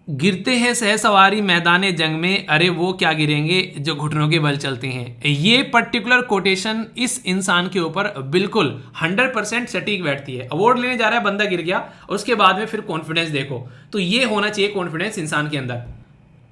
गिरते हैं सहसवारी मैदाने जंग में, अरे वो क्या गिरेंगे जो घुटनों के बल चलते हैं। ये पर्टिकुलर कोटेशन इस इंसान के ऊपर बिल्कुल 100% सटीक बैठती है। अवार्ड लेने जा रहा है, बंदा गिर गया और उसके बाद में फिर कॉन्फिडेंस देखो, तो ये होना चाहिए कॉन्फिडेंस इंसान के अंदर।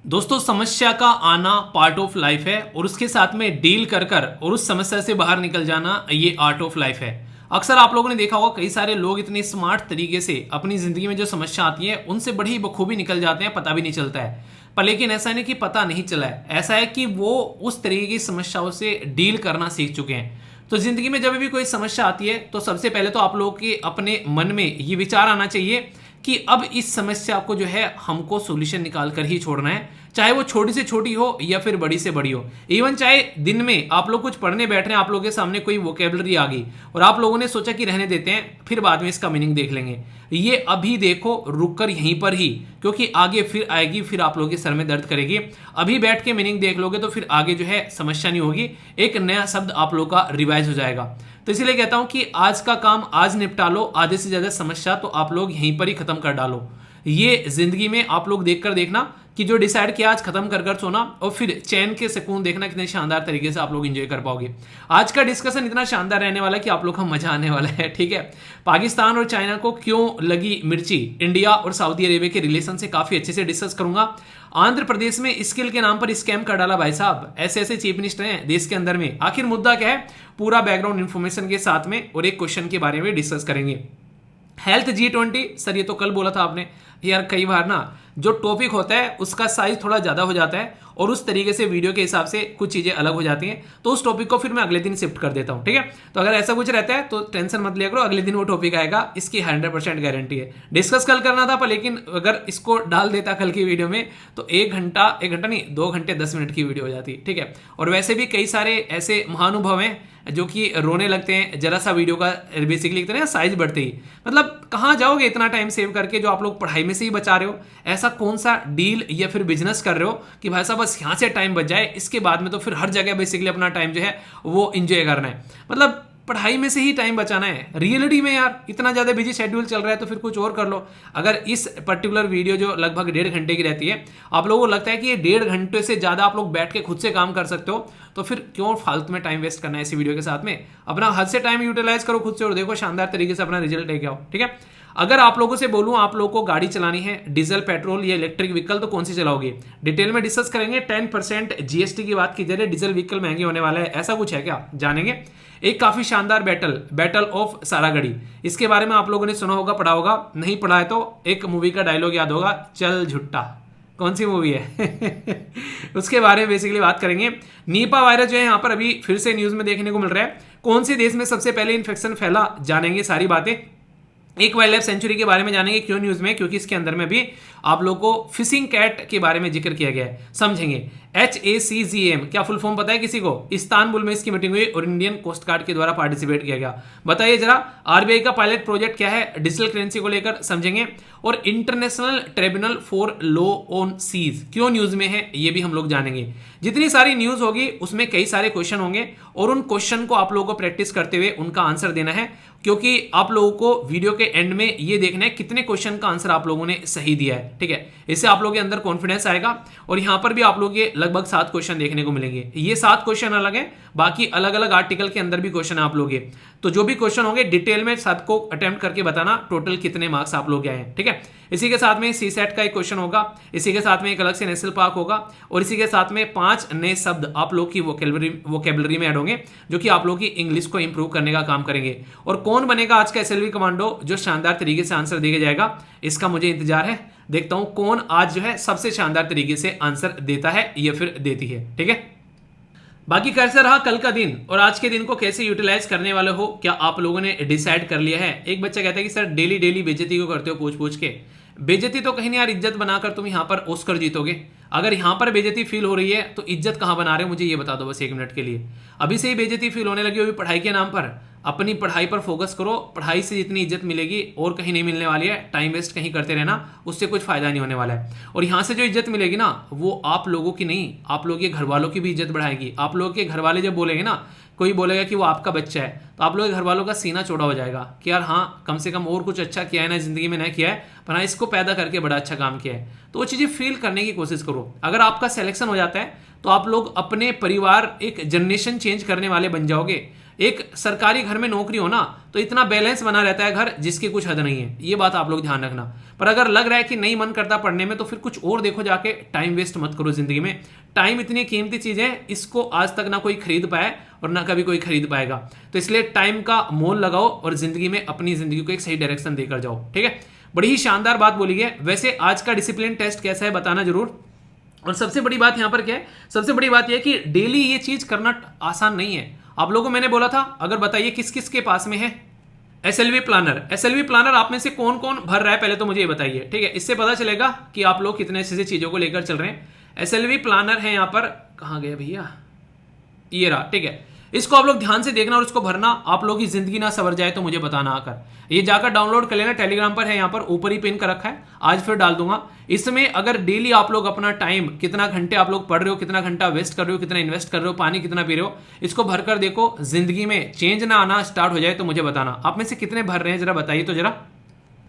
दोस्तों, समस्या का आना पार्ट ऑफ लाइफ है और उसके साथ में डील कर कर और उस समस्या से बाहर निकल जाना ये आर्ट ऑफ लाइफ है। अक्सर आप लोगों ने देखा होगा कई सारे लोग इतने स्मार्ट तरीके से अपनी जिंदगी में जो समस्या आती है उनसे बड़ी बखूबी निकल जाते हैं, पता भी नहीं चलता है। पर लेकिन ऐसा नहीं कि पता नहीं चला है, ऐसा है कि वो उस तरीके की समस्याओं से डील करना सीख चुके हैं। तो जिंदगी में जब भी कोई समस्या आती है तो सबसे पहले तो आप लोगों के अपने मन में ये विचार आना चाहिए कि अब इस समस्या को जो है हमको सॉल्यूशन निकाल कर ही छोड़ना है, चाहे वो छोटी से छोटी हो या फिर बड़ी से बड़ी हो। इवन चाहे दिन में आप लोग कुछ पढ़ने बैठ रहे हैं, आप लोगों के सामने कोई वोकेबलरी आ गई और आप लोगों ने सोचा कि रहने देते हैं, फिर बाद में इसका मीनिंग देख लेंगे, ये अभी देखो रुक कर यहीं पर ही, क्योंकि आगे फिर आएगी, फिर आप लोगों के सर में दर्द करेगी। अभी बैठ के मीनिंग देख लोगे तो फिर आगे जो है समस्या नहीं होगी, एक नया शब्द आप लोग का रिवाइज हो जाएगा। तो इसीलिए कहता हूं कि आज का काम आज निपटा लो, आधे से ज्यादा समस्या तो आप लोग यहीं पर ही खत्म कर डालो। ये जिंदगी में आप लोग देखकर देखना कि जो डिसाइड किया आज खत्म कर कर सोना और फिर चैन के सुकून देखना, कितने शानदार तरीके से आप लोग एंजॉय कर पाओगे। आज का डिस्कशन इतना शानदार रहने वाला है कि आप लोग का मजा आने वाला है। ठीक है, पाकिस्तान और चाइना को क्यों लगी मिर्ची, इंडिया और सऊदी अरेबिया के रिलेशन से काफी अच्छे से डिस्कस करूंगा। आंध्र प्रदेश में स्किल के नाम पर स्कैम कर डाला भाई साहब, ऐसे ऐसे चीफ मिनिस्टर हैं देश के अंदर में, आखिर मुद्दा क्या है, पूरा बैकग्राउंड इन्फॉर्मेशन के साथ में और एक क्वेश्चन के बारे में डिस्कस करेंगे। हेल्थ G20, सर ये तो कल बोला था आपने यार, कई बार ना जो टॉपिक होता है उसका साइज थोड़ा ज्यादा हो जाता है और उस तरीके से वीडियो के हिसाब से कुछ चीजें अलग हो जाती हैं, तो उस टॉपिक को फिर मैं अगले दिन शिफ्ट कर देता हूं। ठीक है, तो अगर ऐसा कुछ रहता है तो टेंशन मत लिया करो, अगले दिन वो टॉपिक आएगा, इसकी 100% गारंटी है। डिस्कस कल करना था पर लेकिन अगर इसको डाल देता कल की वीडियो में तो 1 घंटा नहीं 2 घंटे 10 मिनट की वीडियो हो जाती। ठीक है, और वैसे भी कई सारे ऐसे महानुभव हैं जो कि रोने लगते हैं जरा सा वीडियो का बेसिकली एक तरह साइज बढ़ते ही। मतलब कहाँ जाओगे इतना टाइम सेव करके जो आप लोग पढ़ाई में से ही बचा रहे हो, ऐसा कौन सा डील या फिर बिजनेस कर रहे हो कि भाई साहब बस यहाँ से टाइम बच जाए, इसके बाद में तो फिर हर जगह बेसिकली अपना टाइम जो है वो इंजॉय करना है। मतलब पढ़ाई में से ही टाइम बचाना है। रियलिटी में यार इतना ज़्यादा बिजी शेड्यूल चल रहा है तो फिर कुछ और कर लो। अगर इस पर्टिकुलर वीडियो जो लगभग 1.5 घंटे की रहती है, आप लोगों को लगता है कि ये 1.5 घंटे से ज़्यादा आप लोग बैठ के खुद से काम कर सकते हो, तो फिर क्यों फालतू में टाइम वेस्ट करना है इसी वीडियो के साथ में। अपना हद से टाइम यूटिलाइज करो खुद से और देखो शानदार तरीके से अपना रिजल्ट लेके आओ। ठीक है, अगर आप लोगों से बोलूं आप लोगों को गाड़ी चलानी है डीजल पेट्रोल या इलेक्ट्रिक व्हीकल, तो कौन सी चलाओगे, डिटेल में डिस्कस करेंगे। 10% जीएसटी की बात की जा रही है, डीजल व्हीकल महंगे होने वाला है, ऐसा कुछ है क्या, जानेंगे। एक काफी शानदार बैटल ऑफ सारागढ़ी, इसके बारे में आप लोगों ने सुना होगा, पढ़ा होगा, नहीं पढ़ा है तो एक मूवी का डायलॉग याद होगा, चल झुट्टा, कौन सी मूवी है उसके बारे में बेसिकली बात करेंगे। नीपा वायरस जो है यहाँ पर अभी फिर से न्यूज में देखने को मिल रहा है, कौन से देश में सबसे पहले इन्फेक्शन फैला, जानेंगे सारी बातें। एक वाइल्ड लाइफ सेंचुरी के बारे में जानेंगे, क्यों न्यूज में, क्योंकि इसके अंदर में भी आप लोगों को फिशिंग कैट के बारे में जिक्र किया गया है, समझेंगे। HACGM क्या फुल फॉर्म पता है किसी को, इस्तानबुल में इसकी मीटिंग हुई और इंडियन कोस्ट गार्ड के द्वारा पार्टिसिपेट किया गया। बताइए जरा, आरबीआई का पायलट प्रोजेक्ट क्या है डिजिटल करेंसी को लेकर, समझेंगे। और international tribunal for law on seas क्यों न्यूज में है, ये भी हम लोग जानेंगे। जितनी सारी न्यूज होगी उसमें कई सारे क्वेश्चन होंगे और उन क्वेश्चन को आप लोगों को प्रैक्टिस करते हुए उनका आंसर देना है, क्योंकि आप लोगों को वीडियो के एंड में ये देखना है कितने क्वेश्चन का आंसर आप लोगों ने सही दिया है। ठीक है, इससे आप लोगों के अंदर कॉन्फिडेंस आएगा। और यहां पर भी आप लोगों के लगभग 7 क्वेश्चन देखने को मिलेंगे, ये 7 क्वेश्चन अलग है, बाकी अलग अलग आर्टिकल के अंदर भी क्वेश्चन है आप लोग के। तो जो भी क्वेश्चन होंगे डिटेल में सबको अटेम्प्ट करके बताना टोटल कितने मार्क्स आप लोग आए हैं। ठीक है, इसी के साथ में CSAT का एक क्वेश्चन होगा, इसी के साथ में एक अलग से नेशनल पार्क होगा और इसी के साथ में 5 नए शब्द आप लोग की वोकेबलरी में ऐड होंगे जो कि आप लोग की इंग्लिश को इंप्रूव करने का काम करेंगे। और कौन बनेगा आज का SLV कमांडो जो शानदार तरीके से आंसर देके जाएगा, इसका मुझे इंतजार है, देखता हूं कौन आज जो है सबसे शानदार तरीके से आंसर देता है या फिर देती है। ठीक है, बाकी कैसे रहा कल का दिन और आज के दिन को कैसे यूटिलाइज करने वाले हो, क्या आप लोगों ने डिसाइड कर लिया है। एक बच्चा कहता है कि सर डेली डेली बेइज्जती को करते हो पूछ पूछ के, बेइज्जती तो कहीं नहीं यार, इज्जत बनाकर तुम यहाँ पर ऑस्कर जीतोगे। अगर यहाँ पर बेइज्जती फील हो रही है तो इज्जत कहाँ बना रहे हो, मुझे ये बता दो बस 1 मिनट के लिए। अभी से ही बेइज्जती फील होने लगी होगी पढ़ाई के नाम पर, अपनी पढ़ाई पर फोकस करो, पढ़ाई से जितनी इज्जत मिलेगी और कहीं नहीं मिलने वाली है। टाइम वेस्ट कहीं करते रहना, उससे कुछ फायदा नहीं होने वाला है। और यहाँ से जो इज्जत मिलेगी ना वो आप लोगों की नहीं, आप लोगों के घर वालों की भी इज्जत बढ़ाएगी। आप लोगों के घर वाले जब बोलेंगे ना कोई बोलेगा कि वो आपका बच्चा है, तो आप लोग के घर वालों का सीना चौड़ा हो जाएगा कि यार हाँ, कम से कम और कुछ अच्छा किया है ना ज़िंदगी में, ना किया है, पर हाँ इसको पैदा करके बड़ा अच्छा काम किया है। तो वो चीज़ें फील करने की कोशिश करो। अगर आपका सिलेक्शन हो जाता है तो आप लोग अपने परिवार, एक जनरेशन चेंज करने वाले बन जाओगे। एक सरकारी घर में नौकरी हो ना तो इतना बैलेंस बना रहता है घर, जिसकी कुछ हद नहीं है, ये बात आप लोग ध्यान रखना। पर अगर लग रहा है कि नहीं मन करता पढ़ने में, तो फिर कुछ और देखो जाके, टाइम वेस्ट मत करो जिंदगी में। टाइम इतनी कीमती चीज है, इसको आज तक ना कोई खरीद पाया और ना कभी कोई खरीद पाएगा। तो इसलिए टाइम का मोल लगाओ और जिंदगी में अपनी जिंदगी को एक सही डायरेक्शन देकर जाओ, ठीक है। बड़ी ही शानदार बात बोली है। वैसे आज का डिसिप्लिन टेस्ट कैसा है बताना जरूर। और सबसे बड़ी बात यहां पर क्या है, सबसे बड़ी बात यह है कि डेली ये चीज करना आसान नहीं है। आप लोगों को मैंने बोला था, अगर बताइए किस किस के पास में है एसएलवी प्लानर। एसएलवी प्लानर आप में से कौन कौन भर रहा है, पहले तो मुझे ये बताइए, ठीक है। इससे पता चलेगा कि आप लोग कितने ऐसी चीजों को लेकर चल रहे हैं। एसएलवी प्लानर है यहाँ पर, कहाँ गए भैया, ये रहा, ठीक है। इसको आप लोग ध्यान से देखना और इसको भरना। आप लोग की जिंदगी ना सवर जाए तो मुझे बताना आकर। ये जाकर डाउनलोड कर लेना, टेलीग्राम पर है, यहाँ पर ऊपर ही पिन कर रखा है, आज फिर डाल दूंगा। इसमें अगर डेली आप लोग अपना टाइम, कितना घंटे आप लोग पढ़ रहे हो, कितना घंटा वेस्ट कर रहे हो, कितना इन्वेस्ट कर रहे हो, पानी कितना पी रहे हो, इसको भरकर देखो। जिंदगी में चेंज ना आना स्टार्ट हो जाए तो मुझे बताना। आप में से कितने भर रहे हैं जरा बताइए तो जरा,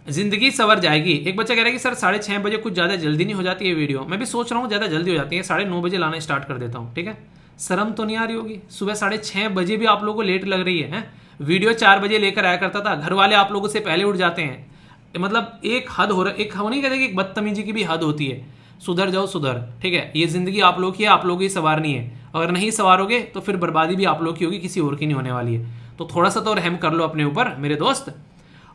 जिंदगी सवर जाएगी। एक बच्चा कह रहा है कि सर 6:30 बजे कुछ ज्यादा जल्दी नहीं हो जाती है वीडियो। मैं भी सोच रहा हूँ ज्यादा जल्दी हो जाती है, 9:30 बजे लाना स्टार्ट कर देता हूँ, ठीक है। शर्म तो नहीं आ रही होगी, सुबह 6:30 बजे भी आप लोगों को लेट लग रही है। वीडियो 4 बजे लेकर आया करता था, घर वाले आप लोगों से पहले उठ जाते हैं। मतलब एक हद हो रहा, एक हम नहीं कहते कि एक बदतमीजी की भी हद होती है। सुधर जाओ, सुधर, ठीक है। ये जिंदगी आप लोग की है, आप लोग ही सवारनी है। अगर नहीं सवारोगे तो फिर बर्बादी भी आप लोग की होगी, किसी और की नहीं होने वाली है। तो थोड़ा सा तो रहम कर लो अपने ऊपर मेरे दोस्त।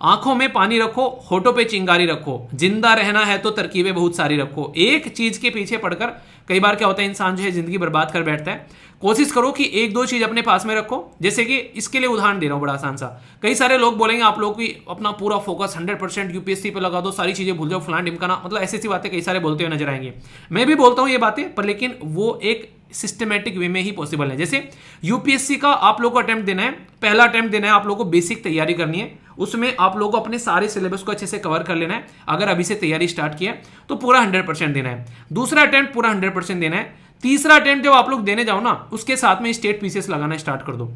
आंखों में पानी रखो, होठों पे चिंगारी रखो, जिंदा रहना है तो तरकीबें बहुत सारी रखो। एक चीज के पीछे पड़कर कई बार क्या होता है, इंसान जो है जिंदगी बर्बाद कर बैठता है। कोशिश करो कि 1-2 चीज अपने पास में रखो। जैसे कि इसके लिए उदाहरण दे रहा हूं बड़ा आसान सा। कई सारे लोग बोलेंगे आप लोग की अपना पूरा फोकस 100% यूपीएससी पे लगा दो, सारी चीजें भूल जाओ, फलान ढिमकाना, मतलब ऐसी बातें कई सारे बोलते हुए नजर आएंगे। मैं भी बोलता हूं ये बातें, पर लेकिन वो एक सिस्टमैटिक वे में ही पॉसिबल है। जैसे यूपीएससी का आप लोग को अटेम्प्ट देना है, पहला अटेम्प्ट देना है, आप लोग को बेसिक तैयारी करनी है। उसमें आप लोग को अपने सारे सिलेबस को अच्छे से कवर कर लेना है। अगर अभी से तैयारी स्टार्ट किया तो पूरा 100% देना है। दूसरा अटेम्प्ट पूरा 100% देना है। तीसरा अटेम्प्ट जब आप लोग देने जाओ ना, उसके साथ में स्टेट पीसीएस लगाना स्टार्ट कर दो,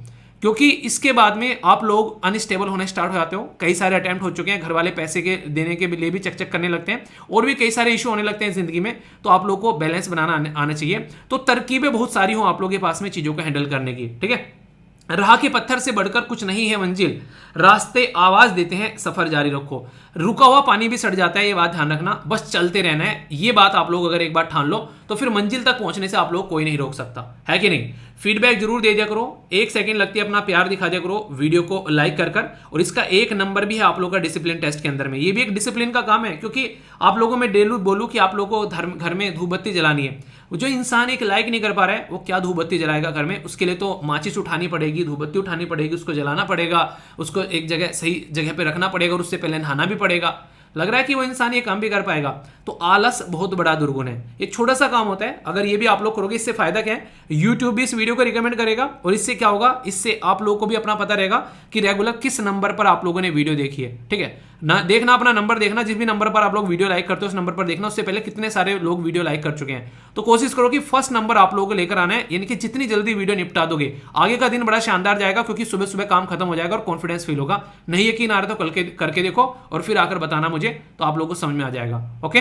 क्योंकि इसके बाद में आप लोग अनस्टेबल होने स्टार्ट हो जाते हो। कई सारे अटेम्प्ट हो चुके हैं, घर वाले पैसे के देने के लिए भी चक करने लगते हैं, और भी कई सारे इशू होने लगते हैं जिंदगी में। तो आप लोग को बैलेंस बनाना आना चाहिए। तो तरकीबें बहुत सारी हो आप लोग के पास में चीजों को हैंडल करने की, ठीक है। राह के पत्थर से बढ़कर कुछ नहीं है मंजिल, रास्ते आवाज देते हैं, सफर जारी रखो। रुका हुआ पानी भी सड़ जाता है, ये बात ध्यान रखना, बस चलते रहना है। ये बात आप लोग अगर एक बार ठान लो तो फिर मंजिल तक पहुंचने से आप लोग कोई नहीं रोक सकता, है कि नहीं। फीडबैक जरूर दे दिया करो, 1 सेकंड लगती है, अपना प्यार दिखा दिया करो वीडियो को लाइक कर। और इसका 1 नंबर भी है आप लोग का डिसिप्लिन टेस्ट के अंदर में। ये भी एक डिसिप्लिन का काम है, क्योंकि आप लोगों में डेली बोलूं कि आप लोगों को घर में धूप बत्ती जलानी है। जो इंसान एक लाइक नहीं कर पा रहा है, वो क्या धूप बत्ती जलाएगा घर में। उसके लिए तो माचिस उठानी पड़ेगी, धूप बत्ती उठानी पड़ेगी, उसको जलाना पड़ेगा, उसको एक जगह सही जगह पे रखना पड़ेगा, और उससे पहले नहाना भी पड़ेगा। लग रहा है कि वो इंसान ये काम भी कर पाएगा, तो आलस बहुत बड़ा दुर्गुण है। एक छोटा सा काम होता है, अगर ये भी आप लोग करोगे, इससे फायदा क्या है, यूट्यूब भी इस वीडियो को रिकमेंड करेगा, और इससे क्या होगा, इससे आप लोगों को भी अपना पता रहेगा कि रेगुलर किस नंबर पर आप लोगों ने वीडियो देखी है, ठीक है ना। देखना, अपना नंबर देखना, जिस भी नंबर पर आप लोग वीडियो लाइक करते हो उस नंबर पर देखना, उससे पहले कितने सारे लोग वीडियो लाइक कर चुके हैं। तो कोशिश करो कि फर्स्ट नंबर आप लोगों को लेकर आना है, यानी कि जितनी जल्दी वीडियो निपटा दोगे आगे का दिन बड़ा शानदार जाएगा, क्योंकि सुबह सुबह काम खत्म हो जाएगा और कॉन्फिडेंस फील होगा। नहीं यकीन आ रहा तो कल करके देखो और फिर आकर बताना मुझे, तो आप लोगों को समझ में आ जाएगा। ओके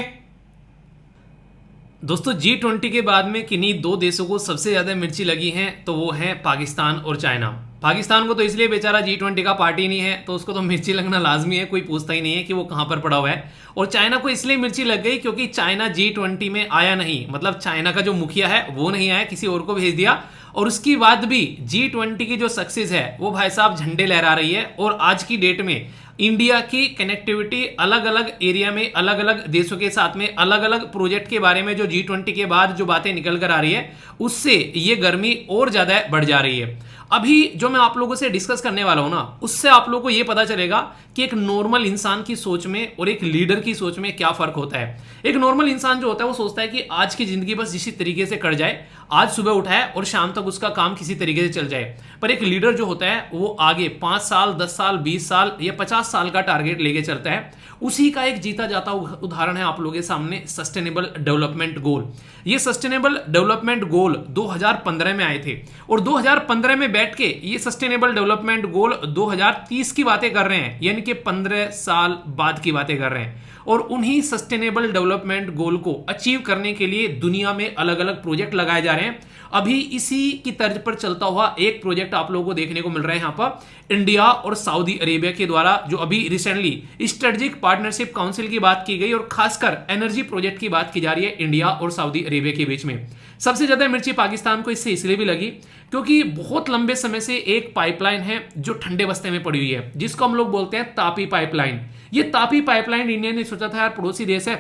दोस्तों, G20 के बाद में किन्हीं 2 देशों को सबसे ज्यादा मिर्ची लगी है, तो वो है पाकिस्तान और चाइना। पाकिस्तान को तो इसलिए बेचारा G20 का पार्टी नहीं है, तो उसको तो मिर्ची लगना लाजमी है, कोई पूछता ही नहीं है कि वो कहां पर पड़ा हुआ है। और चाइना को इसलिए मिर्ची लग गई क्योंकि चाइना G20 में आया नहीं, मतलब चाइना का जो मुखिया है वो नहीं आया, किसी और को भेज दिया। और उसके बाद भी G20 की जो सक्सेस है वो भाई साहब झंडे लहरा रही है। और आज की डेट में इंडिया की कनेक्टिविटी अलग अलग एरिया में, अलग अलग देशों के साथ में, अलग अलग प्रोजेक्ट के बारे में जो G20 के बाद जो बातें निकल कर आ रही है, उससे ये गर्मी और ज्यादा बढ़ जा रही है। अभी जो मैं आप लोगों से डिस्कस करने वाला हूं ना, उससे आप लोगों को यह पता चलेगा कि एक नॉर्मल इंसान की सोच में और एक लीडर की सोच में क्या फर्क होता है। एक नॉर्मल इंसान जो होता है वो सोचता है कि आज की जिंदगी बस इसी तरीके से कट जाए, आज सुबह उठा है और शाम तक उसका काम किसी तरीके से चल जाए। पर एक लीडर जो होता है वो आगे 5 साल, 10 साल, 20 साल या 50 साल का टारगेट लेके चलता है। उसी का एक जीता जाता उदाहरण है आप लोगों के सामने सस्टेनेबल डेवलपमेंट गोल। ये सस्टेनेबल डेवलपमेंट गोल 2015 में आए थे और 2015 में बैठ के ये सस्टेनेबल डेवलपमेंट गोल 2030 की बातें कर रहे हैं, यानी कि 15 साल बाद की बातें कर रहे हैं। और उन्हीं सस्टेनेबल डेवलपमेंट गोल को अचीव करने के लिए दुनिया में अलग अलग प्रोजेक्ट लगाए जा रहे हैं। अभी इसी की तर्ज पर चलता हुआ एक प्रोजेक्ट आप लोगों को देखने को मिल रहा है यहां पर इंडिया और सऊदी अरेबिया के द्वारा, जो अभी रिसेंटली स्ट्रेटेजिक पार्टनरशिप काउंसिल की बात की गई और खासकर एनर्जी प्रोजेक्ट की बात की जा रही है इंडिया और सऊदी अरेबिया के बीच में। सबसे ज्यादा मिर्ची पाकिस्तान को इससे इसलिए भी लगी क्योंकि बहुत लंबे समय से एक पाइपलाइन है जो ठंडे बस्ते में पड़ी हुई है, जिसको हम लोग बोलते हैं तापी पाइपलाइन। ये तापी पाइपलाइन इंडिया ने सोचा था यार पड़ोसी देश है,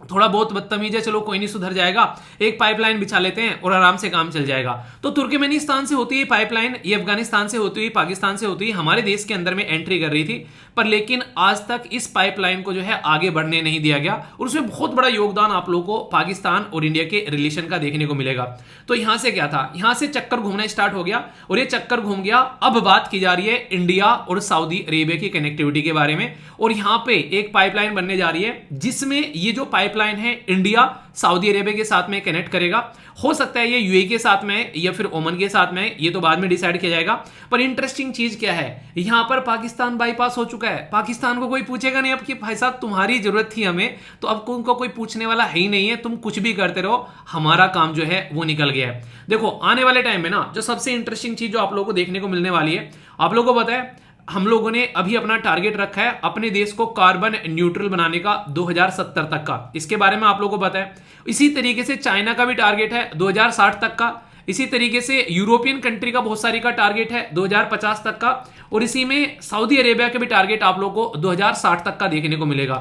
थोड़ा बहुत बदतमीज है, चलो कोई नहीं सुधर जाएगा, एक पाइपलाइन बिछा लेते हैं और आराम से काम चल जाएगा। तो तुर्कमेनिस्तान से होती है पाइपलाइन, ये अफगानिस्तान से होती हुई, पाकिस्तान से होती हुई हमारे देश के अंदर में एंट्री कर रही थी, पर लेकिन आज तक इस पाइपलाइन को जो है आगे बढ़ने नहीं दिया गया और उसमें बहुत बड़ा योगदान आप लोगों को पाकिस्तान और इंडिया के रिलेशन का देखने को मिलेगा। तो यहां से क्या था, यहां से चक्कर घूमना स्टार्ट हो गया और ये चक्कर घूम गया। अब बात की जा रही है इंडिया और सऊदी अरेबिया की कनेक्टिविटी के बारे में, और यहां पे एक पाइपलाइन बनने जा रही है जिसमें ये जो पाइपलाइन है इंडिया सऊदी अरेबिया के साथ में कनेक्ट करेगा। हो सकता है ये यूएई के साथ में या फिर ओमान के साथ में, ये तो बाद में डिसाइड किया जाएगा। पर इंटरेस्टिंग चीज क्या है, यहां पर पाकिस्तान बाईपास हो चुका है। पाकिस्तान को कोई पूछेगा नहीं अब कि भाई साहब तुम्हारी जरूरत थी हमें, तो अब उनको कोई पूछने वाला है ही नहीं है, तुम कुछ भी करते रहो, हमारा काम जो है वो निकल गया है। देखो आने वाले टाइम में ना जो सबसे इंटरेस्टिंग चीज जो आप लोगों को देखने को मिलने वाली है, आप लोगों को पता है हम लोगों ने अभी अपना टारगेट रखा है अपने देश को कार्बन न्यूट्रल बनाने का 2070 तक का, इसके बारे में आप लोगों को पता है। इसी तरीके से चाइना का भी टारगेट है 2060 तक का, इसी तरीके से यूरोपियन कंट्री का बहुत सारी का टारगेट है 2050 तक का, और इसी में सऊदी अरेबिया का भी टारगेट आप लोगों को 2060 तक का देखने को मिलेगा।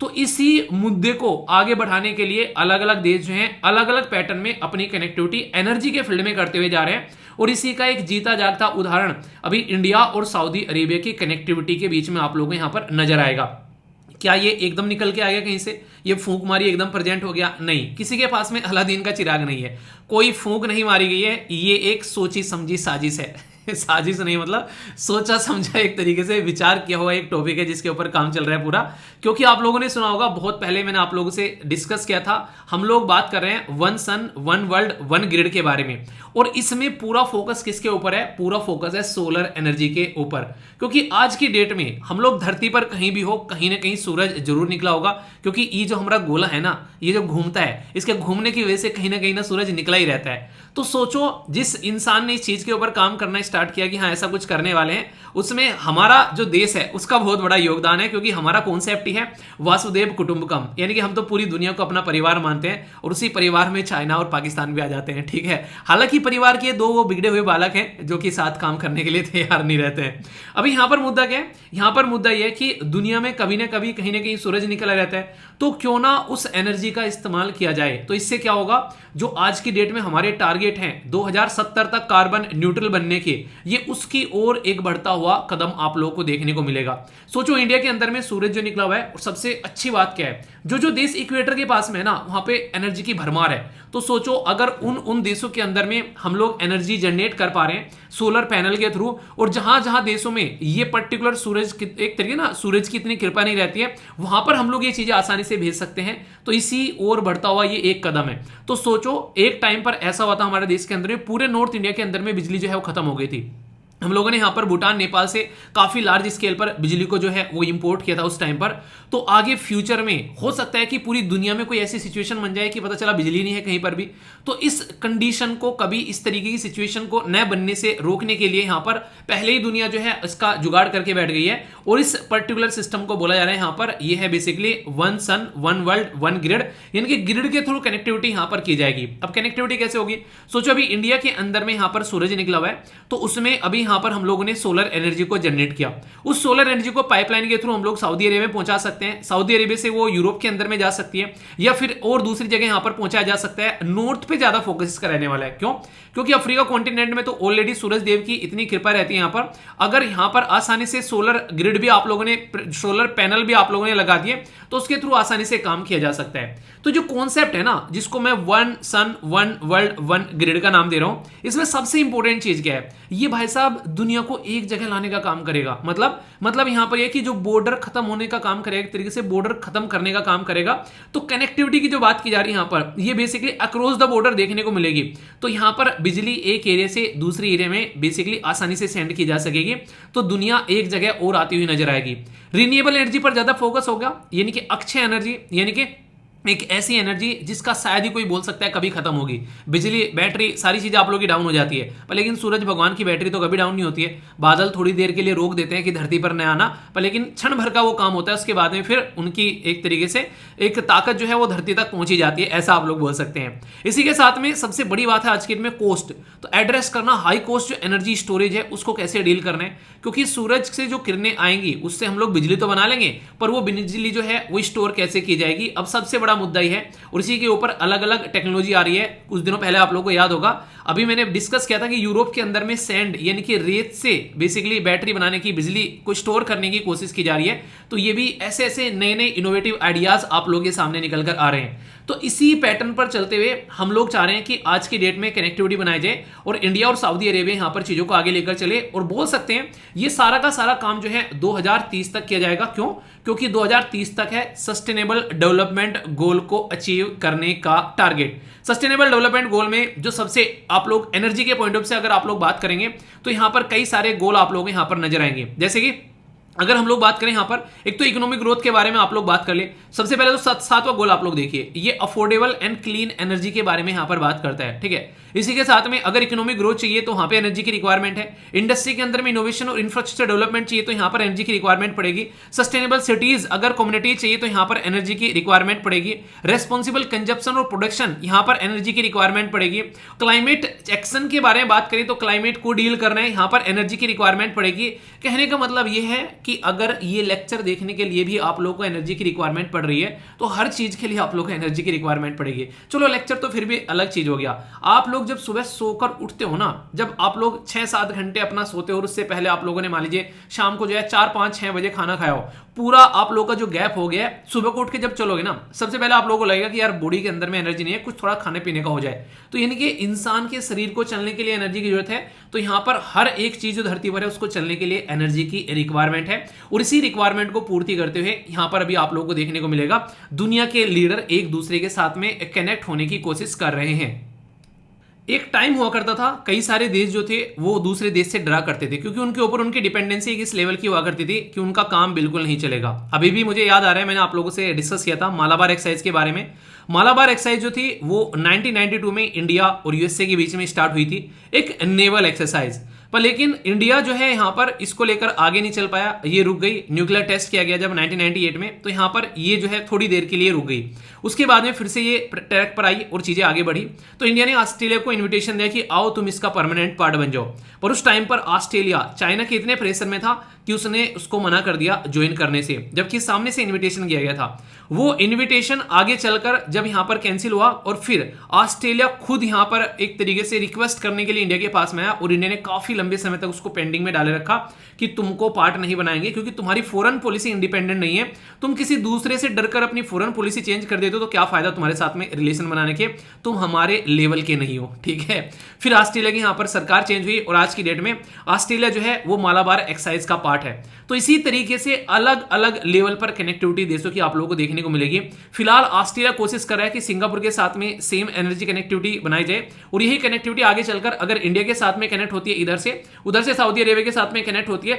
तो इसी मुद्दे को आगे बढ़ाने के लिए अलग अलग देश जो हैं अलग अलग पैटर्न में अपनी कनेक्टिविटी एनर्जी के फील्ड में करते हुए जा रहे हैं, और इसी का एक जीता जागता उदाहरण अभी इंडिया और सऊदी अरेबिया की कनेक्टिविटी के बीच में आप लोगों को यहां पर नजर आएगा। क्या ये एकदम निकल के आ गया कहीं से, ये फूंक मारी एकदम प्रेजेंट हो गया? नहीं, किसी के पास में अलादीन का चिराग नहीं है, कोई फूंक नहीं मारी गई है, ये एक सोची समझी साजिश है। साजिश नहीं मतलब सोचा समझा एक तरीके से विचार किया हुआ एक टॉपिक है जिसके ऊपर काम चल रहा है पूरा। क्योंकि आप लोगों ने सुना होगा, बहुत पहले मैंने आप लोगों से डिस्कस किया था, हम लोग बात कर रहे हैं one sun one world one grid के बारे में, और इसमें पूरा फोकस किसके ऊपर है? पूरा फोकस है सोलर एनर्जी के ऊपर। क्योंकि आज की डेट में हम लोग धरती पर कहीं भी हो, कहीं ना कहीं सूरज जरूर निकला होगा, क्योंकि ये जो हमारा गोला है ना, ये जो घूमता है, इसके घूमने की वजह से कहीं ना सूरज निकला ही रहता है। तो सोचो जिस इंसान ने इस चीज के ऊपर काम करना स्टार्ट किया कि हाँ ऐसा कुछ करने वाले हैं, उसमें हमारा जो देश है उसका बहुत बड़ा योगदान है। क्योंकि हमारा कॉन्सेप्ट ही है वासुदेव कुटुंबकम, यानी कि हम तो पूरी दुनिया को अपना परिवार मानते हैं, और उसी परिवार में चाइना और पाकिस्तान भी आ जाते हैं। ठीक है, हालांकि परिवार के दो वो बिगड़े हुए बालक हैं जो कि साथ काम करने के लिए तैयार नहीं रहते हैं। अभी यहां पर मुद्दा क्या है? यहां पर मुद्दा यह है कि दुनिया में कभी ना कभी कहीं ना कहीं सूरज निकला रहता है, तो क्यों ना उस एनर्जी का इस्तेमाल किया जाए। तो इससे क्या होगा, जो आज की डेट में हमारे टारगेट हैं 2070 तक कार्बन न्यूट्रल बनने के, ये उसकी ओर एक बढ़ता हुआ कदम आप लोगों को देखने को मिलेगा। सोचो इंडिया के अंदर में सूरज जो निकला हुआ है, और सबसे अच्छी बात क्या है, जो देश इक्वेटर के पास में है ना, वहां पे एनर्जी की भरमार है। तो सोचो अगर उन देशों के अंदर में हम लोग एनर्जी जनरेट कर पा रहे हैं सोलर पैनल के थ्रू, और जहां जहां देशों में ये पर्टिकुलर सूरज एक तरीके ना सूरज की इतनी कृपा नहीं रहती है, वहां पर हम लोग ये चीजें आसानी से भेज सकते हैं। तो इसी ओर बढ़ता हुआ ये एक कदम है। तो सोचो एक टाइम पर ऐसा हुआ था हमारे देश के अंदर में, पूरे नॉर्थ इंडिया के अंदर में बिजली जो है वो खत्म हो गई थी। हम लोगों ने यहाँ पर भूटान नेपाल से काफी लार्ज स्केल पर बिजली को जो है वो इंपोर्ट किया था उस टाइम पर। तो आगे फ्यूचर में हो सकता है कि पूरी दुनिया में कोई ऐसी सिचुएशन बन जाए कि पता चला बिजली नहीं है कहीं पर भी। तो इस कंडीशन को, कभी इस तरीके की सिचुएशन को न बनने से रोकने के लिए यहाँ पर पहले ही दुनिया जो है इसका जुगाड़ करके बैठ गई है, और इस पर्टिकुलर सिस्टम को बोला जा रहा है यहाँ पर, यह है basically one sun one world one grid, यानी कि ग्रिड के थ्रू कनेक्टिविटी यहाँ पर की जाएगी। अब कनेक्टिविटी कैसे होगी? सोचो अभी इंडिया के अंदर में यहाँ पर सूरज निकला हुआ है, तो उसमें अभी यहाँ पर हम लोगों ने सोलर एनर्जी को जनरेट किया। उस सोलर एनर्जी को पाइपलाइन के थ्रू हम लोग सऊदी अरेबिया में पहुंचा सकते हैं, सऊदी अरेबिया से वो यूरोप के अंदर में जा सकती है, या फिर और दूसरी जगह यहां पर पहुंचाया जा सकता है। नॉर्थ पे ज्यादा फोकस इसका रहने वाला है। क्यों? क्योंकि अफ्रीका कॉन्टिनेंट में तो ऑलरेडी सूरज देव की इतनी कृपा रहती है यहां पर। अगर यहां पर आसानी से सोलर ग्रिड भी आप लोगों ने, सोलर पैनल भी आप लोगों ने लगा दिए, तो उसके थ्रू आसानी से काम किया जा सकता है। तो जो कॉन्सेप्ट है ना, जिसको मैं one sun one world one grid का नाम दे रहा हूं, इसमें सबसे इंपॉर्टेंट चीज क्या है? ये भाई साहब मतलब दुनिया को एक जगह लाने का काम करेगा। मतलब यहां पर यह कि जो बॉर्डर खत्म होने का काम करेगा, एक तरीके से बॉर्डर खत्म करने का काम करेगा। तो कनेक्टिविटी की जो बात की जा रही है यहां पर, ये बेसिकली अक्रॉस द बॉर्डर देखने को मिलेगी। तो यहां पर बिजली एक एरिया से दूसरे एरिया में बेसिकली आसानी से सेंड की जा सकेगी। तो दुनिया एक जगह और आती हुई नजर आएगी। रिन्यूएबल एनर्जी पर ज्यादा फोकस होगा, यानी कि अक्षय एनर्जी, यानी कि एक ऐसी एनर्जी जिसका शायद ही कोई बोल सकता है कभी खत्म होगी। बिजली, बैटरी, सारी चीजें आप लोगों की डाउन हो जाती है, पर लेकिन सूरज भगवान की बैटरी तो कभी डाउन नहीं होती है। बादल थोड़ी देर के लिए रोक देते हैं कि धरती पर न आना, पर लेकिन क्षण भर का वो काम होता है, उसके बाद में फिर उनकी एक तरीके से एक ताकत जो है वो धरती तक पहुंची जाती है, ऐसा आप लोग बोल सकते हैं। इसी के साथ में सबसे बड़ी बात है आज के दिन में कॉस्ट। तो एड्रेस करना हाई कॉस्ट जो एनर्जी स्टोरेज है उसको कैसे डील करना है, क्योंकि सूरज से जो किरणें आएंगी उससे हम लोग बिजली तो बना लेंगे, पर वो बिजली जो है वो स्टोर कैसे की जाएगी, अब सबसे बड़ा मुद्दा ही है। और इसी के ऊपर अलग अलग टेक्नोलॉजी आ रही है। कुछ दिनों पहले आप लोगों को याद होगा, अभी मैंने डिस्कस किया था कि यूरोप के अंदर में सैंड यानी कि रेत से बेसिकली बैटरी बनाने की, बिजली को स्टोर करने की कोशिश की जा रही है। तो ये भी ऐसे ऐसे नए नए इनोवेटिव आइडियाज आप लोगों के सामने निकल कर आ रहे हैं। तो इसी पैटर्न पर चलते हुए हम लोग चाह रहे हैं कि आज की डेट में कनेक्टिविटी बनाई जाए और इंडिया और सऊदी अरेबिया यहां पर चीजों को आगे लेकर चले। और बोल सकते हैं ये सारा का सारा काम जो है 2030 तक किया जाएगा। क्यों? क्योंकि 2030 तक है सस्टेनेबल डेवलपमेंट गोल को अचीव करने का टारगेट। सस्टेनेबल डेवलपमेंट गोल में जो सबसे आप लोग एनर्जी के पॉइंट ऑफ से अगर आप लोग बात करेंगे तो यहां पर कई सारे गोल आप लोगों को यहां पर नजर आएंगे। जैसे कि अगर हम लोग बात करें यहां पर, एक तो इकोनॉमिक ग्रोथ के बारे में आप लोग बात कर ले। सबसे पहले तो सातवां गोल आप लोग देखिए, ये अफोर्डेबल एंड क्लीन एनर्जी के बारे में यहां पर बात करता है। ठीक है, इसी के साथ में अगर इकोनॉमिक ग्रोथ चाहिए तो वहां पे एनर्जी की रिक्वायरमेंट है। इंडस्ट्री के अंदर में इनोवेशन और इंफ्रास्ट्रक्चर डेवलपमेंट चाहिए तो यहां पर एनर्जी की रिक्वायरमेंट पड़ेगी। सस्टेनेबल सिटीज अगर कम्युनिटी चाहिए तो यहां पर एनर्जी की रिक्वायरमेंट पड़ेगी। रेस्पॉन्सिबल कंजप्शन और प्रोडक्शन यहां पर एनर्जी की रिक्वायरमेंट पड़ेगी। क्लाइमेट एक्शन के बारे में बात करें तो क्लाइमेट को डील करना है, यहां पर एनर्जी की रिक्वायरमेंट पड़ेगी। कहने का मतलब यह है कि अगर ये लेक्चर देखने के लिए भी आप लोगों को एनर्जी की रिक्वायरमेंट पड़ रही है तो हर चीज के लिए आप लोगों को एनर्जी की रिक्वायरमेंट पड़ेगी। चलो लेक्चर तो फिर भी अलग चीज हो गया। आप लोग जब सुबह सोकर उठते हो ना, जब आप लोग 6-7 घंटे अपना सोते हो और उससे पहले आप लोगों ने मान लीजिए शाम को जो है 4-5-6 बजे खाना खाया हो, पूरा आप लोगों का जो गैप हो गया है, सुबह को उठ के जब चलोगे ना, सबसे पहले आप लोगों को लगेगा कि यार बॉडी के अंदर में एनर्जी नहीं है, कुछ थोड़ा खाने पीने का हो जाए। तो यानी कि इंसान के शरीर को चलने के लिए एनर्जी की जरूरत है। तो यहां पर हर एक चीज जो धरती पर है उसको चलने के लिए एनर्जी की रिक्वायरमेंट है। और इसी रिक्वायरमेंट को पूर्ति करते हुए यहां पर अभी आप लोगों को देखने को मिलेगा दुनिया के लीडर एक दूसरे के साथ में कनेक्ट होने की कोशिश कर रहे हैं। एक टाइम हुआ करता था, कई सारे देश जो थे वो दूसरे देश से डरा करते थे, क्योंकि उनके ऊपर उनकी डिपेंडेंसी इस लेवल की हुआ करती थी कि उनका काम बिल्कुल नहीं चलेगा। अभी भी मुझे याद आ रहा है, मैंने आप लोगों से डिस्कस किया था मालाबार एक्सरसाइज के बारे में। मालाबार एक्सरसाइज जो थी वो 1992 में इंडिया और यूएसए के बीच में स्टार्ट हुई थी, एक नेवल एक्सरसाइज। पर लेकिन इंडिया जो है यहाँ पर इसको लेकर आगे नहीं चल पाया, ये रुक गई। न्यूक्लियर टेस्ट किया गया जब 1998 में, तो यहाँ पर ये जो है थोड़ी देर के लिए रुक गई। उसके बाद में फिर से ये ट्रैक पर आई और चीजें आगे बढ़ी। तो इंडिया ने ऑस्ट्रेलिया को इन्विटेशन दिया कि आओ तुम इसका परमानेंट पार्ट बन जाओ। पर उस टाइम पर ऑस्ट्रेलिया चाइना के इतने प्रेशर में था कि उसने उसको मना कर दिया ज्वाइन करने से, जबकि सामने से इन्विटेशन किया गया था। वो इन्विटेशन आगे चलकर जब यहां पर कैंसिल हुआ और फिर ऑस्ट्रेलिया खुद यहां पर एक तरीके से रिक्वेस्ट करने के लिए इंडिया के पास में आया और इंडिया ने काफी लंबे समय तक उसको पेंडिंग में डाले रखा कि तुमको पार्ट नहीं बनाएंगे क्योंकि तुम्हारी फॉरेन पॉलिसी इंडिपेंडेंट नहीं है। तुम किसी दूसरे से डरकर अपनी फॉरेन पॉलिसी चेंज कर देते हो तो क्या फायदा तुम्हारे साथ में रिलेशन बनाने के, तुम हमारे लेवल के नहीं हो। ठीक है, फिर ऑस्ट्रेलिया की यहां पर सरकार चेंज हुई और आज की डेट में ऑस्ट्रेलिया जो है वो मालाबार एक्सरसाइज का पार्ट है। तो इसी तरीके से अलग अलग लेवल पर कनेक्टिविटी देशों की आप लोगों को देखने को मिलेगी। फिलहाल ऑस्ट्रेलिया कोशिश कर रहा है कि सिंगापुर के साथ में सेम एनर्जी कनेक्टिविटी बनाई जाए और यही कनेक्टिविटी आगे चलकर अगर इंडिया के साथ में कनेक्ट होती है इधर से, उधर से सऊदी अरेबिया के साथ में कनेक्ट होती है,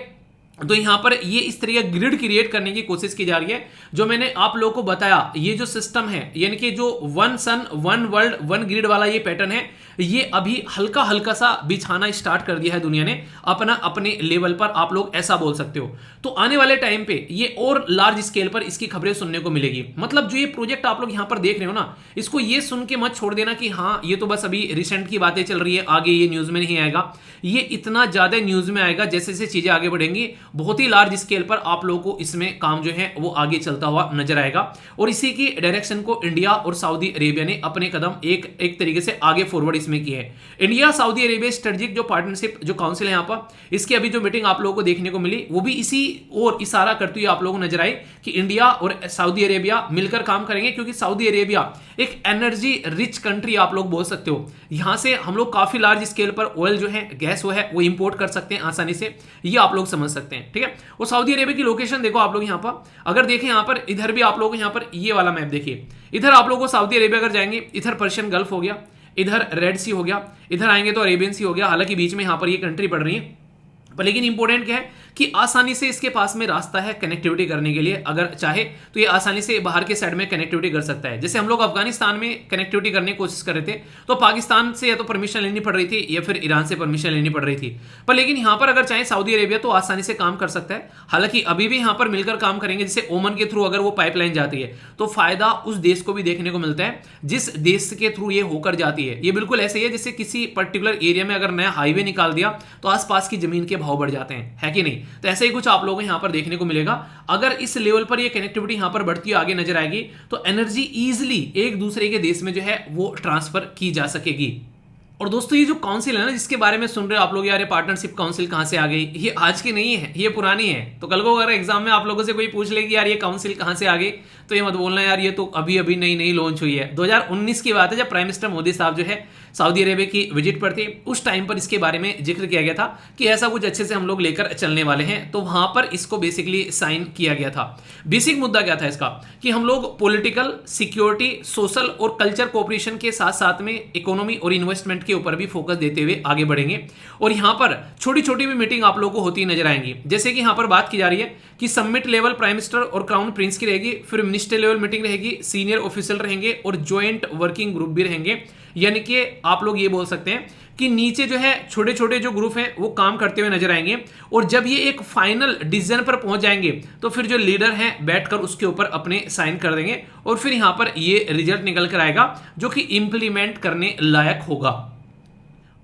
तो यहां पर ये इस तरह का ग्रिड क्रिएट करने की कोशिश की जा रही है। जो मैंने आप लोगों को बताया ये जो सिस्टम है, यानी कि जो one sun one world one grid वाला ये पैटर्न है, ये अभी हल्का हल्का सा बिछाना स्टार्ट कर दिया है दुनिया ने अपना अपने लेवल पर, आप लोग ऐसा बोल सकते हो। तो आने वाले टाइम पे ये और लार्ज स्केल पर इसकी खबरें सुनने को मिलेगी। मतलब जो ये प्रोजेक्ट आप लोग यहां पर देख रहे हो ना, इसको ये सुन के मत छोड़ देना कि हाँ ये तो बस अभी रिसेंट की बातें चल रही है, आगे ये न्यूज में नहीं आएगा। ये इतना ज्यादा न्यूज में आएगा जैसे जैसे चीजें आगे बढ़ेंगी। बहुत ही लार्ज स्केल पर आप लोगों को इसमें काम जो है वो आगे चलता हुआ नजर आएगा। और इसी की डायरेक्शन को इंडिया और सऊदी अरेबिया ने अपने कदम एक तरीके से आगे फॉरवर्ड इसमें किए हैं। इंडिया सऊदी अरेबिया स्ट्रेटेजिक जो पार्टनरशिप जो काउंसिल है यहाँ पर, इसकी अभी जो मीटिंग आप लोगों को देखने को मिली वो भी इसी और इशारा करती हुई आप लोगों को नजर आई कि इंडिया और सऊदी अरेबिया मिलकर काम करेंगे, क्योंकि सऊदी अरेबिया एक एनर्जी रिच कंट्री आप लोग बोल सकते हो। यहां से हम लोग काफी लार्ज स्केल पर ऑयल जो है, गैस वो इंपोर्ट कर सकते हैं आसानी से, ये आप लोग समझ सकते हैं, ठीक है। और सऊदी अरेबिया की लोकेशन देखो आप लोग यहाँ पर, अगर देखें यहाँ पर, इधर भी आप लोग यहाँ पर ये वाला मैप देखिए, इधर आप लोगों को सऊदी अरेबिया अगर जाएंगे, इधर पर्शियन गल्फ हो गया, इधर रेड सी हो गया, इधर आएंगे तो अरेबियन सी हो गया। हालांकि बीच में यहाँ पर ये कंट्री पड़ रही है, पर लेकिन इंपॉर्टेंट क्या है कि आसानी से इसके पास में रास्ता है कनेक्टिविटी करने के लिए। अगर चाहे तो ये आसानी से बाहर के साइड में कनेक्टिविटी कर सकता है। जैसे हम लोग अफगानिस्तान में कनेक्टिविटी करने की कोशिश कर रहे थे तो पाकिस्तान से या तो परमिशन लेनी पड़ रही थी या फिर ईरान से परमिशन लेनी पड़ रही थी, पर लेकिन यहां पर अगर चाहे सऊदी अरेबिया तो आसानी से काम कर सकता है। हालांकि अभी भी यहां पर मिलकर काम करेंगे, जैसे ओमन के थ्रू अगर वो पाइपलाइन जाती है तो फायदा उस देश को भी देखने को मिलता है जिस देश के थ्रू ये होकर जाती है। ये बिल्कुल ऐसे ही है जैसे किसी पर्टिकुलर एरिया में अगर नया हाईवे निकाल दिया तो आसपास की जमीन के भाव बढ़ जाते हैं, है कि नहीं। तो ऐसे ही कुछ आप लोगों को यहां पर देखने को मिलेगा। अगर इस लेवल पर ये कनेक्टिविटी यहां पर बढ़ती हुई आगे नजर आएगी तो एनर्जी इजीली एक दूसरे के देश में जो है वो ट्रांसफर की जा सकेगी। और दोस्तों ये जो काउंसिल है ना जिसके बारे में सुन रहे हो आप लोग, यार ये पार्टनरशिप काउंसिल कहां से आ गई, ये आज की नहीं है, ये पुरानी है। तो कल को अगर एग्जाम में आप लोगों से कोई पूछ ले कि यार ये काउंसिल कहां से आ गई, तो ये मत बोलना यार ये तो अभी अभी नई लॉन्च हुई है। 2019 की बात है जब प्राइम मिनिस्टर मोदी साहब जो है सऊदी अरेबिया की विजिट पर थे, उस टाइम पर इसके बारे में जिक्र किया गया था कि ऐसा कुछ अच्छे से हम लोग लेकर चलने वाले हैं। तो वहां पर इसको बेसिकली साइन किया गया था। बेसिक मुद्दा क्या था इसका कि हम लोग पॉलिटिकल, सिक्योरिटी, सोशल और कल्चर कोऑपरेशन के साथ साथ में इकोनॉमी और इन्वेस्टमेंट के ऊपर भी फोकस देते हुए आगे बढ़ेंगे। और यहां पर छोटी छोटी भी मीटिंग आप लोगों को होती नजर आएंगी। जैसे कि यहां पर बात की जा रही है कि समिट लेवल प्राइम मिनिस्टर और क्राउन प्रिंस की रहेगी, फिर मिनिस्टर लेवल मीटिंग रहेगी, सीनियर ऑफिसर रहेंगे और ज्वाइंट वर्किंग ग्रुप भी रहेंगे। यानी कि आप लोग ये बोल सकते हैं कि नीचे जो है छोटे छोटे जो ग्रुप हैं वो काम करते हुए नजर आएंगे, और जब ये एक फाइनल डिसीजन पर पहुंच जाएंगे तो फिर जो लीडर हैं बैठकर उसके ऊपर अपने साइन कर देंगे और फिर यहां पर ये रिजल्ट निकल कर आएगा जो कि इंप्लीमेंट करने लायक होगा।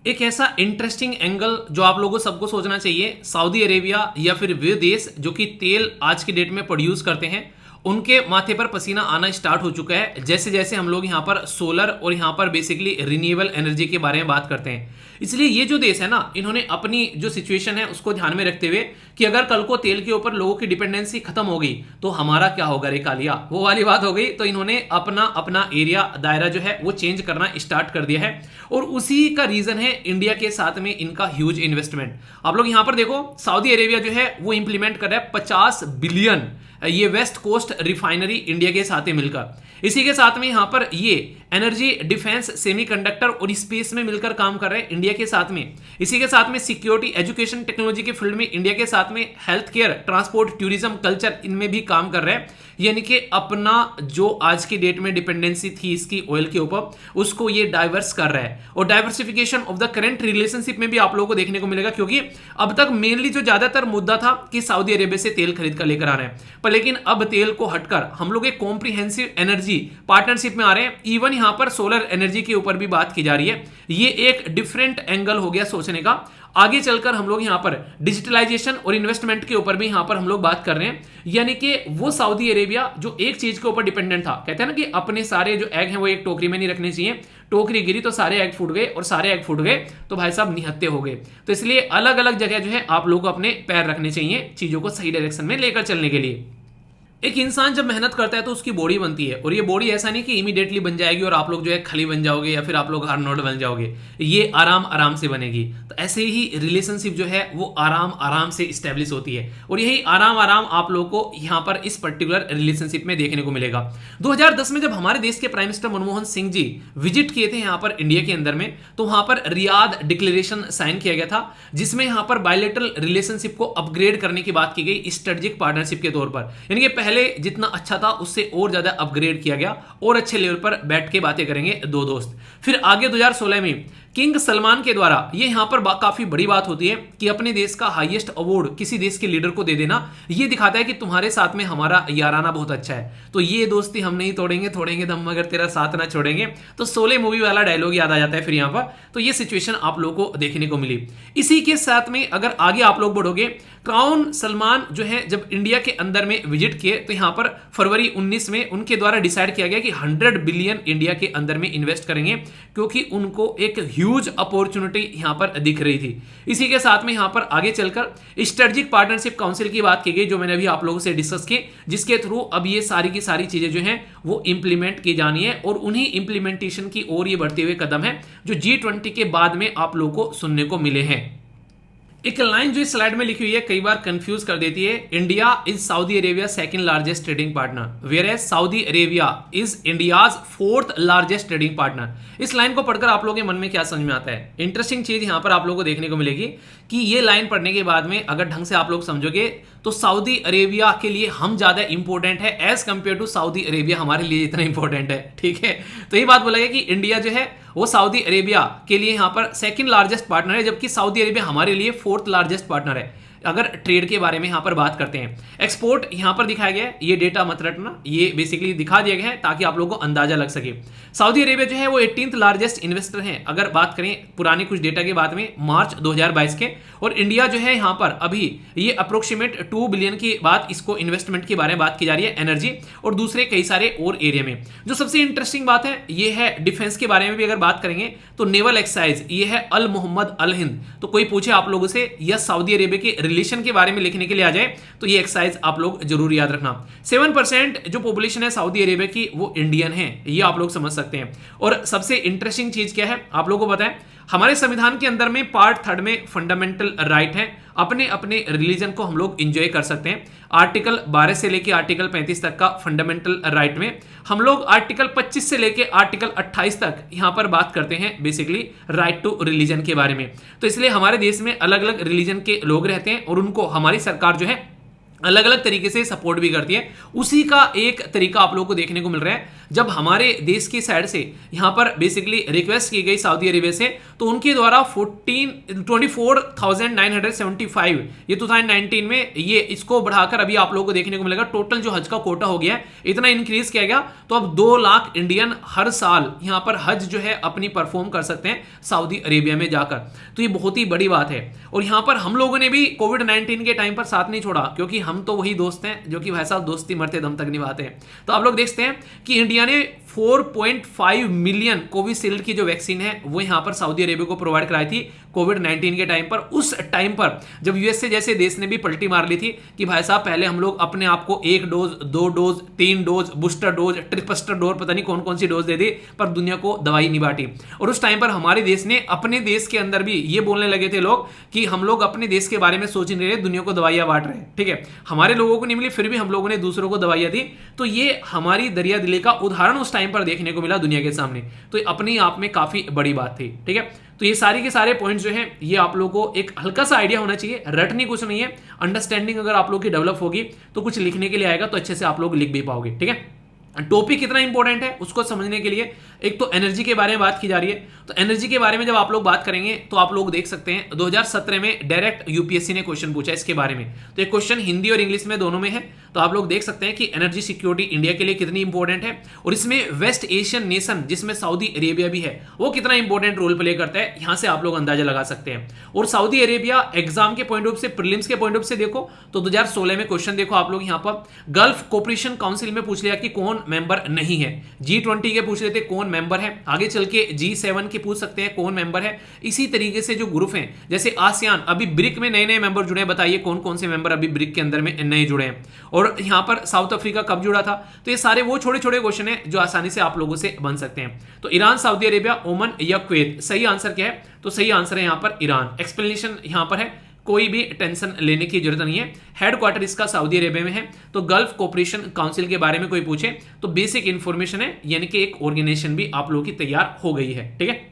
एक ऐसा इंटरेस्टिंग एंगल जो आप लोगों को सबको सोचना चाहिए, सऊदी अरेबिया या फिर वे देश जो कि तेल आज की डेट में प्रोड्यूस करते हैं, उनके माथे पर पसीना आना स्टार्ट हो चुका है जैसे जैसे हम लोग यहाँ पर सोलर और यहाँ पर बेसिकली रिन्यूएबल एनर्जी के बारे में बात करते हैं। इसलिए ये जो देश है ना, इन्होंने अपनी जो सिचुएशन है उसको ध्यान में रखते हुए कि अगर कल को तेल के ऊपर लोगों की डिपेंडेंसी खत्म हो गई तो हमारा क्या होगा रे कालिया, वो वाली बात हो गई। तो इन्होंने अपना अपना एरिया दायरा जो है वो चेंज करना स्टार्ट कर दिया है, और उसी का रीजन है इंडिया के साथ में इनका ह्यूज इन्वेस्टमेंट। आप लोग यहां पर देखो सऊदी अरेबिया जो है वो इंप्लीमेंट कर रहा है 50 बिलियन ये वेस्ट कोस्ट रिफाइनरी इंडिया के साथ मिलकर। इसी के साथ में यहां पर ये एनर्जी, डिफेंस, सेमीकंडक्टर और स्पेस में मिलकर काम कर रहे हैं इंडिया के साथ में। इसी के साथ में सिक्योरिटी, एजुकेशन, टेक्नोलॉजी के फील्ड में इंडिया के साथ में health care, transport, tourism, culture, इनमें भी काम कर रहे हैं। यानी कि अपना जो आज की डेट में डिपेंडेंसी थी इसकी ऑयल के ऊपर, उसको ये डाइवर्स कर रहा है। और diversification of the current relationship में भी आप लोगों को देखने को मिलेगा, क्योंकि अब तक मेनली जो ज्यादातर मुद्दा था कि सऊदी अरेबिया से तेल खरीद कर लेकर आ रहे हैं, पर लेकिन अब तेल को हटकर हम लोग एक कॉम्प्रिहेंसिव एनर्जी पार्टनरशिप में आ रहे हैं। इवन यहां पर सोलर एनर्जी के ऊपर भी बात की जा रही है। ये एक डिफरेंट एंगल हो गया सोचने का। आगे चलकर हम लोग यहां पर डिजिटलाइजेशन और इन्वेस्टमेंट के ऊपर भी यहां पर हम लोग बात कर रहे हैं। यानी कि वो सऊदी अरेबिया जो एक चीज के ऊपर डिपेंडेंट था, कहते हैं ना कि अपने सारे जो एग हैं वो एक टोकरी में नहीं रखने चाहिए, टोकरी गिरी तो सारे एग फूट गए, और सारे एग फूट गए तो भाई साहब निहत्ते हो गए। तो इसलिए अलग अलग जगह जो है आप लोग को अपने पैर रखने चाहिए चीजों को सही डायरेक्शन में लेकर चलने के लिए। एक इंसान जब मेहनत करता है तो उसकी बॉडी बनती है, और ये बॉडी ऐसा नहीं कि इमीडिएटली बन जाएगी और आप लोग जो है खली बन जाओगे या फिर आप लोग आर्नोल्ड बन जाओगे, ये आराम आराम से बनेगी। तो ऐसे ही रिलेशनशिप जो है वो आराम आराम से स्टैब्लिश होती है, और यही आराम आराम आप लोग को यहाँ पर इस पर्टिकुलर रिलेशनशिप में देखने को मिलेगा। 2010 में जब हमारे देश के prime minister Manmohan Singh ji visit किए थे यहाँ पर इंडिया के अंदर में, तो वहां पर रियाद डिक्लेरेशन साइन किया गया था, जिसमें यहाँ पर बायलैटरल रिलेशनशिप को अपग्रेड करने की बात की गई स्ट्रेटेजिक पार्टनरशिप के तौर पर। यानी कि पहले जितना अच्छा था उससे और ज्यादा अपग्रेड किया गया, और अच्छे लेवल पर बैठ के बातें करेंगे दो दोस्त। फिर आगे 2016 में किंग सलमान के द्वारा, ये यहाँ पर काफी बड़ी बात होती है कि अपने देश का हाईएस्ट अवार्ड किसी देश के लीडर को दे देना, ये दिखाता है कि तुम्हारे साथ में हमारा याराना बहुत अच्छा है, तो ये दोस्ती हम नहीं तोड़ेंगे, तोड़ेंगे दम मगर तेरा साथ ना छोड़ेंगे। तो शोले मूवी वाला डायलॉग याद आ जाता है फिर यहाँ पर। तो ये सिचुएशन आप लोगों को देखने को मिली। इसी के साथ में अगर आगे आप लोग बढ़ोगे, क्राउन सलमान जो है जब इंडिया के अंदर में विजिट किए तो यहाँ पर फरवरी 19 में उनके द्वारा डिसाइड किया गया कि 100 बिलियन इंडिया के अंदर में इन्वेस्ट करेंगे, क्योंकि उनको एक ह्यूज अपॉर्चुनिटी यहाँ पर दिख रही थी। इसी के साथ में यहाँ पर आगे चलकर स्ट्रेटेजिक पार्टनरशिप काउंसिल की बात की गई, जो मैंने अभी आप लोगों से डिस्कस की, जिसके थ्रू अब ये सारी की सारी चीजें जो हैं वो इंप्लीमेंट की जानी है, और उन्हीं इंप्लीमेंटेशन की ओर ये बढ़ते हुए कदम है जो G20 के बाद में आप लोगों को सुनने को मिले हैं। एक लाइन जो इस स्लाइड में लिखी हुई है कई बार कंफ्यूज कर देती है, India is Saudi Arabia second largest trading partner, whereas Saudi Arabia is India's fourth largest trading partner. इस लाइन को पढ़कर आप लोगों के मन में क्या समझ में आता है? इंटरेस्टिंग चीज यहां पर आप लोगों को देखने को मिलेगी कि ये लाइन पढ़ने के बाद में अगर ढंग से आप लोग समझोगे तो सऊदी अरेबिया के लिए हम ज्यादा इंपॉर्टेंट है as compare to Saudi Arabia हमारे लिए इतना इंपॉर्टेंट है, ठीक है। तो ये बात बोला गया कि इंडिया जो है वो सऊदी अरेबिया के लिए यहाँ पर सेकंड लार्जेस्ट पार्टनर है, जबकि सऊदी अरेबिया हमारे लिए फोर्थ लार्जेस्ट पार्टनर है अगर ट्रेड के बारे में यहां पर बात करते हैं। एक्सपोर्ट यहां पर दिखाया गया है, ये डेटा मत रटना, ये बेसिकली दिखा दिया गया है ताकि आप लोगों को अंदाजा लग सके। सऊदी अरेबिया जो है वो 18th लार्जेस्ट इन्वेस्टर है अगर बात करें पुराने कुछ डेटा के बाद में मार्च 2022 के, और इंडिया जो है यहां पर अभी ये अप्रोक्सीमेट 2 बिलियन की बात इसको इन्वेस्टमेंट के बारे में बात की जा रही है एनर्जी और दूसरे कई सारे और एरिया में। जो सबसे इंटरेस्टिंग बात है ये है डिफेंस के बारे में भी अगर बात करेंगे तो नेवल एक्सरसाइज ये है अल मोहम्मद अल हिंद। तो कोई पूछे आप लोगों से या सऊदी अरेबिया के रिलेशन के बारे में लिखने के लिए आ जाए तो ये एक्सरसाइज आप लोग जरूर याद रखना। 7% जो पॉपुलेशन है सऊदी अरेबिया की वो इंडियन है, ये आप लोग समझ सकते हैं। और सबसे इंटरेस्टिंग चीज क्या है आप लोगों को पता है, हमारे संविधान के अंदर में पार्ट 3 में फंडामेंटल राइट है, अपने अपने रिलीजन को हम लोग एंजॉय कर सकते हैं। आर्टिकल 12 से लेके आर्टिकल 35 तक का फंडामेंटल राइट में हम लोग आर्टिकल 25 से लेके आर्टिकल 28 तक यहां पर बात करते हैं बेसिकली राइट टू रिलीजन के बारे में। तो इसलिए हमारे देश में अलग अलग रिलीजन के लोग रहते हैं और उनको हमारी सरकार जो है अलग अलग तरीके से सपोर्ट भी करती है। उसी का एक तरीका आप लोगों को देखने को मिल रहा है जब हमारे देश की साइड से यहां पर बेसिकली रिक्वेस्ट की गई सऊदी अरेबिया से, तो उनके द्वारा 24,975 ये 2019 में ये इसको बढ़ाकर अभी आप लोगों को देखने को मिलेगा टोटल जो हज का कोटा हो गया है इतना इंक्रीज किया गया। तो अब 2 लाख इंडियन हर साल यहां पर हज जो है अपनी परफॉर्म कर सकते हैं सऊदी अरेबिया में जाकर। तो ये बहुत ही बड़ी बात है। और यहां पर हम लोगों ने भी कोविड-19 के टाइम पर साथ नहीं छोड़ा, क्योंकि हम तो वही दोस्त हैं जो कि भाई साहब दोस्ती मरते दम तक निभाते हैं। तो आप लोग देखते हैं कि इंडिया ने 4.5 मिलियन कोविशील्ड की जो वैक्सीन है वो यहां पर सऊदी अरेबिया को प्रोवाइड कराई थी कोविड-19 के टाइम पर। उस टाइम पर जब यूएसए जैसे देश ने भी पलटी मार ली थी कि भाई साहब पहले हम लोग अपने आप को 1 dose 2 dose 3 dose booster dose tripster dose पता नहीं कौन कौन सी डोज दे दी पर दुनिया को दवाई नहीं बांटी। और उस टाइम पर हमारे देश ने अपने देश के अंदर भी ये बोलने लगे थे लोग कि हम लोग अपने देश के बारे में सोच नहीं रहे, दुनिया को दवाइयां बांट रहे हैं, ठीक है। हमारे लोगों को नहीं मिली फिर भी हम लोगों ने दूसरों को दवाइयां दी। तो ये हमारी दरिया दिली का उदाहरण उस टाइम पर देखने को मिला दुनिया के सामने। तो अपने आप में काफी बड़ी बात थी, ठीक है। तो ये सारी के सारे पॉइंट्स जो हैं ये आप लोगों को एक हल्का सा आइडिया होना चाहिए, रटनी कुछ नहीं है। अंडरस्टैंडिंग अगर आप लोग की डेवलप होगी तो कुछ लिखने के लिए आएगा तो अच्छे से आप लोग लिख भी पाओगे, ठीक है। टॉपिक कितना इंपॉर्टेंट है उसको समझने के लिए एक तो एनर्जी के बारे में बात की जा रही है। तो एनर्जी के बारे में जब आप लोग बात करेंगे तो आप लोग देख सकते हैं 2017 में डायरेक्ट यूपीएससी ने क्वेश्चन पूछा इसके बारे में। तो एक क्वेश्चन हिंदी और इंग्लिश में दोनों में है। तो आप लोग देख सकते हैं कि एनर्जी सिक्योरिटी इंडिया के लिए कितनी इंपॉर्टेंट है और इसमें वेस्ट एशियन नेशन जिसमें सऊदी अरेबिया भी है वो कितना इंपॉर्टेंट रोल प्ले करता है, यहां से आप लोग अंदाजा लगा सकते हैं। और सऊदी अरेबिया एग्जाम के पॉइंट ऑफ से प्रीलिम्स के पॉइंट ऑफ से देखो तो 2016 में क्वेश्चन देखो आप लोग यहां पर गल्फ कोऑपरेशन काउंसिल में पूछ लिया कि कौन मेंबर नहीं है। G20 के पूछ लेते कौन मेंबर है, आगे चल के G7 के पूछ सकते हैं कौन मेंबर है। इसी तरीके से जो ग्रुप हैं जैसे आसियान, अभी ब्रिक में नए नए मेंबर जुड़े हैं, बताइए कौन कौन से मेंबर अभी ब्रिक के अंदर में नए जुड़े हैं। और यहां पर साउथ अफ्रीका कब जुड़ा था। तो ये सारे वो छोटे छोटे क्वेश्चन हैं जो आसानी से आप लोगों से बन सकते हैं। तो ईरान, सऊदी अरेबिया, ओमन या कुवैत, सही आंसर क्या है? तो सही आंसर है यहां पर ईरान। एक्सप्लेनेशन यहां पर है, कोई भी टेंशन लेने की जरूरत नहीं है। हेडक्वार्टर इसका सऊदी अरेबिया में है। तो गल्फ कोऑपरेशन काउंसिल के बारे में कोई पूछे तो बेसिक इंफॉर्मेशन है, यानी कि एक ऑर्गेनाइजेशन भी आप लोगों की तैयार हो गई है, ठीक है।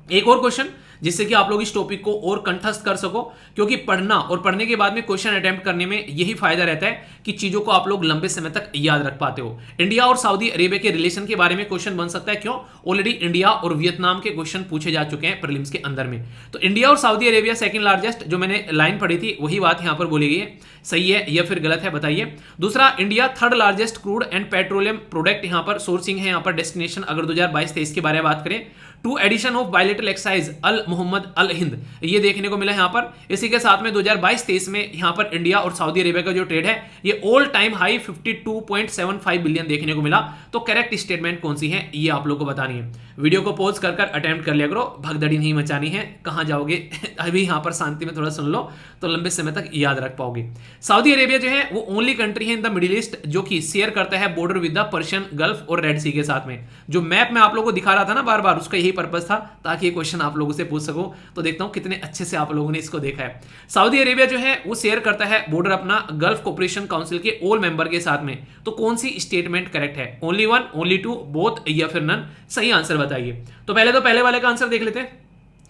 एक और क्वेश्चन जिससे कि आप लोग इस टॉपिक को और कंठस्थ कर सको, क्योंकि पढ़ना और पढ़ने के बाद में क्वेश्चन अटेम्प्ट करने में यही फायदा रहता है कि चीजों को आप लोग लंबे समय तक याद रख पाते हो। इंडिया और सऊदी अरेबिया के रिलेशन के बारे में क्वेश्चन बन सकता है, क्यों? ऑलरेडी इंडिया और वियतनाम के क्वेश्चन पूछे जा चुके हैं प्रीलिम्स के अंदर में। तो इंडिया और सऊदी अरेबिया सेकंड लार्जेस्ट, जो मैंने लाइन पढ़ी थी वही बात यहां पर बोली गई है। सही है या फिर गलत है बताइए। दूसरा, India third largest crude and petroleum product यहां पर सोर्सिंग है, यहां पर डेस्टिनेशन अगर 2022-23 के बारे में बात करें। Two edition of bilateral exercise Al Mohammed Al Hind, ये देखने को मिला यहां पर। इसी के साथ में 2022-23 में यहां पर इंडिया और सऊदी अरेबिया का जो ट्रेड है ये ऑल टाइम हाई 52.75 बिलियन देखने को मिला। तो करेक्ट स्टेटमेंट कौन सी है ये आप लोग को बतानी है। वीडियो को पॉज कर अटेम्प्ट कर लिया करो, भगदड़ी नहीं मचानी है। कहां जाओगे अभी यहां पर शांति में थोड़ा सुन लो तो लंबे समय तक याद रख पाओगे। सऊदी अरेबिया जो है वो ओनली कंट्री है इन द मिडिल ईस्ट जो कि शेयर करता है border with the Persian gulf और रेड सी के साथ में। जो मैप में आप लोगों को दिखा रहा था ना बार बार, उसका यही पर्पस था ताकि ये क्वेश्चन आप लोगों से पूछ सको। तो देखता हूं कितने अच्छे से आप लोगों ने इसको देखा है। सऊदी अरेबिया जो है वो शेयर करता है बॉर्डर अपना गल्फ कोऑपरेशन काउंसिल के ऑल मेंबर के साथ में। तो कौन सी स्टेटमेंट करेक्ट है? Only one, only two, both या फिर नन? सही आंसर बताइए। तो पहले वाले का आंसर देख लेते हैं।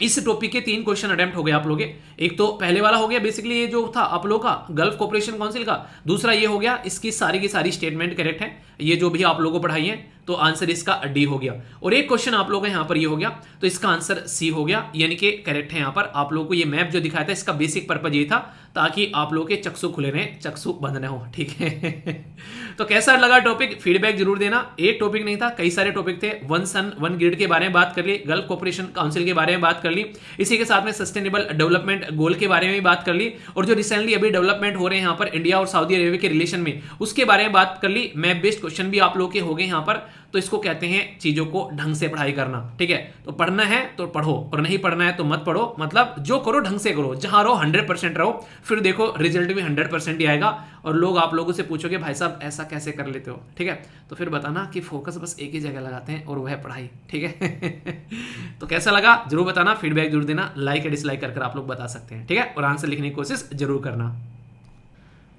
इस टॉपिक के 3 क्वेश्चन अटेम्प्ट हो गए आप लोग। एक तो पहले वाला हो गया बेसिकली ये जो था आप लोग का गल्फ कोऑपरेशन काउंसिल का। दूसरा ये हो गया, इसकी सारी की सारी स्टेटमेंट करेक्ट है, ये जो भी आप लोगों को पढ़ाई है। तो आंसर इसका डी हो गया। और एक क्वेश्चन आप लोगों का यहां पर ये हो गया, तो इसका आंसर सी हो गया, यानी कि करेक्ट है। यहां पर आप लोगों को ये मैप जो दिखाया था इसका बेसिक पर्पज ये था ताकि आप लोगों के चक्षु खुले रहे, चक्षु बंद न हो, ठीक है। तो कैसा लगा टॉपिक? फीडबैक जरूर देना। एक टॉपिक नहीं था, कई सारे टॉपिक थे। वन सन वन ग्रिड के बारे में बात कर ली, गल्फ कोऑपरेशन काउंसिल के बारे में बात कर ली, इसी के साथ में सस्टेनेबल डेवलपमेंट गोल के बारे में भी बात कर ली, और जो रिसेंटली अभी डेवलपमेंट हो रहे हैं यहाँ पर इंडिया और सऊदी अरेबिया के रिलेशन में उसके बारे में बात कर ली। मैप बेस्ड क्वेश्चन भी आप लोग के हो गए यहाँ पर। तो इसको कहते हैं चीजों को ढंग से पढ़ाई करना, ठीक है। तो पढ़ना है तो पढ़ो और नहीं पढ़ना है तो मत पढ़ो। मतलब जो करो ढंग से करो, जहां रहो 100% रहो, फिर देखो रिजल्ट भी 100% ही आएगा। और लोग आप लोगों से पूछोगे भाई साहब ऐसा कैसे कर लेते हो, ठीक है। तो फिर बताना कि फोकस बस एक ही जगह लगाते हैं और वो है पढ़ाई, ठीक है। तो कैसा लगा जरूर बताना, फीडबैक जरूर देना, लाइक या डिसलाइक कर आप लोग बता सकते हैं, ठीक है। और आंसर लिखने की कोशिश जरूर करना।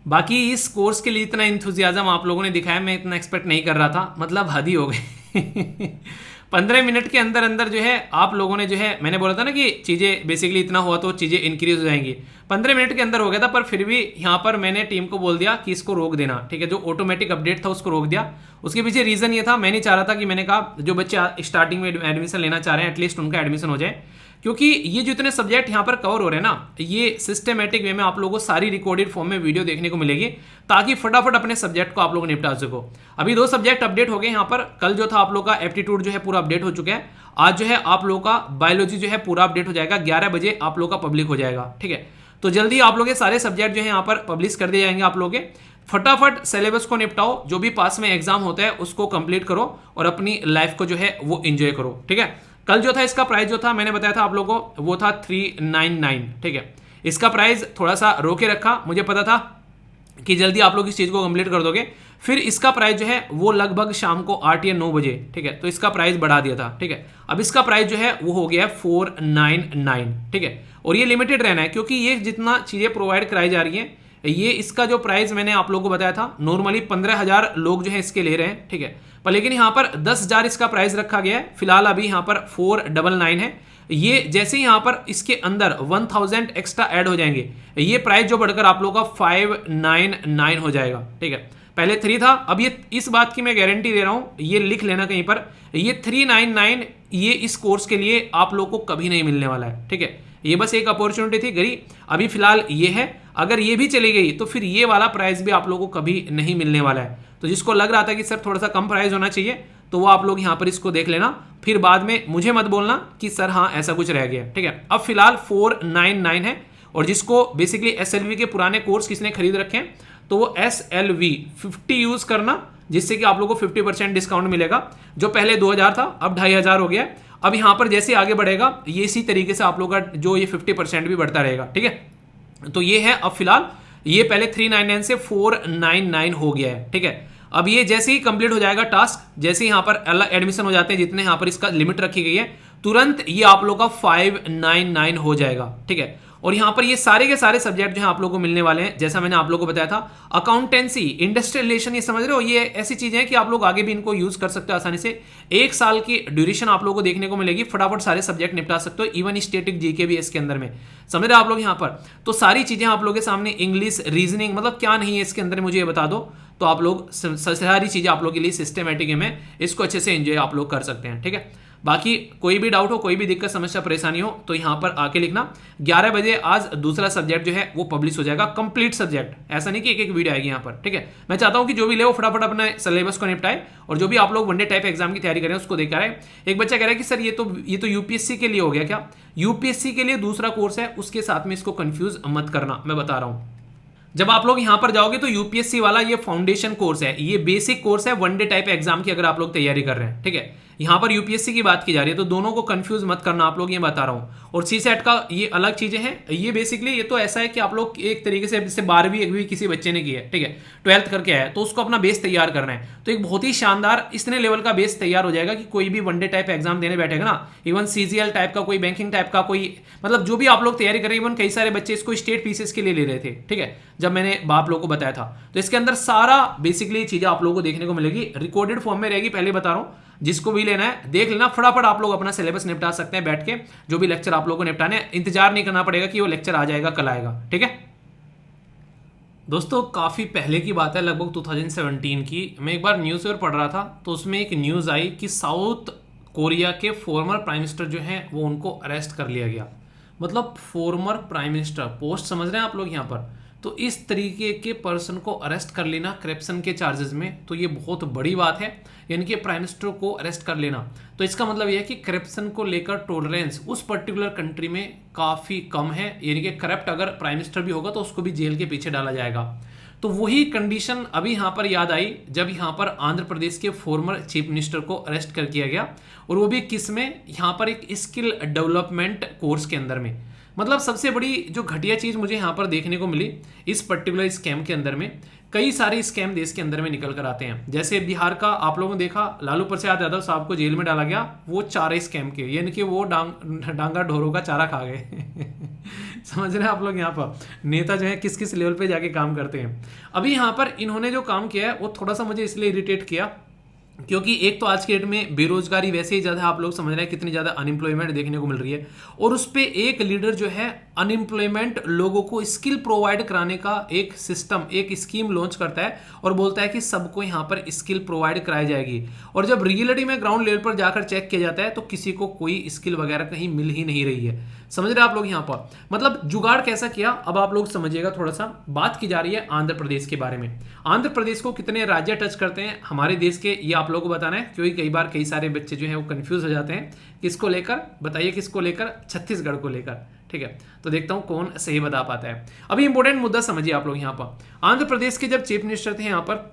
बाकी इस कोर्स के लिए इतना इंथुजियाज्म आप लोगों ने दिखाया, मैं इतना एक्सपेक्ट नहीं कर रहा था, मतलब हद ही हो गई। 15 मिनट के अंदर अंदर जो है आप लोगों ने जो है, मैंने बोला था ना कि चीज़ें बेसिकली इतना हुआ तो चीज़ें इंक्रीज हो जाएंगी। 15 मिनट के अंदर हो गया था, पर फिर भी यहाँ पर मैंने टीम को बोल दिया कि इसको रोक देना, ठीक है। जो ऑटोमेटिक अपडेट था उसको रोक दिया। उसके पीछे रीज़न ये था, मैं नहीं चाह रहा था कि, मैंने कहा जो बच्चे स्टार्टिंग में एडमिशन लेना चाह रहे हैं एटलीस्ट उनका एडमिशन हो जाए, क्योंकि ये जो इतने सब्जेक्ट यहाँ पर कवर हो रहे हैं ना, ये सिस्टमेटिक वे में आप लोगों को सारी रिकॉर्डेड फॉर्म में वीडियो देखने को मिलेगी, ताकि फटाफट अपने सब्जेक्ट को आप लोग निपटा सको। अभी 2 सब्जेक्ट अपडेट हो गए यहाँ पर। कल जो था आप लोग का एप्टीट्यूड जो है पूरा अपडेट हो चुका है। आज जो है आप लोगों का बायोलॉजी जो है पूरा अपडेट हो जाएगा, 11 बजे आप लोग का पब्लिक हो जाएगा, ठीक है। तो जल्दी आप लोग के सारे सब्जेक्ट जो है यहाँ पर पब्लिश कर दिए जाएंगे। आप लोग के फटाफट सिलेबस को निपटाओ, जो भी पास में एग्जाम होता है उसको कंप्लीट करो और अपनी लाइफ को जो है वो एंजॉय करो, ठीक है। कल जो था इसका प्राइस जो था मैंने बताया था आप लोगों को, वो था 399, ठीक है। इसका प्राइस थोड़ा सा रोके रखा, मुझे पता था कि जल्दी आप लोग इस चीज को कंप्लीट कर दोगे। फिर इसका प्राइस जो है वो लगभग शाम को 8 या 9 बजे, ठीक है। तो इसका प्राइस बढ़ा दिया था, ठीक है। अब इसका प्राइस जो है वो हो गया 499, ठीक है। और ये लिमिटेड रहना है, क्योंकि ये जितना चीजें प्रोवाइड कराई जा रही है, ये इसका जो प्राइस मैंने आप लोगों को बताया था, नॉर्मली 15,000 लोग जो है इसके ले रहे हैं, ठीक है। पर लेकिन यहाँ पर 10,000 इसका प्राइस रखा गया है। फिलहाल अभी यहाँ पर 499 है। ये जैसे ही यहाँ पर इसके अंदर 1000 एक्स्ट्रा ऐड हो जाएंगे, ये प्राइस जो बढ़कर आप लोगों का 599 हो जाएगा, ठीक है। पहले 3 था, अब ये इस बात की मैं गारंटी दे रहा हूँ, ये लिख लेना कहीं पर, ये 399 ये इस कोर्स के लिए आप लोग को कभी नहीं मिलने वाला है, ठीक है। ये बस एक अपॉर्चुनिटी थी गरी, अभी फिलहाल ये है। अगर ये भी चली गई तो फिर ये वाला प्राइस भी आप लोगों को कभी नहीं मिलने वाला है। तो जिसको लग रहा था कि सर थोड़ा सा कम प्राइस होना चाहिए, तो वो आप लोग यहाँ पर इसको देख लेना, फिर बाद में मुझे मत बोलना कि सर हाँ ऐसा कुछ रह गया, ठीक है। अब फिलहाल 499 है। और जिसको बेसिकली SLV के पुराने कोर्स किसने खरीद रखे हैं, तो वो SLV 50 यूज करना, जिससे कि आप लोगों को 50% डिस्काउंट मिलेगा। जो पहले 2000 था अब 2500 हो गया। अब यहाँ पर जैसे आगे बढ़ेगा ये इसी तरीके से आप लोग का जो ये 50% भी बढ़ता रहेगा, ठीक है। तो ये है अब फिलहाल, ये पहले 399 से 499 हो गया है, ठीक है। अब ये जैसे ही कंप्लीट हो जाएगा टास्क, जैसे यहाँ पर अलग एडमिशन हो जाते हैं, जितने यहाँ पर इसका लिमिट रखी गई है, तुरंत ये आप लोग का 599 हो जाएगा, ठीक है। और यहाँ पर ये सारे के सारे सब्जेक्ट जो है आप लोगों को मिलने वाले हैं। जैसा मैंने आप लोगों को बताया था, अकाउंटेंसी, इंडस्ट्रियल रिलेशन, ये समझ रहे हो, ये ऐसी चीजें हैं कि आप लोग आगे भी इनको यूज कर सकते हो आसानी से। 1 साल की ड्यूरेशन आप लोगों को देखने को मिलेगी, फटाफट सारे सब्जेक्ट निपटा सकते हो, इवन स्टैटिक जीके भी इसके अंदर में, समझ रहे हो आप लोग यहाँ पर। तो सारी चीजें आप लोगों के सामने, इंग्लिश, रीजनिंग, मतलब क्या नहीं है इसके अंदर मुझे ये बता दो, तो आप लोग सारी चीजें आप लोग के लिए सिस्टमेटिक में इसको अच्छे से एंजॉय आप लोग कर सकते हैं, ठीक है। बाकी कोई भी डाउट हो, कोई भी दिक्कत, समस्या, परेशानी हो तो यहाँ पर आके लिखना। 11 बजे आज दूसरा सब्जेक्ट जो है वो पब्लिश हो जाएगा, कंप्लीट सब्जेक्ट, ऐसा नहीं कि एक एक वीडियो आएगी यहाँ पर, ठीक है। मैं चाहता हूँ कि जो भी ले वो फटाफट अपने सिलेबस को निपटाए, और जो भी आप लोग वनडे टाइप एग्जाम की तैयारी करें उसको देखा रहे। एक बच्चा कह रहा है कि सर ये तो यूपीएससी के लिए हो गया क्या? यूपीएससी के लिए दूसरा कोर्स है, उसके साथ में इसको कंफ्यूज मत करना, मैं बता रहा हूँ। जब आप लोग यहां पर जाओगे तो यूपीएससी वाला ये फाउंडेशन कोर्स है, ये बेसिक कोर्स है वनडे टाइप एग्जाम की, अगर आप लोग तैयारी कर रहे हैं, ठीक है। यहां पर यूपीएससी की बात की जा रही है, तो दोनों को कंफ्यूज मत करना आप लोग, ये बता रहा हूं। और सीसेट का ये अलग चीजें हैं, ये बेसिकली ये तो ऐसा है कि आप लोग एक तरीके से, जैसे 12वीं 1वीं किसी बच्चे ने की है, ठीक है, 12th करके आया, तो उसको अपना बेस तैयार करना है, तो एक बहुत ही शानदार इतने लेवल का बेस तैयार हो जाएगा कि कोई भी वनडे टाइप एग्जाम देने बैठेगा ना, इवन सीजीएल टाइप का, कोई बैंकिंग टाइप का, कोई मतलब जो भी आप लोग तैयारी करें, इवन कई सारे बच्चे इसको स्टेट पीसीएस के लिए ले रहे थे, ठीक है, जब मैंने आप लोगों को बताया था। तो इसके अंदर सारा बेसिकली चीजें आप लोगों को देखने को मिलेगी, रिकॉर्डेड फॉर्म में रहेगी, पहले बता रहा हूं। जिसको भी लेना है देख लेना, फटाफट आप लोग अपना सिलेबस निपटा सकते हैं बैठ के, जो भी लेक्चर आप लोगों को निपटाने, इंतजार नहीं करना पड़ेगा कि वो लेक्चर आ जाएगा कल आएगा, ठीक है। दोस्तों काफी पहले की बात है, लगभग 2017 की, मैं एक बार न्यूज़ पेपर पढ़ रहा था, तो उसमें एक न्यूज़ आई कि साउथ कोरिया के फॉर्मर प्राइम मिनिस्टर जो हैं वो उनको अरेस्ट कर लिया गया। मतलब फॉर्मर प्राइम मिनिस्टर, पोस्ट समझ रहे हैं आप लोग यहाँ पर, तो इस तरीके के पर्सन को अरेस्ट कर लेना करप्शन के चार्जेस में, तो ये बहुत बड़ी बात है, यानी कि प्राइम मिनिस्टर को अरेस्ट कर लेना। तो इसका मतलब यह है कि करप्शन को लेकर टॉलरेंस उस पर्टिकुलर कंट्री में काफ़ी कम है, यानी कि करप्ट अगर प्राइम मिनिस्टर भी होगा तो उसको भी जेल के पीछे डाला जाएगा। तो वही कंडीशन अभी यहाँ पर याद आई जब यहाँ पर आंध्र प्रदेश के फॉर्मर चीफ मिनिस्टर को अरेस्ट कर किया गया, और वो भी किस में, यहाँ पर एक स्किल डेवलपमेंट कोर्स के अंदर में। मतलब सबसे बड़ी जो घटिया चीज मुझे यहाँ पर देखने को मिली इस पर्टिकुलर स्कैम के अंदर में, कई सारे स्कैम देश के अंदर में निकल कर आते हैं। जैसे बिहार का आप लोगों ने देखा, लालू प्रसाद यादव साहब को जेल में डाला गया, वो चारे स्कैम के, यानी कि वो डांगा ढोरों का चारा खा गए समझ रहे हैं आप लोग, यहाँ पर नेता जो है किस किस लेवल पे जाके काम करते हैं। अभी यहाँ पर इन्होंने जो काम किया है वो थोड़ा सा मुझे इसलिए इरिटेट किया, क्योंकि एक तो आज के डेट में बेरोजगारी वैसे ही ज़्यादा, आप लोग समझ रहे हैं कितनी ज़्यादा अनएम्प्लॉयमेंट देखने को मिल रही है, और उस पर एक लीडर जो है अनएम्प्लॉयमेंट लोगों को स्किल प्रोवाइड कराने का एक सिस्टम, एक स्कीम लॉन्च करता है और बोलता है कि सबको यहाँ पर स्किल प्रोवाइड कराई जाएगी। और जब रियलिटी में ग्राउंड लेवल पर जाकर चेक किया जाता है तो किसी को कोई स्किल वगैरह कहीं मिल ही नहीं रही है। समझ रहे आप लोग यहाँ पर, मतलब जुगाड़ कैसा किया, अब आप लोग समझिएगा। थोड़ा सा बात की जा रही है आंध्र प्रदेश के बारे में। आंध्र प्रदेश को कितने राज्य टच करते हैं हमारे देश के, ये आप लोगों को बताना है, क्योंकि कई बार कई सारे बच्चे जो हैं वो कंफ्यूज हो जाते हैं। किसको लेकर बताइए, किसको लेकर? छत्तीसगढ़ को लेकर, ठीक है। तो देखता हूं कौन सही बता पाता है। अभी इंपॉर्टेंट मुद्दा समझिए आप लोग यहाँ पर। आंध्र प्रदेश के जब चीफ मिनिस्टर थे यहाँ पर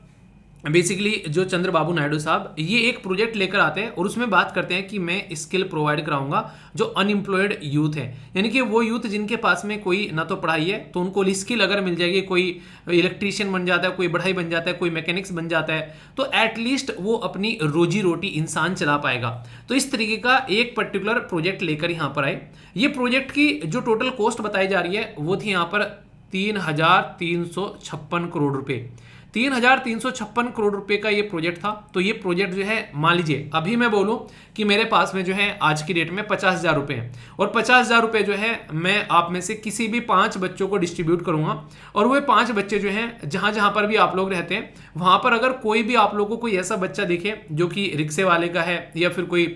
बेसिकली जो चंद्रबाबू नायडू साहब, ये एक प्रोजेक्ट लेकर आते हैं और उसमें बात करते हैं कि मैं स्किल प्रोवाइड कराऊंगा जो अनएम्प्लॉयड यूथ है, यानी कि वो यूथ जिनके पास में कोई ना तो पढ़ाई है, तो उनको स्किल अगर मिल जाएगी, कोई इलेक्ट्रीशियन बन जाता है, कोई बढ़ाई बन जाता है, कोई मैकेनिक्स बन जाता है, तो एटलीस्ट वो अपनी रोजी रोटी इंसान चला पाएगा। तो इस तरीके का एक पर्टिकुलर प्रोजेक्ट लेकर यहाँ पर आए। ये प्रोजेक्ट की जो टोटल कॉस्ट बताई जा रही है वो थी यहाँ पर 3,356 करोड़ रुपए। 3,356 करोड़ रुपए का ये प्रोजेक्ट था। तो ये प्रोजेक्ट जो है, मान लीजिए अभी मैं बोलूं कि मेरे पास में जो है आज की डेट में 50,000 रुपए हैं, और 50,000 रुपए जो है मैं आप में से किसी भी 5 बच्चों को डिस्ट्रीब्यूट करूंगा, और वो 5 बच्चे जो हैं जहां जहां पर भी आप लोग रहते हैं वहां पर अगर कोई भी आप लोगों को कोई ऐसा बच्चा दिखे जो कि रिक्शे वाले का है या फिर कोई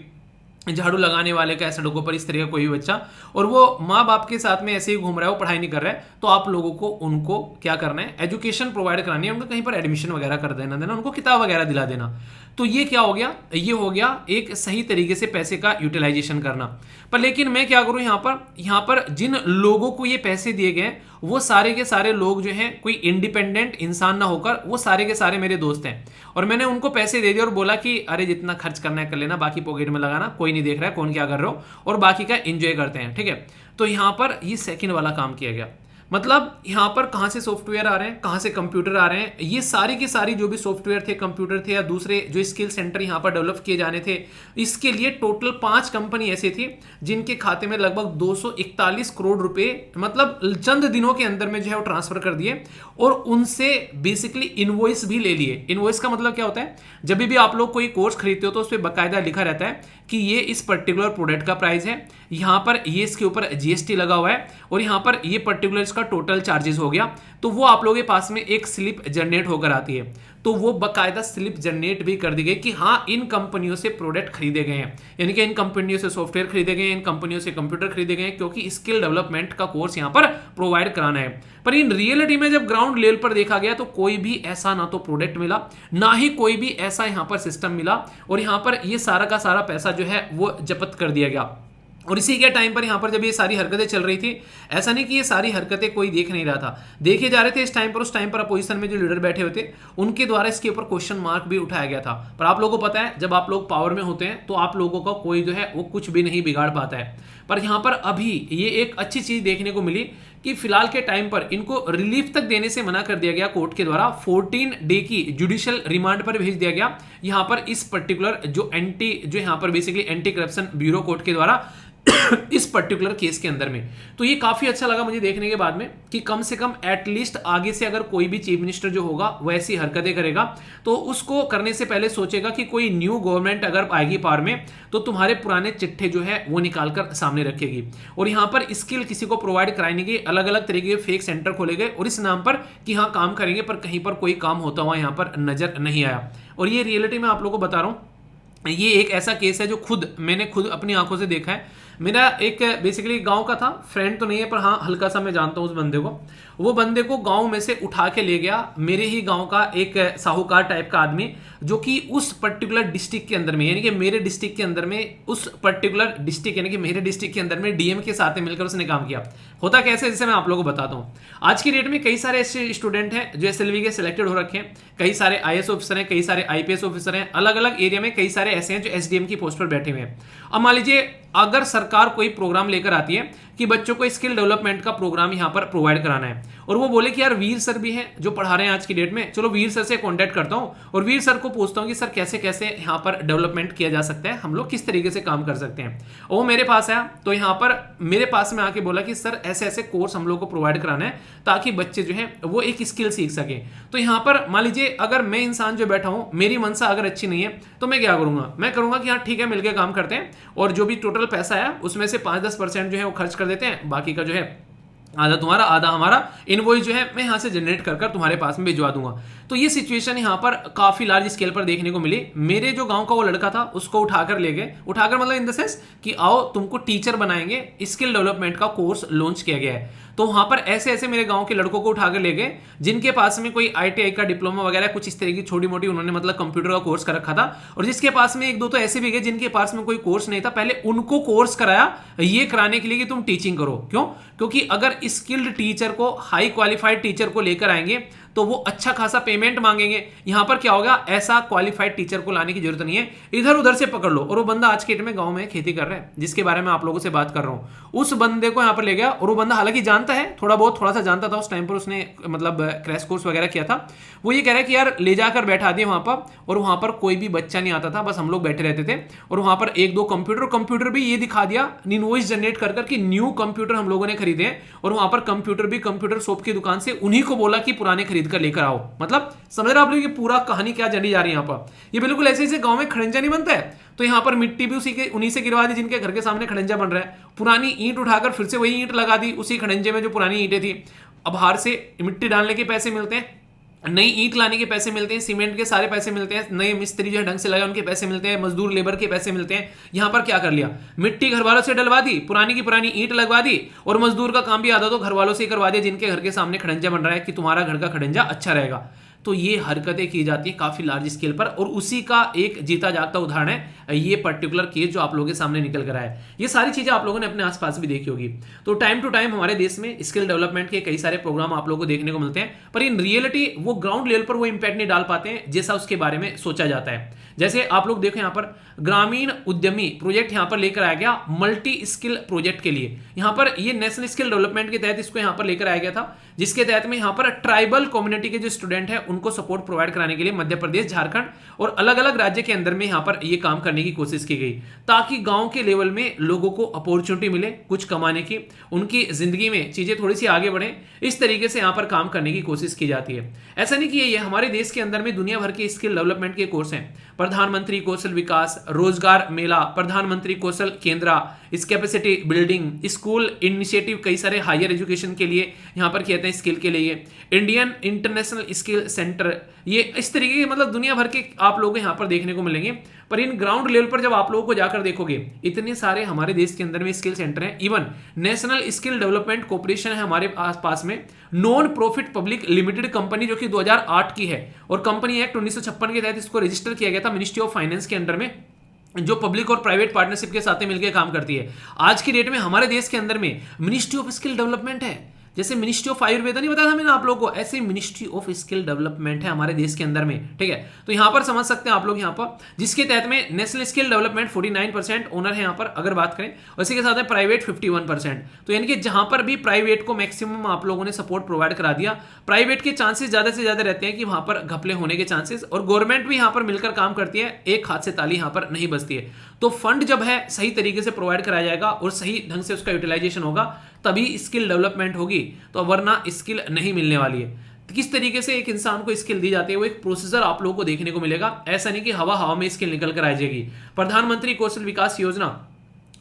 झाड़ू लगाने वाले का है सड़कों पर, इस तरह का कोई भी बच्चा, और वो माँ बाप के साथ में ऐसे ही घूम रहा है, वो पढ़ाई नहीं कर रहा है, तो आप लोगों को उनको क्या करना है, एजुकेशन प्रोवाइड करानी है, उनको कहीं पर एडमिशन वगैरह कर देना, उनको किताब वगैरह दिला देना। तो ये क्या हो गया, ये हो गया एक सही तरीके से पैसे का यूटिलाइजेशन करना। पर लेकिन मैं क्या करूं, यहाँ पर जिन लोगों को ये पैसे दिए गए वो सारे के सारे लोग जो हैं कोई इंडिपेंडेंट इंसान ना होकर वो सारे के सारे मेरे दोस्त हैं, और मैंने उनको पैसे दे दिए और बोला कि अरे जितना खर्च करना है कर लेना, बाकी पॉकेट में लगाना, कोई नहीं देख रहा है कौन क्या कर रहे हो, और बाकी का एंजॉय करते हैं, ठीक है। तो यहाँ पर ये सेकंड वाला काम किया गया। मतलब यहाँ पर कहाँ से सॉफ्टवेयर आ रहे हैं, कहाँ से कंप्यूटर आ रहे हैं, ये सारी की सारी जो भी सॉफ्टवेयर थे, कंप्यूटर थे या दूसरे जो स्किल सेंटर यहाँ पर डेवलप किए जाने थे, इसके लिए टोटल 5 कंपनी ऐसे थी जिनके खाते में लगभग 241 करोड़ रुपए मतलब चंद दिनों के अंदर में जो है वो ट्रांसफर कर दिए और उनसे बेसिकली इनवॉइस भी ले लिए। इनवॉइस का मतलब क्या होता है, जब भी आप लोग कोई कोर्स खरीदते हो तो उस पर बाकायदा लिखा रहता है कि ये इस पर्टिकुलर प्रोडक्ट का प्राइस है, यहाँ पर ये इसके ऊपर जीएसटी लगा हुआ है और यहाँ पर ये पर्टिकुलर इसका टोटल चार्जेस हो गया। तो वो आप लोगों के पास में एक स्लिप जनरेट होकर आती है, तो वो बाकायदा स्लिप जनरेट भी कर दी गई कि हाँ इन कंपनियों से प्रोडक्ट खरीदे गए हैं, यानी कि इन कंपनियों से सॉफ्टवेयर खरीदे गए हैं, इन कंपनियों से कंप्यूटर खरीदे गए हैं, क्योंकि स्किल डेवलपमेंट का कोर्स यहाँ पर प्रोवाइड कराना है। पर इन रियलिटी में जब ग्राउंड लेवल पर देखा गया तो कोई भी ऐसा ना तो प्रोडक्ट मिला, ना ही कोई भी ऐसा यहाँ पर सिस्टम मिला और यहाँ पर ये सारा का सारा पैसा जो है वो जब्त कर दिया गया। और इसी के टाइम पर यहाँ पर जब ये सारी हरकतें चल रही थी, ऐसा नहीं कि ये सारी हरकतें कोई देख नहीं रहा था, देखे जा रहे थे इस टाइम पर। उस टाइम पर अपोजिशन में जो लीडर बैठे हुए थे उनके द्वारा इसके ऊपर क्वेश्चन मार्क भी उठाया गया था। पर आप लोगों को पता है जब आप लोग पावर में होते हैं तो आप लोगों का कोई जो है वो कुछ भी नहीं बिगाड़ पाता है। पर यहाँ पर अभी ये एक अच्छी चीज देखने को मिली कि फिलहाल के टाइम पर इनको रिलीफ तक देने से मना कर दिया गया कोर्ट के द्वारा, 14 डे की जुडिशियल रिमांड पर भेज दिया गया यहाँ पर इस पर्टिकुलर जो यहाँ पर basically anti corruption bureau court के द्वारा इस पर्टिकुलर केस के अंदर में। तो ये काफी अच्छा लगा मुझे देखने के बाद में कि कम से कम एटलीस्ट आगे से अगर कोई भी चीफ मिनिस्टर जो होगा वैसी हरकतें करेगा तो उसको करने से पहले सोचेगा कि कोई न्यू गवर्नमेंट अगर आएगी पावर में तो तुम्हारे पुराने चिट्ठे जो है वो निकाल कर सामने रखेगी। और यहाँ पर स्किल किसी को प्रोवाइड कराने के अलग अलग तरीके के फेक सेंटर खोले गए और इस नाम पर कि हाँ काम करेंगे, पर कहीं पर कोई काम होता हुआ यहाँ पर नजर नहीं आया। और ये रियलिटी में आप लोगों को बता रहा हूँ, ये एक ऐसा केस है जो मैंने खुद अपनी आंखों से देखा है। मेरा एक बेसिकली गांव का था, फ्रेंड तो नहीं है पर हाँ हल्का सा मैं जानता हूँ उस बंदे को। वो बंदे को गांव में से उठा के ले गया मेरे ही गांव का एक साहूकार टाइप का आदमी, जो कि उस पर्टिकुलर डिस्ट्रिक्ट के अंदर में यानी कि मेरे डिस्ट्रिक्ट के अंदर में उस पर्टिकुलर डिस्ट्रिक्ट यानी कि मेरे डिस्ट्रिक्ट के अंदर में डीएम के साथ मिलकर उसने काम किया। होता कैसे, जैसे मैं आप लोगों को बताता हूँ। आज की डेट में कई सारे ऐसे स्टूडेंट हैं जो एसएलवी के सिलेक्टेड हो रखे हैं, कई सारे आईएएस ऑफिसर हैं, कई सारे आईपीएस ऑफिसर हैं, अलग अलग एरिया में कई सारे ऐसे हैं जो एसडीएम की पोस्ट पर बैठे हुए हैं। अब मान लीजिए अगर सरकार कोई प्रोग्राम लेकर आती है कि बच्चों को स्किल डेवलपमेंट का प्रोग्राम यहाँ पर प्रोवाइड कराना है और वो बोले कि यार वीर सर भी हैं जो पढ़ा रहे हैं आज की डेट में, चलो वीर सर से कांटेक्ट करता हूँ और वीर सर को पूछता हूँ कि सर कैसे कैसे यहाँ पर डेवलपमेंट किया जा सकता है, हम लोग किस तरीके से काम कर सकते हैं। और वो मेरे पास आया तो यहाँ पर मेरे पास में आके बोला कि सर ऐसे ऐसे कोर्स हम लोग को प्रोवाइड कराना है ताकि बच्चे जो है वो एक स्किल सीख सके। तो यहाँ पर मान लीजिए अगर मैं इंसान जो बैठा हूँ मेरी मनसा अगर अच्छी नहीं है तो मैं क्या करूंगा, मैं करूंगा कि हाँ ठीक है मिलकर काम करते हैं और जो भी टोटल पैसा है उसमें से 5-10% जो है वो खर्च कर देते हैं, बाकी का जो है आधा तुम्हारा आधा हमारा इनवॉइस जो है मैं यहाँ से जनरेट कर तुम्हारे पास में भिजवा दूंगा। तो ये सिचुएशन यहाँ पर काफी लार्ज स्केल पर देखने को मिली। मेरे जो गांव का वो लड़का था उसको उठाकर ले गए, उठाकर मतलब इन द सेंस कि आओ तुमको टीचर बनाएंगे, स्किल डेवलपमेंट का कोर्स लॉन्च किया गया है। तो वहां पर ऐसे ऐसे मेरे गांव के लड़कों को उठाकर ले गए जिनके पास में कोई आईटीआई का डिप्लोमा वगैरह कुछ इस तरह की छोटी मोटी उन्होंने मतलब कंप्यूटर का कोर्स कर रखा था, और जिसके पास में एक दो तो ऐसे भी गए जिनके पास में कोई कोर्स नहीं था, पहले उनको कोर्स कराया ये कराने के लिए कि तुम टीचिंग करो। क्यों? क्योंकि अगर स्किल्ड टीचर को, हाई क्वालिफाइड टीचर को लेकर आएंगे तो वो अच्छा खासा पेमेंट मांगेंगे। यहां पर क्या होगा, ऐसा क्वालिफाइड टीचर को लाने की जरूरत नहीं है, इधर उधर से पकड़ लो। और वो बंदा आज के डेट में गांव में खेती कर रहा है जिसके बारे में आप लोगों से बात कर रहा हूं, उस बंदे को यहां पर ले गया और वो बंदा हालांकि जानता है थोड़ा सा जानता था उस टाइम पर, उसने मतलब क्रैश कोर्स वगैरह किया था। वो ये कह रहा है कि यार ले जाकर बैठा दिए वहां पर, और वहां पर कोई भी बच्चा नहीं आता था, बस हम लोग बैठे रहते थे। और वहां पर एक दो कंप्यूटर भी ये दिखा दिया इनवॉइस जनरेट कर कि न्यू कंप्यूटर हम लोगों ने खरीदे हैं, और वहां पर कंप्यूटर शॉप की दुकान से उन्हीं को बोला कि पुराने खरीद कर लेकर आओ। मतलब समझ रहे आप लोग ये पूरा कहानी क्या जड़ी जा रही है यहाँ पर। ये बिल्कुल ऐसे ऐसे गांव में खड़ंजा नहीं बनता है तो यहाँ पर मिट्टी भी उन्हीं से गिरवा दी जिनके घर के सामने खड़ंजा बन रहा है। पुरानी ईंट उठाकर फिर से वही ईंट लगा दी उसी खड़ंजे में जो पुरानी ईंटें थी। अब बाहर से मिट्टी डालने के पैसे मिलते हैं, नई ईंट लाने के पैसे मिलते हैं, सीमेंट के सारे पैसे मिलते हैं, नए मिस्त्री जो है ढंग से लगाए उनके पैसे मिलते हैं, मजदूर लेबर के पैसे मिलते हैं। यहां पर क्या कर लिया, मिट्टी घर वालों से डलवा दी, पुरानी की पुरानी ईंट लगवा दी, और मजदूर का काम भी आधा तो घर वालों से ही करवा दिया जिनके घर के सामने खड़ंजा बन रहा है कि तुम्हारा घर का खड़ंजा अच्छा रहेगा। तो ये हरकतें की जाती है काफी लार्ज स्केल पर, और उसी का एक जीता जागता उदाहरण है ये पर्टिकुलर केस जो आप लोगों के सामने निकल कर आया है। ये सारी चीजें आप लोगों ने अपने आसपास भी देखी होगी। तो टाइम टू टाइम हमारे देश में स्किल डेवलपमेंट के कई सारे प्रोग्राम आप लोगों को देखने को मिलते हैं, पर इन रियलिटी वो ग्राउंड लेवल पर वो इंपैक्ट नहीं डाल पाते हैं जैसा उसके बारे में सोचा जाता है। जैसे आप लोग देखो यहाँ पर ग्रामीण उद्यमी प्रोजेक्ट यहाँ पर लेकर आया गया मल्टी स्किल प्रोजेक्ट के लिए। यहाँ पर ये नेशनल स्किल डेवलपमेंट के तहत इसको यहाँ पर लेकर आया गया था, जिसके तहत में यहाँ पर ट्राइबल कम्युनिटी के जो स्टूडेंट हैं उनको सपोर्ट प्रोवाइड कराने के लिए मध्य प्रदेश, झारखंड और अलग अलग राज्य के अंदर में यहाँ पर ये काम करने की कोशिश की गई, ताकि गांव के लेवल में लोगों को अपॉर्चुनिटी मिले कुछ कमाने की, उनकी जिंदगी में चीजें थोड़ी सी आगे बढ़े। इस तरीके से यहाँ पर काम करने की कोशिश की जाती है। ऐसा नहीं कि ये हमारे देश के अंदर में दुनिया भर के स्किल डेवलपमेंट के कोर्स हैं। प्रधानमंत्री कौशल विकास, रोजगार मेला, प्रधानमंत्री कौशल केंद्र, इस कैपेसिटी बिल्डिंग, स्कूल इनिशिएटिव, कई सारे हायर एजुकेशन के लिए यहाँ पर कहते हैं स्किल के लिए, इंडियन इंटरनेशनल स्किल सेंटर, ये इस तरीके के मतलब दुनिया भर के आप लोग यहाँ पर देखने को मिलेंगे। पर इन ग्राउंड लेवल पर जब आप लोगों को जाकर देखोगे इतने सारे हमारे देश के अंदर में स्किल सेंटर हैं। Even national skill development corporation है हमारे आसपास में, non profit public limited company जो कि 2008 की है, और कंपनी एक्ट 1956 के तहत इसको रजिस्टर किया गया था मिनिस्ट्री ऑफ फाइनेंस के अंडर में, जो पब्लिक और प्राइवेट पार्टनरशिप के साथ मिलकर काम करती है। आज की डेट में हमारे देश के अंदर में मिनिस्ट्री ऑफ स्किल डेवलपमेंट है। जैसे मिनिस्ट्री ऑफ आयुर्वेद नहीं बताया था मैंने आप लोगों को, ऐसे मिनिस्ट्री ऑफ स्किल डेवलपमेंट है हमारे देश के अंदर में, ठीक है। तो यहां पर समझ सकते हैं आप लोग यहाँ पर, जिसके तहत में नेशनल स्किल डेवलपमेंट 49% ओनर है यहाँ पर अगर बात करें, और इसी के साथ में प्राइवेट 51%। तो यानी कि जहां पर भी प्राइवेट को मैक्सिमम आप लोगों ने सपोर्ट प्रोवाइड करा दिया, प्राइवेट के चांसेस ज्यादा से ज्यादा रहते हैं कि वहां पर घपले होने के चांसेस, और गवर्नमेंट भी यहाँ पर मिलकर काम करती है, एक हाथ से ताली यहाँ पर नहीं बजती है। तो फंड जब है सही तरीके से प्रोवाइड कराया जाएगा और सही ढंग से उसका यूटिलाइजेशन होगा, तभी स्किल डेवलपमेंट होगी, तो वरना स्किल नहीं मिलने वाली है। तो किस तरीके से एक इंसान को स्किल दी जाती है, वो एक प्रोसीजर आप लोगों को देखने को मिलेगा। ऐसा नहीं कि हवा हवा में स्किल निकल कर आ जाएगी। प्रधानमंत्री कौशल विकास योजना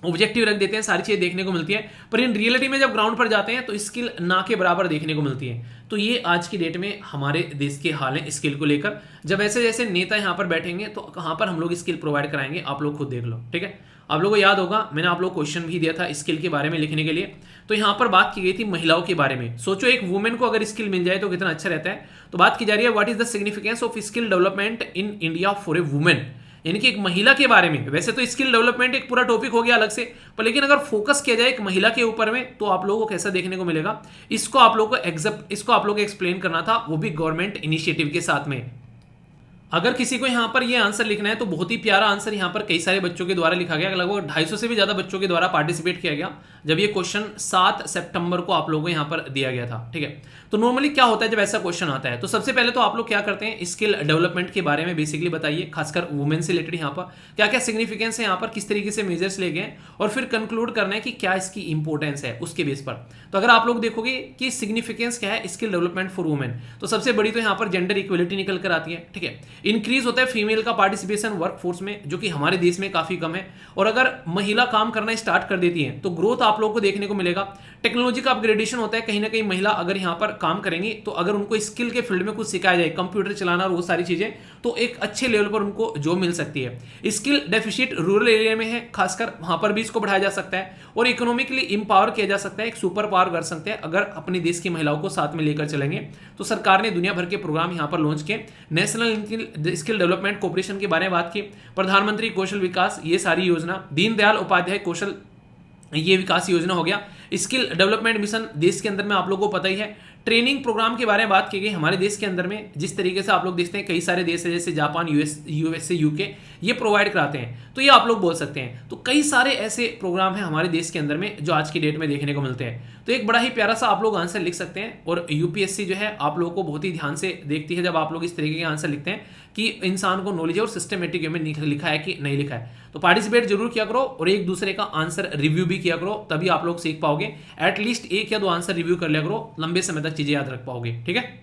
ऑब्जेक्टिव रख देते हैं, सारी चीजें देखने को मिलती है, पर इन रियलिटी में जब ग्राउंड पर जाते हैं तो स्किल ना के बराबर देखने को मिलती है। तो ये आज की डेट में हमारे देश के हाल है स्किल को लेकर। जब ऐसे जैसे नेता यहाँ पर बैठेंगे तो कहाँ पर हम लोग स्किल प्रोवाइड कराएंगे, आप लोग खुद देख लो, ठीक है। आप लोगों को याद होगा मैंने आप लोग क्वेश्चन भी दिया था स्किल के बारे में लिखने के लिए, तो यहाँ पर बात की गई थी महिलाओं के बारे में। सोचो एक वुमेन को अगर स्किल मिल जाए तो कितना अच्छा रहता है। तो बात की जा रही है what is the significance of skill development in India for a women, यानी कि एक महिला के बारे में। वैसे तो स्किल डेवलपमेंट एक पूरा टॉपिक हो गया अलग से, पर लेकिन अगर फोकस किया जाए एक महिला के ऊपर में तो आप लोगों को कैसा देखने को मिलेगा, इसको आप लोगों को एक्सप्लेन करना था, वो भी गवर्नमेंट इनिशिएटिव के साथ में। अगर किसी को यहाँ पर ये आंसर लिखना है तो बहुत ही प्यारा आंसर यहाँ पर कई सारे बच्चों के द्वारा लिखा गया, लगभग 250 से भी ज्यादा बच्चों के द्वारा पार्टिसिपेट किया गया जब ये क्वेश्चन 7 सितंबर को आप लोगों को यहाँ पर दिया गया था, ठीक है। तो नॉर्मली क्या होता है जब ऐसा क्वेश्चन आता है, तो सबसे पहले तो आप लोग क्या करते हैं, स्किल डेवलपमेंट के बारे में बेसिकली बताइए, खासकर वुमेन से रिलेटेड यहाँ पर क्या क्या सिग्निफिकेंस है, यहाँ पर किस तरीके से मेजर्स ले गए, और फिर कंक्लूड करना है कि क्या इसकी इंपॉर्टेंस है उसके बेस पर। तो अगर आप लोग देखोगे कि सिग्निफिकेंस क्या है स्किल डेवलपमेंट फॉर वुमेन, तो सबसे बड़ी तो यहाँ पर जेंडर इक्वलिटी निकल कर आती है, ठीक है। इंक्रीज होता है फीमेल का पार्टिसिपेशन वर्कफोर्स में, जो कि हमारे देश में काफी कम है, और अगर महिला काम करना स्टार्ट कर देती है तो ग्रोथ आप लोगों को देखने को मिलेगा। टेक्नोलॉजी का अपग्रेडेशन होता है, कहीं ना कहीं महिला अगर यहाँ पर काम करेंगी तो अगर उनको स्किल के फील्ड में कुछ सिखाया जाए, कंप्यूटर चलाना और वो सारी चीजें, तो एक अच्छे लेवल पर उनको जॉब मिल सकती है। स्किल डेफिसिट रूरल एरिया में है, खासकर वहां पर भी इसको बढ़ाया जा सकता है, और इकोनॉमिकली इंपावर किया जा सकता है, एक सुपर पावर कर सकते हैं अगर अपने देश की महिलाओं को साथ में लेकर चलेंगे। तो सरकार ने दुनिया भर के प्रोग्राम यहाँ पर लॉन्च किए, नेशनल स्किल डेवलपमेंट कॉर्पोरेशन के बारे में बात की, प्रधानमंत्री कौशल विकास ये सारी योजना, दीनदयाल उपाध्याय कौशल ये विकास योजना हो गया, स्किल डेवलपमेंट मिशन देश के अंदर में आप लोगों को पता ही है। ट्रेनिंग प्रोग्राम के बारे में बात की गई हमारे देश के अंदर में, जिस तरीके से आप लोग देखते हैं कई सारे देश है जैसे जापान, यूएसए, यूके, ये प्रोवाइड कराते हैं, तो ये आप लोग बोल सकते हैं। तो कई सारे ऐसे प्रोग्राम हैं हमारे देश के अंदर में जो आज की डेट में देखने को मिलते हैं। तो एक बड़ा ही प्यारा सा आप लोग आंसर लिख सकते हैं, और यूपीएससी जो है आप लोगों को बहुत ही ध्यान से देखती है जब आप लोग इस तरीके के आंसर लिखते हैं कि इंसान को नॉलेज और सिस्टमेटिक वे में लिखा है कि नहीं लिखा है। तो पार्टिसिपेट जरूर किया करो और एक दूसरे का आंसर रिव्यू भी किया करो, तभी आप लोग सीख पाओगे। एटलीस्ट 1 या 2 आंसर रिव्यू कर लिया करो, लंबे समय तक चीजें याद रख पाओगे, ठीक है।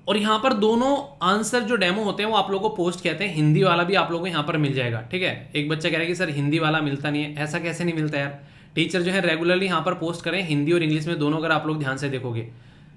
और यहाँ पर दोनों आंसर जो डेमो होते हैं वो आप लोगों को पोस्ट कहते हैं, हिंदी वाला भी आप लोगों को यहाँ पर मिल जाएगा, ठीक है। एक बच्चा कह रहा है कि सर हिंदी वाला मिलता नहीं है, ऐसा कैसे नहीं मिलता यार। टीचर जो है रेगुलरली यहाँ पर पोस्ट करें, हिंदी और इंग्लिश में दोनों, अगर आप लोग ध्यान से देखोगे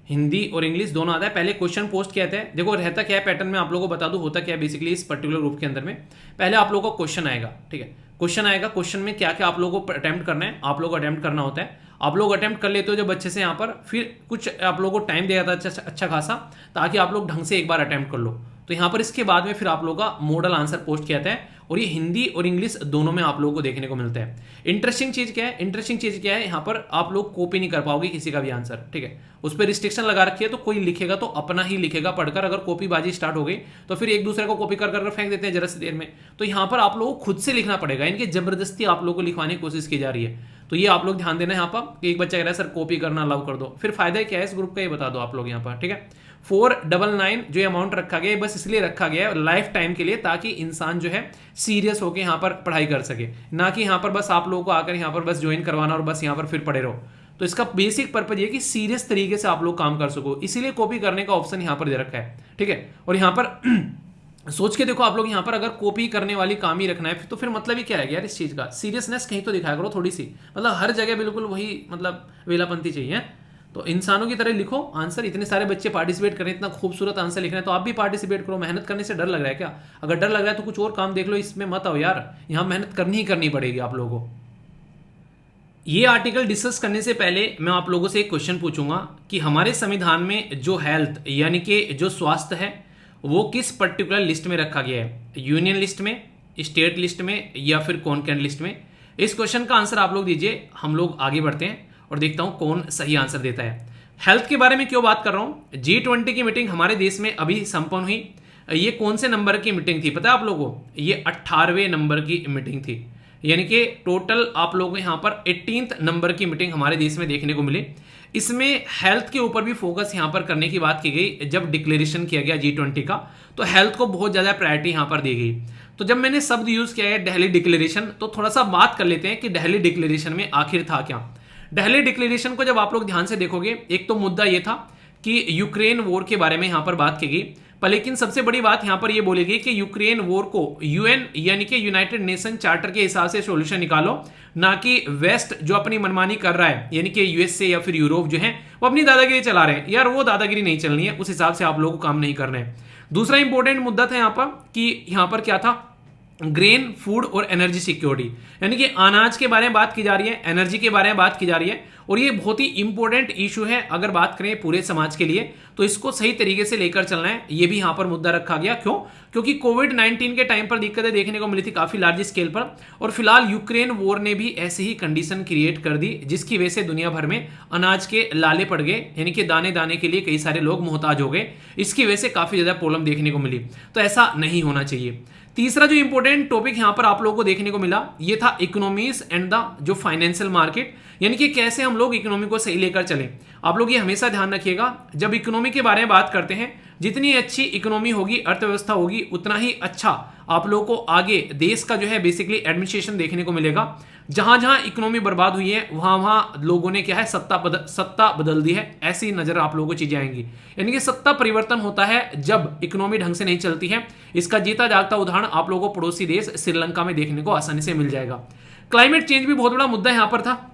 हिंदी और इंग्लिश दोनों आता है। पहले क्वेश्चन पोस्ट किया है, देखो रहता क्या है पैटर्न में आप लोगों को बता दूं, होता क्या है बेसिकली इस पर्टिकुलर ग्रुप के अंदर में, पहले आप लोगों को क्वेश्चन आएगा, ठीक है। क्वेश्चन आएगा, क्वेश्चन में क्या क्या आप लोगों को अटेम्प्ट करना है, आप लोगों को अटेम्प्ट करना होता है। आप लोग अटेम्प्ट कर लेते हो जब अच्छे से यहाँ पर, फिर कुछ आप लोगों को टाइम दिया जाता है अच्छा खासा, ताकि आप लोग ढंग से एक बार अटेम्प्ट कर लो। तो यहाँ पर इसके बाद में फिर आप लोगों का मॉडल आंसर पोस्ट किया जाता है, और ये हिंदी और इंग्लिश दोनों में आप लोगों को देखने को मिलता है। इंटरेस्टिंग चीज क्या है, इंटरेस्टिंग चीज क्या है, यहाँ पर आप लोग कॉपी नहीं कर पाओगे किसी का भी आंसर, ठीक है। उस पर रिस्ट्रिक्शन लगा रखी है, तो कोई लिखेगा तो अपना ही लिखेगा पढ़कर। अगर कॉपी बाजी स्टार्ट हो गई तो फिर एक दूसरे को कॉपी कर कर फेंक देते हैं जरा सी देर में। तो यहाँ पर आप लोगों को खुद से लिखना पड़ेगा, इनकी जबरदस्ती आप लोगों को लिखवाने की कोशिश की जा रही है। तो ये आप लोग ध्यान देना है यहाँ पर कि एक बच्चा कह रहा है सर कॉपी करना अलाउ कर दो, फिर फायदा क्या है इस ग्रुप का ये बता दो आप लोग यहाँ पर, ठीक है। 499 जो अमाउंट रखा गया है बस इसलिए रखा गया है लाइफ टाइम के लिए, ताकि इंसान जो है सीरियस होकर यहाँ पर पढ़ाई कर सके, ना कि यहाँ पर बस आप लोगों को आकर यहाँ पर बस ज्वाइन करवाना और बस यहाँ पर फिर पढ़े रहो। तो इसका बेसिक पर्पज ये कि सीरियस तरीके से आप लोग काम कर सको, इसीलिए कॉपी करने का ऑप्शन यहाँ पर दे रखा है, ठीक है। और यहाँ पर सोच के देखो आप लोग, यहाँ पर अगर कॉपी करने वाली काम ही रखना है तो फिर मतलब ही क्या है यार इस चीज का, सीरियसनेस कहीं तो दिखाया करो थोड़ी सी, मतलब हर जगह बिल्कुल वही मतलब वेलापंती चाहिए। तो इंसानों की तरह लिखो आंसर, इतने सारे बच्चे पार्टिसिपेट करें, इतना खूबसूरत आंसर लिख रहे हैं, तो आप भी पार्टिसिपेट करो। मेहनत करने से डर लग रहा है क्या? अगर डर लग रहा है तो कुछ और काम देख लो, इसमें मत आओ यार, यहाँ मेहनत करनी ही करनी पड़ेगी आप लोगों को। ये आर्टिकल डिस्कस करने से पहले मैं आप लोगों से एक क्वेश्चन पूछूंगा कि हमारे संविधान में जो हेल्थ यानी कि जो स्वास्थ्य है वो किस पर्टिकुलर लिस्ट में रखा गया है, यूनियन लिस्ट में, स्टेट लिस्ट में, या फिर कॉन्करेंट लिस्ट में? इस क्वेश्चन का आंसर आप लोग दीजिए, हम लोग आगे बढ़ते हैं और देखता हूं कौन सही आंसर देता है। हेल्थ के बारे में क्यों बात कर रहा हूं? G20 की मीटिंग हमारे देश में अभी संपन्न हुई। ये कौन से नंबर की मीटिंग थी पता है आप लोगों को? ये 18वें नंबर की मीटिंग थी, यानी कि टोटल आप लोगों को यहाँ पर 18th नंबर की मीटिंग हमारे देश में देखने को मिली। इसमें हेल्थ के ऊपर भी फोकस यहाँ पर करने की बात की गई। जब डिक्लेरेशन किया गया G20 का, तो हेल्थ को बहुत ज़्यादा प्रायोरिटी यहाँ पर दी गई। तो जब मैंने शब्द यूज किया है दिल्ली डिक्लेरेशन, तो थोड़ा सा बात कर लेते हैं कि दिल्ली डिक्लेरेशन में आखिर था क्या। दिल्ली डिक्लेरेशन को जब आप लोग ध्यान से देखोगे, एक तो मुद्दा ये था कि यूक्रेन वॉर के बारे में यहाँ पर बात की गई, पर लेकिन सबसे बड़ी बात यहाँ पर ये बोली गई कि यूक्रेन वॉर को यूएन यानी कि यूनाइटेड नेशन चार्टर के हिसाब से सॉल्यूशन निकालो, ना कि वेस्ट जो अपनी मनमानी कर रहा है, यानी कि यूएसए या फिर यूरोप जो है वो अपनी दादागिरी चला रहे हैं। यार वो दादागिरी नहीं चलनी है, उस हिसाब से आप लोगों को काम नहीं करना है। दूसरा इंपॉर्टेंट मुद्दा था यहाँ पर कि यहाँ पर क्या था, ग्रेन, फूड और एनर्जी सिक्योरिटी, यानी कि अनाज के बारे में बात की जा रही है, एनर्जी के बारे में बात की जा रही है, और ये बहुत ही इंपॉर्टेंट इशू है अगर बात करें पूरे समाज के लिए, तो इसको सही तरीके से लेकर चलना है। ये भी यहाँ पर मुद्दा रखा गया। क्यों? क्योंकि कोविड-19 के टाइम पर दिक्कतें देखने को मिली थी काफी लार्ज स्केल पर, और फिलहाल यूक्रेन वॉर ने भी ऐसी ही कंडीशन क्रिएट कर दी जिसकी वजह से दुनिया भर में अनाज के लाले पड़ गए, यानी कि दाने दाने के लिए कई सारे लोग मोहताज हो गए। इसकी वजह से काफी ज्यादा प्रॉब्लम देखने को मिली, तो ऐसा नहीं होना चाहिए। तीसरा जो इंपॉर्टेंट टॉपिक यहां पर आप लोगों को देखने को मिला, ये था इकोनॉमीज एंड द जो फाइनेंशियल मार्केट, यानी कि कैसे हम लोग इकोनॉमी को सही लेकर चलें। आप लोग ये हमेशा ध्यान रखिएगा, जब इकोनॉमी के बारे में बात करते हैं, जितनी अच्छी इकोनॉमी होगी, अर्थव्यवस्था होगी, उतना ही अच्छा आप लोगों को आगे देश का जो है बेसिकली एडमिनिस्ट्रेशन देखने को मिलेगा। जहां जहां इकोनॉमी बर्बाद हुई है वहां वहां लोगों ने क्या है, सत्ता बदल दी है, ऐसी नजर आप लोगों को चीजें आएंगी। यानी कि सत्ता परिवर्तन होता है जब इकोनॉमी ढंग से नहीं चलती है। इसका जीता जागता उदाहरण आप लोगों को पड़ोसी देश श्रीलंका में देखने को आसानी से मिल जाएगा। क्लाइमेट चेंज भी बहुत बड़ा मुद्दा यहाँ पर था,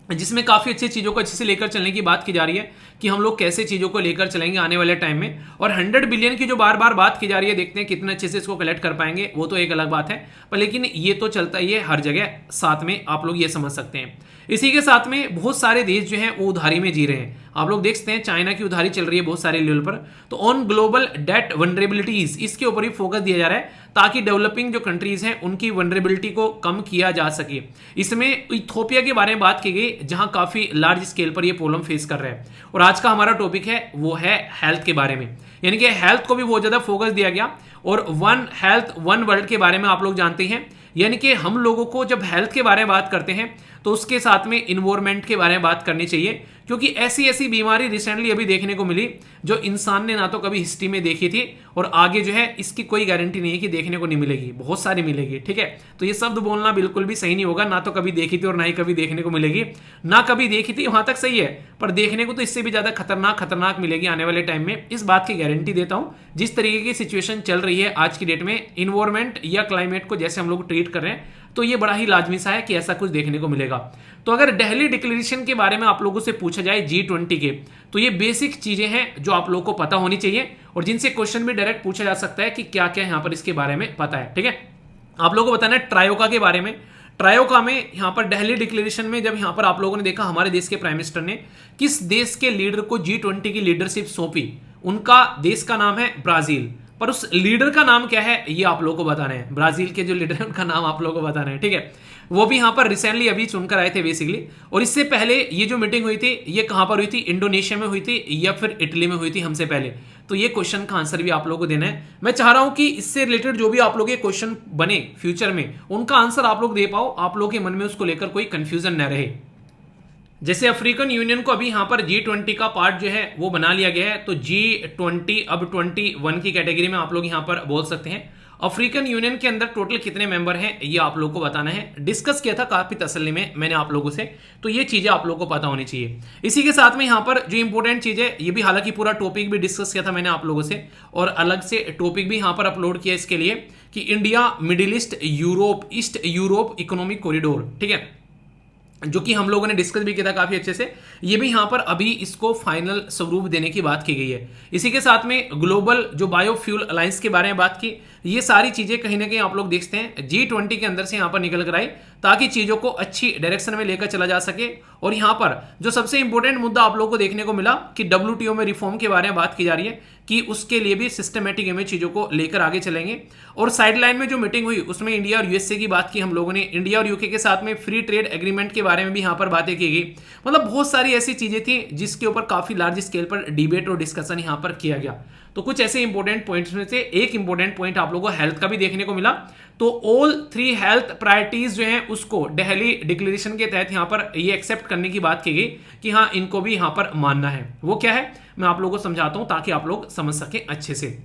जिसमें काफी अच्छी चीजों को अच्छे से लेकर चलने की बात की जा रही है कि हम लोग कैसे चीजों को लेकर चलेंगे आने वाले टाइम में। और 100 बिलियन की जो बार बार बात की जा रही है, देखते हैं कितने अच्छे से इसको कलेक्ट कर पाएंगे, वो तो एक अलग बात है, पर लेकिन ये तो चलता ही है हर जगह, साथ में आप लोग ये समझ सकते हैं। इसी के साथ में बहुत सारे देश जो हैं वो उधारी में जी रहे हैं। आप लोग देख सकते हैं चाइना की उधारी चल रही है बहुत सारे लेवल पर। तो ऑन ग्लोबल डेट वनरेबिलिटीज, इसके ऊपर भी फोकस दिया जा रहा है ताकि डेवलपिंग जो कंट्रीज हैं उनकी वनरेबिलिटी को कम किया जा सके। इसमें इथोपिया के बारे में बात की गई, जहां काफी लार्ज स्केल पर ये प्रॉब्लम फेस कर रहे हैं। और आज का हमारा टॉपिक है वो है हेल्थ के बारे में, यानी कि हेल्थ को भी बहुत ज्यादा फोकस दिया गया। और वन हेल्थ वन वर्ल्ड के बारे में आप लोग जानते हैं, यानी कि हम लोगों को जब हेल्थ के बारे में बात करते हैं तो उसके साथ में इन्वायरमेंट के बारे में बात करनी चाहिए, क्योंकि ऐसी ऐसी बीमारी रिसेंटली अभी देखने को मिली जो इंसान ने ना तो कभी हिस्ट्री में देखी थी, और आगे जो है इसकी कोई गारंटी नहीं है कि देखने को नहीं मिलेगी, बहुत सारी मिलेगी। ठीक है, तो ये शब्द बोलना बिल्कुल भी सही नहीं होगा, ना तो कभी देखी थी और ना ही कभी देखने को मिलेगी। ना कभी देखी थी वहां तक सही है, पर देखने को तो इससे भी ज्यादा खतरनाक मिलेगी आने वाले टाइम में, इस बात की गारंटी देता हूं। जिस तरीके की सिचुएशन चल रही है आज की डेट में, इन्वायरमेंट या क्लाइमेट को जैसे हम लोग ट्रीट कर रहे हैं, तो ये बड़ा ही लाजमी सा है कि ऐसा कुछ देखने को मिलेगा। तो अगर दिल्ली डिक्लेरेशन के बारे में आप लोगों से पूछा जाए G20 के, तो ये बेसिक चीजें हैं जो आप लोगों को पता होनी चाहिए, और जिनसे क्वेश्चन भी डायरेक्ट पूछा जा सकता है कि क्या क्या यहां पर इसके बारे में पता है। ठीक है, आप लोगों को बताना है ट्रायोका के बारे में। ट्रायोका में यहाँ पर दिल्ली डिक्लेरेशन में जब यहाँ पर आप लोगों ने देखा हमारे देश के प्राइम मिनिस्टर ने किस देश के लीडर को G20 की लीडरशिप सौंपी, उनका देश का नाम है ब्राजील, पर उस लीडर का नाम क्या है ये आप लोगों को बताना है। ब्राजील के जो लीडर है उनका नाम आप लोगों को बताना है, ठीक है। वो भी यहाँ पर रिसेंटली अभी चुनकर आए थे बेसिकली। और इससे पहले ये जो मीटिंग हुई थी ये कहाँ पर हुई थी, इंडोनेशिया में हुई थी या फिर इटली में हुई थी हमसे पहले। तो ये क्वेश्चन का आंसर भी आप लोगों को देना है। मैं चाह रहा हूं कि इससे रिलेटेड जो भी आप लोग ये क्वेश्चन बने फ्यूचर में उनका आंसर आप लोग दे पाओ, आप लोगों के मन में उसको लेकर कोई कंफ्यूजन न रहे। जैसे अफ्रीकन यूनियन को अभी यहाँ पर G20 का पार्ट जो है वो बना लिया गया है, तो G20 अब 21 की कैटेगरी में आप लोग यहाँ पर बोल सकते हैं। अफ्रीकन यूनियन के अंदर टोटल कितने मेंबर हैं ये आप लोगों को बताना है। डिस्कस किया था काफी तसल्ली में मैंने आप लोगों से, तो ये चीजें आप लोगों को पता होनी चाहिए। इसी के साथ में यहाँ पर जो इंपॉर्टेंट चीज है, ये भी हालांकि पूरा टॉपिक भी डिस्कस किया था मैंने आप लोगों से, और अलग से टॉपिक भी यहाँ पर अपलोड किया इसके लिए कि India middle east Europe east Europe economic corridor, ठीक है, जो कि हम लोगों ने डिस्कस भी किया था काफी अच्छे से। ये भी यहाँ पर अभी इसको फाइनल स्वरूप देने की बात की गई है। इसी के साथ में ग्लोबल जो बायोफ्यूल अलायंस के बारे में बात की, ये सारी चीजें कहीं ना कहीं आप लोग देखते हैं G20 के अंदर से यहाँ पर निकल कर आई, ताकि चीजों को अच्छी डायरेक्शन में लेकर चला जा सके। और यहाँ पर जो सबसे इंपॉर्टेंट मुद्दा आप लोगों को देखने को मिला कि WTO में रिफॉर्म के बारे में बात की जा रही है कि उसके लिए भी सिस्टमेटिक में चीजों को लेकर आगे चलेंगे। और साइडलाइन में जो मीटिंग हुई उसमें इंडिया और यूएसए की बात की हम लोगों ने, इंडिया और यूके के साथ में फ्री ट्रेड एग्रीमेंट के बारे में भी यहाँ पर बातें की गई। मतलब बहुत सारी ऐसी चीजें थी जिसके ऊपर काफी लार्ज स्केल पर डिबेट और डिस्कशन यहाँ पर किया गया। तो कुछ ऐसे इंपॉर्टेंट पॉइंट्स में से एक इंपॉर्टेंट पॉइंट आप लोगों को हेल्थ का भी देखने को मिला। तो ऑल 3 हेल्थ प्रायोरिटीज जो हैं उसको दिल्ली डिक्लेरेशन के तहत यहाँ पर ये एक्सेप्ट करने की बात की गई कि हाँ इनको भी यहाँ पर मानना है। वो क्या है मैं आप लोगों को समझाता हूं ताकि आप लोग समझ सके अच्छे से।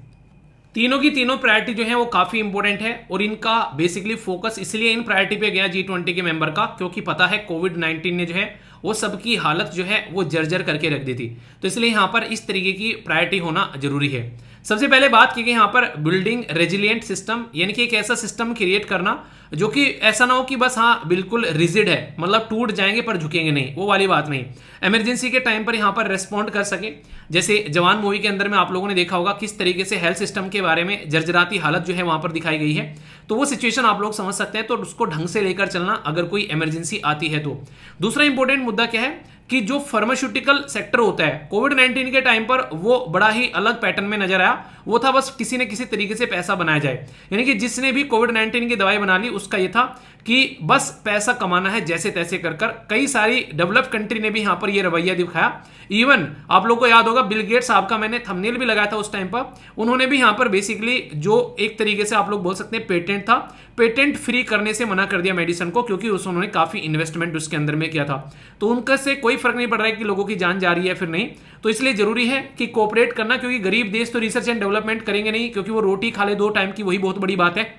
तीनों की तीनों प्रायोरिटी जो है वो काफी इंपॉर्टेंट है और इनका बेसिकली फोकस इसलिए इन प्रायोरिटी पे गया G20 के मेंबर का, क्योंकि पता है कोविड-19 ने जो है वो सबकी हालत जो है वो जर्जर करके रख दी थी। तो इसलिए यहाँ पर इस तरीके की प्रायोरिटी होना जरूरी है। सबसे पहले बात की गई यहाँ पर बिल्डिंग रेजिलिएंट सिस्टम, यानी कि एक ऐसा सिस्टम क्रिएट करना जो कि ऐसा ना हो कि बस हाँ बिल्कुल रिजिड है, मतलब टूट जाएंगे पर झुकेंगे नहीं, वो वाली बात नहीं। इमरजेंसी के टाइम पर यहाँ पर रेस्पॉन्ड कर सके। जैसे जवान मूवी के अंदर में आप लोगों ने देखा होगा किस तरीके से हेल्थ सिस्टम के बारे में जर्जराती हालत जो है वहां पर दिखाई गई है। तो वो सिचुएशन आप लोग समझ सकते हैं, तो उसको ढंग से लेकर चलना अगर कोई इमरजेंसी आती है तो। दूसरा इंपॉर्टेंट मुद्दा क्या है कि जो फार्मास्यूटिकल सेक्टर होता है कोविड-19 के टाइम पर वो बड़ा ही अलग पैटर्न में नजर आया। वो था बस किसी न किसी तरीके से पैसा बनाया जाए, यानी कि जिसने भी कोविड-19 की दवाई बना ली उसका ये था कि बस पैसा कमाना है जैसे तैसे कर कर। कई सारी डेवलप्ड कंट्री ने भी यहाँ पर ये रवैया दिखाया। इवन आप लोगों को याद होगा बिल गेट्स साहब का मैंने थंबनेल भी लगाया था उस टाइम पर, उन्होंने भी यहाँ पर बेसिकली जो एक तरीके से आप लोग बोल सकते हैं पेटेंट था, पेटेंट फ्री करने से मना कर दिया मेडिसिन को, क्योंकि उन्होंने काफी इन्वेस्टमेंट उसके अंदर में किया था। तो उनका से कोई फर्क नहीं पड़ रहा है कि लोगों की जान जा रही है फिर नहीं। तो इसलिए जरूरी है कि कोऑपरेट करना, क्योंकि गरीब देश तो रिसर्च एंड डेवलपमेंट करेंगे नहीं, क्योंकि वो रोटी खा ले 2 टाइम की वही बहुत बड़ी बात है।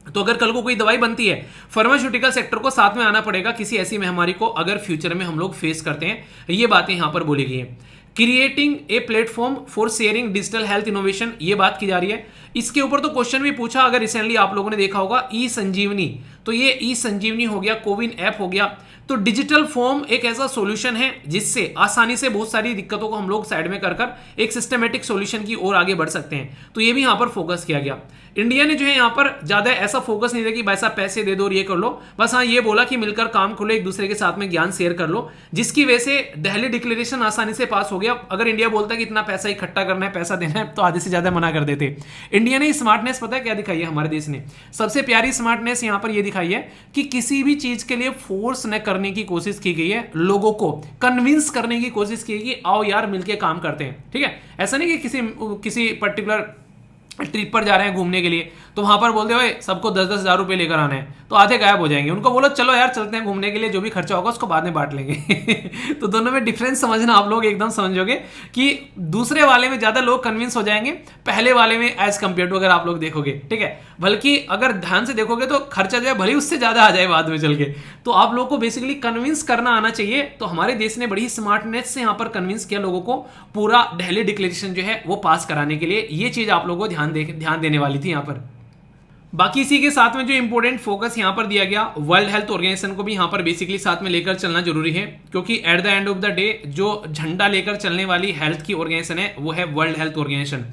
तो अगर कल को कोई दवाई बनती है फार्मास्यूटिकल सेक्टर को साथ में आना पड़ेगा किसी ऐसी महामारी को अगर फ्यूचर में हम लोग फेस करते हैं। ये बातें यहां पर बोली गई है। Creating a platform for sharing digital health innovation, ये बात की जा रही है। इसके ऊपर तो क्वेश्चन भी पूछा, अगर रिसेंटली आप लोगों ने देखा होगा ई संजीवनी, तो ये ई संजीवनी हो गया, कोविन ऐप हो गया। तो डिजिटल फॉर्म एक ऐसा सॉल्यूशन है जिससे आसानी से बहुत सारी दिक्कतों को हम लोग साइड में कर कर एक सिस्टमेटिक सॉल्यूशन की ओर आगे बढ़ सकते हैं। तो ये भी यहाँ पर फोकस किया गया। इंडिया ने जो है यहाँ पर ज्यादा ऐसा फोकस नहीं दिया कि भाई साहब पैसे दे दो और ये कर लो, बस हाँ ये बोला कि मिलकर काम खोलो, एक दूसरे के साथ में ज्ञान शेयर कर लो, जिसकी वजह से दिल्ली डिक्लेरेशन आसानी से पास हो गया। अगर इंडिया बोलता है कि इतना पैसा इकट्ठा करना है, पैसा देना है, तो आधे से ज्यादा मना कर देते। इंडिया ने स्मार्टनेस पता है क्या दिखाई है, हमारे देश ने सबसे प्यारी स्मार्टनेस यहाँ पर यह दिखाई है कि किसी भी चीज के लिए फोर्स न करने की कोशिश की गई है, लोगों को कन्विंस करने की कोशिश की कि आओ यार मिलके काम करते हैं। ठीक है, ऐसा नहीं कि किसी पर्टिकुलर ट्रिप पर जा रहे हैं घूमने के लिए तो वहां पर बोलते हुए सबको 10-10 हज़ार रुपए लेकर आना है, तो आधे गायब हो जाएंगे। उनको बोलो चलो यार चलते हैं घूमने के लिए, जो भी खर्चा होगा उसको बाद में बांट लेंगे। तो दोनों में डिफरेंस समझना आप लोग एकदम समझोगे कि दूसरे वाले में ज्यादा लोग कन्विंस हो जाएंगे, पहले वाले में एज कम्पेयर टू अगर आप लोग देखोगे। ठीक है, बल्कि अगर ध्यान से देखोगे तो खर्चा जो है भले उससे ज्यादा आ जाए बाद में चल के। तो आप लोग को बेसिकली कन्विंस करना आना चाहिए। तो हमारे देश ने बड़ी स्मार्टनेस से यहाँ पर कन्विंस किया लोगों को पूरा दिल्ली डिक्लेरेशन जो है वो पास कराने के लिए। ये चीज आप लोगों को ध्यान देने वाली थी यहाँ पर। बाकी इसी के साथ में जो इंपॉर्टेंट फोकस यहां पर दिया गया, वर्ल्ड हेल्थ ऑर्गेनाइजेशन को भी यहां पर बेसिकली साथ में लेकर चलना जरूरी है, क्योंकि at the end of the day जो झंडा लेकर चलने वाली हेल्थ की ऑर्गेनाइजेशन है वो है वर्ल्ड हेल्थ ऑर्गेनाइजेशन।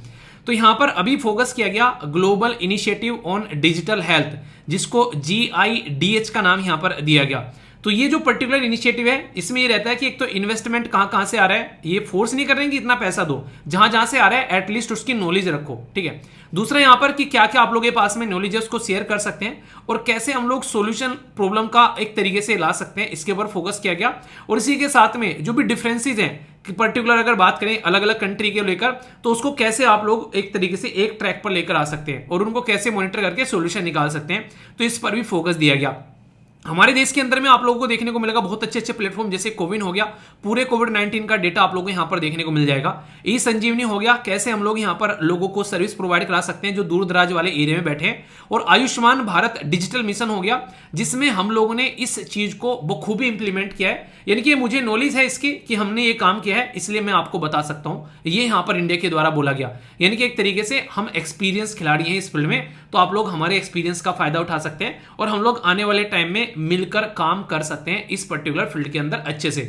तो यहां पर अभी फोकस किया गया global initiative on digital health, जिसको GIDH का नाम यहां पर दिया गया। तो ये जो पर्टिकुलर इनिशिएटिव है इसमें ये रहता है कि एक तो इन्वेस्टमेंट कहां कहां से आ रहा है, ये फोर्स नहीं कर रहे हैं कि इतना पैसा दो, जहां जहां से आ रहा है एटलीस्ट उसकी नॉलेज रखो, ठीक है। दूसरा यहां पर कि क्या क्या आप लोगों के पास में नॉलेज है उसको शेयर कर सकते हैं और कैसे हम लोग सॉल्यूशन प्रॉब्लम का एक तरीके से ला सकते हैं, इसके ऊपर फोकस किया गया। और इसी के साथ में जो भी डिफरेंसेस हैं कि पर्टिकुलर अगर बात करें अलग अलग कंट्री के लेकर, तो उसको कैसे आप लोग एक तरीके से एक ट्रैक पर लेकर आ सकते हैं और उनको कैसे मॉनिटर करके सॉल्यूशन निकाल सकते हैं, तो इस पर भी फोकस दिया गया। हमारे देश के अंदर में आप लोगों को देखने को मिलेगा बहुत अच्छे अच्छे प्लेटफॉर्म, जैसे कोविन हो गया, पूरे कोविड-19 का डेटा आप लोगों को यहां पर देखने को मिल जाएगा। ई संजीवनी हो गया, कैसे हम लोग यहां पर लोगों को सर्विस प्रोवाइड करा सकते हैं जो दूर दराज वाले एरिया में बैठे हैं। और आयुष्मान भारत डिजिटल मिशन हो गया, जिसमें हम लोगों ने इस चीज को बखूबी इंप्लीमेंट किया है, यानी कि मुझे नॉलेज है इसकी कि हमने ये काम किया है, इसलिए मैं आपको बता सकता हूं। ये यहां पर इंडिया के द्वारा बोला गया, यानी कि एक तरीके से हम एक्सपीरियंस खिलाड़ी हैं इस फील्ड में, तो आप लोग हमारे एक्सपीरियंस का फायदा उठा सकते हैं और हम लोग आने वाले टाइम में मिलकर काम कर सकते हैं इस पर्टिकुलर फील्ड के अंदर अच्छे से।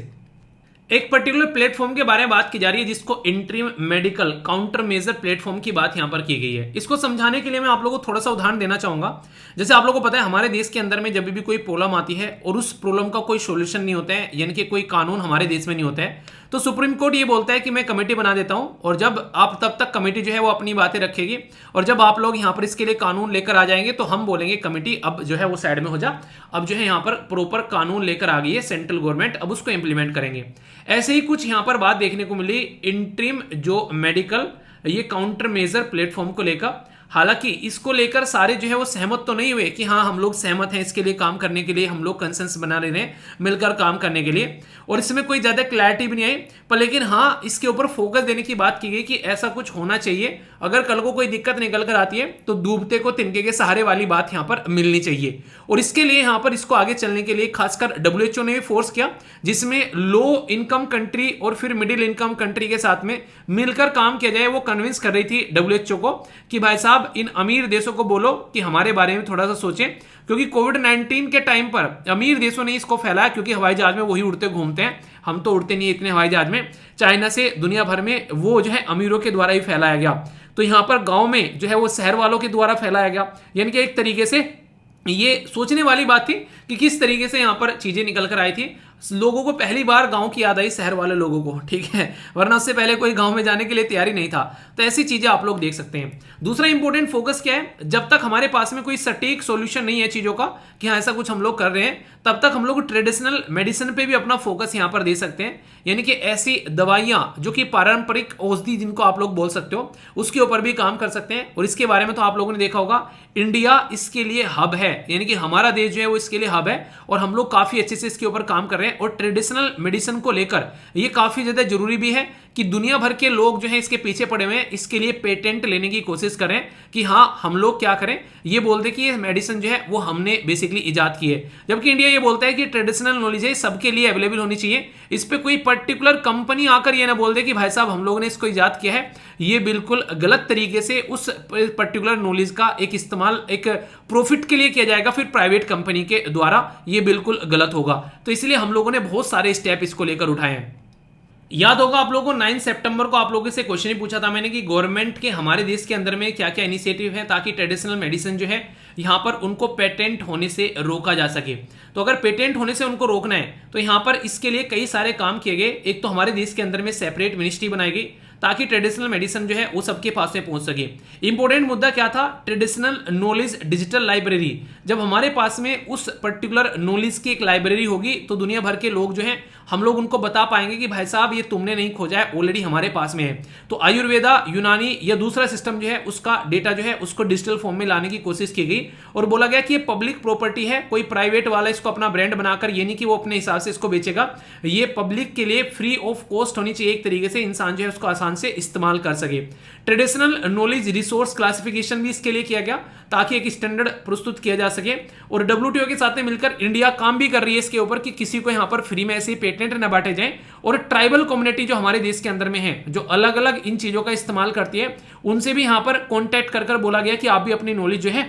एक पर्टिकुलर प्लेटफॉर्म के बारे में बात की जा रही है जिसको interim medical counter measure platform की बात यहां पर की गई है। इसको समझाने के लिए मैं आप लोगों को थोड़ा सा उदाहरण देना चाहूंगा। जैसे आप लोगों को पता है हमारे देश के अंदर में जब भी कोई प्रॉब्लम आती है और उस प्रॉब्लम का कोई सॉल्यूशन नहीं होता है, यानी कि कोई कानून हमारे देश में नहीं होता है, तो सुप्रीम कोर्ट ये बोलता है कि मैं कमेटी बना देता हूं और जब आप तब तक कमेटी जो है वो अपनी बातें रखेगी और जब आप लोग यहां पर इसके लिए कानून लेकर आ जाएंगे तो हम बोलेंगे कमेटी अब जो है वो साइड में हो जा, अब जो है यहां पर प्रॉपर कानून लेकर आ गई है सेंट्रल गवर्नमेंट, अब उसको इंप्लीमेंट करेंगे। ऐसे ही कुछ यहां पर बात देखने को मिली इंटरिम जो मेडिकल ये काउंटर मेजर प्लेटफॉर्म को लेकर। हालांकि इसको लेकर सारे जो है वो सहमत तो नहीं हुए कि हाँ हम लोग सहमत हैं इसके लिए काम करने के लिए, हम लोग कंसेंसस बना ले रहे हैं मिलकर काम करने के लिए, और इसमें कोई ज्यादा क्लैरिटी भी नहीं आई। पर लेकिन हाँ इसके ऊपर फोकस देने की बात की गई कि ऐसा कुछ होना चाहिए, अगर कल को कोई दिक्कत निकल कर आती है तो डूबते को तिनके के सहारे वाली बात यहाँ पर मिलनी चाहिए। और इसके लिए यहाँ पर इसको आगे चलने के लिए खासकर WHO ने भी फोर्स किया, जिसमें लो इनकम कंट्री और फिर मिडिल इनकम कंट्री के साथ में मिलकर काम किया जाए। वो कन्विंस कर रही थी WHO को कि भाई साहब इन अमीर देशों को बोलो कि हमारे बारे में थोड़ा सा सोचें, क्योंकि कोविड-19 के टाइम पर अमीर देशों ने इसको फैलाया, क्योंकि हवाई जहाज में वही उड़ते घूमते हैं, हम तो उड़ते नहीं इतने हवाई जहाज में। चाइना से दुनिया भर में वो जो है अमीरों के द्वारा ही फैलाया गया, तो यहां पर गांव में जो है वो शहर वालों के द्वारा फैलाया गया। यानी कि एक तरीके से ये सोचने वाली बात थी कि किस तरीके से यहां पर चीजें निकल कर आई थी। लोगों को पहली बार गांव की याद आई, शहर वाले लोगों को, ठीक है, वरना उससे पहले कोई गांव में जाने के लिए तैयारी नहीं था। तो ऐसी चीजें आप लोग देख सकते हैं। दूसरा इंपॉर्टेंट फोकस क्या है, जब तक हमारे पास में कोई सटीक सॉल्यूशन नहीं है चीजों का कि हाँ ऐसा कुछ हम लोग कर रहे हैं, तब तक हम लोग ट्रेडिशनल मेडिसिन पे भी अपना फोकस यहां पर दे सकते हैं। यानी कि ऐसी दवाइयां जो कि पारंपरिक औषधि जिनको आप लोग बोल सकते हो, उसके ऊपर भी काम कर सकते हैं। और इसके बारे में तो आप लोगों ने देखा होगा, इंडिया इसके लिए हब है, यानी कि हमारा देश जो है वो इसके लिए हब है और हम लोग काफी अच्छे से इसके ऊपर काम कर रहे हैं। और ट्रेडिशनल मेडिसिन को लेकर ये काफी ज्यादा जरूरी भी है कि दुनिया भर के लोग जो है इसके पीछे पड़े हुए हैं, इसके लिए पेटेंट लेने की कोशिश करें कि हाँ हम लोग क्या करें, ये बोलते कि ये मेडिसिन जो है वो हमने बेसिकली इजाद की है। जबकि इंडिया ये बोलता है कि ट्रेडिशनल नॉलेज है सबके लिए अवेलेबल होनी चाहिए, इस पे कोई पर्टिकुलर कंपनी आकर ये ना बोल दे कि भाई साहब हम लोगों ने इसको इजाद किया है। ये बिल्कुल गलत तरीके से उस पर्टिकुलर नॉलेज का एक इस्तेमाल एक प्रॉफिट के लिए किया जाएगा फिर प्राइवेट कंपनी के द्वारा, ये बिल्कुल गलत होगा। तो इसलिए हम लोगों ने बहुत सारे स्टेप इसको लेकर उठाए हैं। याद होगा आप लोगों को 9 सितंबर को आप लोगों से क्वेश्चन ही पूछा था मैंने कि गवर्नमेंट के हमारे देश के अंदर में क्या क्या इनिशिएटिव है ताकि ट्रेडिशनल मेडिसिन जो है यहां पर उनको पेटेंट होने से रोका जा सके। तो अगर पेटेंट होने से उनको रोकना है तो यहां पर इसके लिए कई सारे काम किए गए। एक तो हमारे देश के अंदर में सेपरेट मिनिस्ट्री बनाई गई ताकि ट्रेडिशनल मेडिसिन जो है वो सबके पास में पहुंच सके। इंपॉर्टेंट मुद्दा क्या था, ट्रेडिशनल नॉलेज डिजिटल लाइब्रेरी। जब हमारे पास में उस पर्टिकुलर नॉलेज की एक लाइब्रेरी होगी तो दुनिया भर के लोग जो हैं हम लोग उनको बता पाएंगे कि भाई साहब ये तुमने नहीं खोजा है, ऑलरेडी हमारे पास में है। तो आयुर्वेदा, यूनानी या दूसरा सिस्टम जो है उसका डेटा जो है उसको डिजिटल फॉर्म में लाने की कोशिश की गई और बोला गया कि ये पब्लिक प्रॉपर्टी है, कोई प्राइवेट वाला इसको अपना ब्रांड बनाकर ये नहीं कि वो अपने हिसाब से इसको बेचेगा, ये पब्लिक के लिए फ्री ऑफ कॉस्ट होनी चाहिए, एक तरीके से इंसान जो है उसको आसान से इस्तेमाल कर सके। ट्रेडिशनल नॉलेज रिसोर्स क्लासिफिकेशन भी इसके लिए किया गया ताकि एक स्टैंडर्ड प्रस्तुत किया जा सके। और WTO के साथ में मिलकर इंडिया काम भी कर रही है इसके ऊपर कि किसी को यहां पर फ्री में ऐसे पेटेंट न बांटे जाएं। और ट्राइबल कम्युनिटी जो हमारे देश के अंदर में है जो अलग अलग इन चीजों का इस्तेमाल करती है, उनसे भी यहां पर कॉन्टैक्ट कर बोला गया कि आप भी अपनी नॉलेज जो है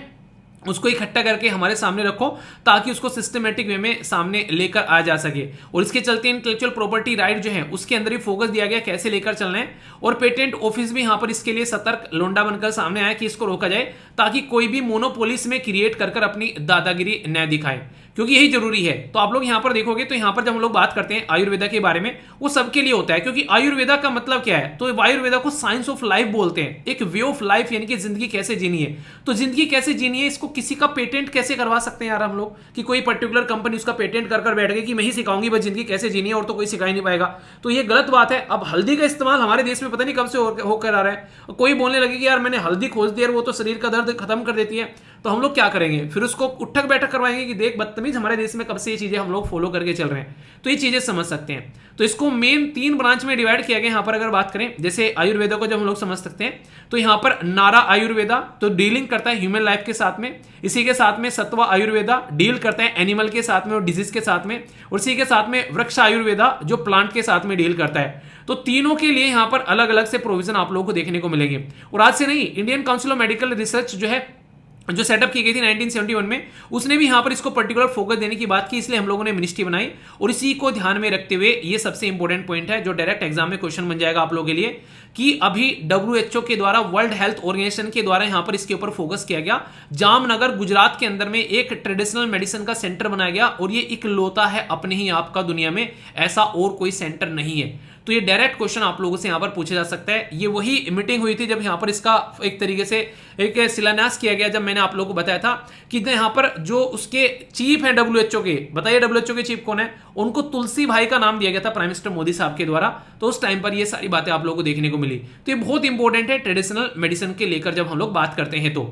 उसको इकट्ठा करके हमारे सामने रखो ताकि उसको सिस्टमेटिक वे में सामने लेकर आ जा सके। और इसके चलते इंटेलेक्चुअल प्रॉपर्टी राइट जो है उसके अंदर ही फोकस दिया गया कैसे लेकर चलना है। और पेटेंट ऑफिस भी यहां पर इसके लिए सतर्क लोंडा बनकर सामने आया कि इसको रोका जाए ताकि कोई भी मोनोपोलिस में क्रिएट कर अपनी दादागिरी न दिखाए, क्योंकि यही जरूरी है। तो आप लोग यहां पर देखोगे तो यहां पर जब हम लोग बात करते हैं आयुर्वेदा के बारे में, वो सबके लिए होता है, क्योंकि आयुर्वेदा का मतलब क्या है, तो आयुर्वेदा को साइंस ऑफ लाइफ बोलते हैं, एक वे ऑफ लाइफ, यानी कि जिंदगी कैसे जीनी है। तो जिंदगी कैसे जीनी है, इसको किसी का पेटेंट कैसे करवा सकते हैं यार हम लोग, कि कोई पर्टिकुलर कंपनी उसका पेटेंट कर बैठ गई कि मैं ही सिखाऊंगी बस जिंदगी कैसे जीनी है और तो कोई सिखा ही नहीं पाएगा। तो ये गलत बात है। अब हल्दी का इस्तेमाल हमारे देश में पता नहीं कब से होकर आ रहा है। कोई बोलने लगे कि यार मैंने हल्दी खोज दी और वो तो शरीर का दर्द खत्म कर देती है, तो हम लोग क्या करेंगे, फिर उसको उठक बैठक करवाएंगे कि देख बदतमीज, हमारे देश में कब से ये चीजें हम लोग फॉलो करके चल रहे हैं। तो ये चीजें समझ सकते हैं। तो इसको मेन 3 ब्रांच में डिवाइड किया गया। यहां पर अगर बात करें जैसे आयुर्वेदा को जब हम लोग समझ सकते हैं तो यहां पर नारा आयुर्वेदा तो डीलिंग करता है ह्यूमन लाइफ के साथ में, इसी के साथ में सत्वा आयुर्वेदा डील करता है एनिमल के साथ में और डिजीज के साथ में, और इसी के साथ में वृक्ष आयुर्वेदा जो प्लांट के साथ में डील करता है। तो तीनों के लिए यहां पर अलग अलग से प्रोविजन आप लोगों को देखने को मिलेंगे। और आज से नहीं, Indian council of medical research जो सेटअप की गई थी 1971 में, उसने भी यहां पर इसको पर्टिकुलर फोकस देने की बात की, इसलिए हम लोगों ने मिनिस्ट्री बनाई। और इसी को ध्यान में रखते हुए ये सबसे इंपॉर्टेंट पॉइंट है जो डायरेक्ट एग्जाम में क्वेश्चन बन जाएगा आप लोगों के लिए, कि अभी WHO के द्वारा, वर्ल्ड हेल्थ ऑर्गेनाइजेशन के द्वारा यहां पर इसके ऊपर फोकस किया गया। जामनगर गुजरात के अंदर में एक ट्रेडिशनल मेडिसिन का सेंटर बनाया गया और ये इकलौता है अपने ही आपका दुनिया में, ऐसा और कोई सेंटर नहीं है। तो ये डायरेक्ट क्वेश्चन आप लोगों से यहां पर पूछा जा सकता है। ये वही मीटिंग हुई थी जब यहां पर इसका एक तरीके से एक शिलान्यास किया गया, जब मैंने आप लोगों को बताया था कि यहां पर जो उसके चीफ हैं WHO के, बताइए WHO के चीफ कौन है, उनको तुलसी भाई का नाम दिया गया था प्राइम मिनिस्टर मोदी साहब के द्वारा। तो उस टाइम पर ये सारी बातें आप लोगों को देखने को मिली। तो ये बहुत इंपॉर्टेंट है ट्रेडिशनल मेडिसिन के लेकर जब हम लोग बात करते हैं। तो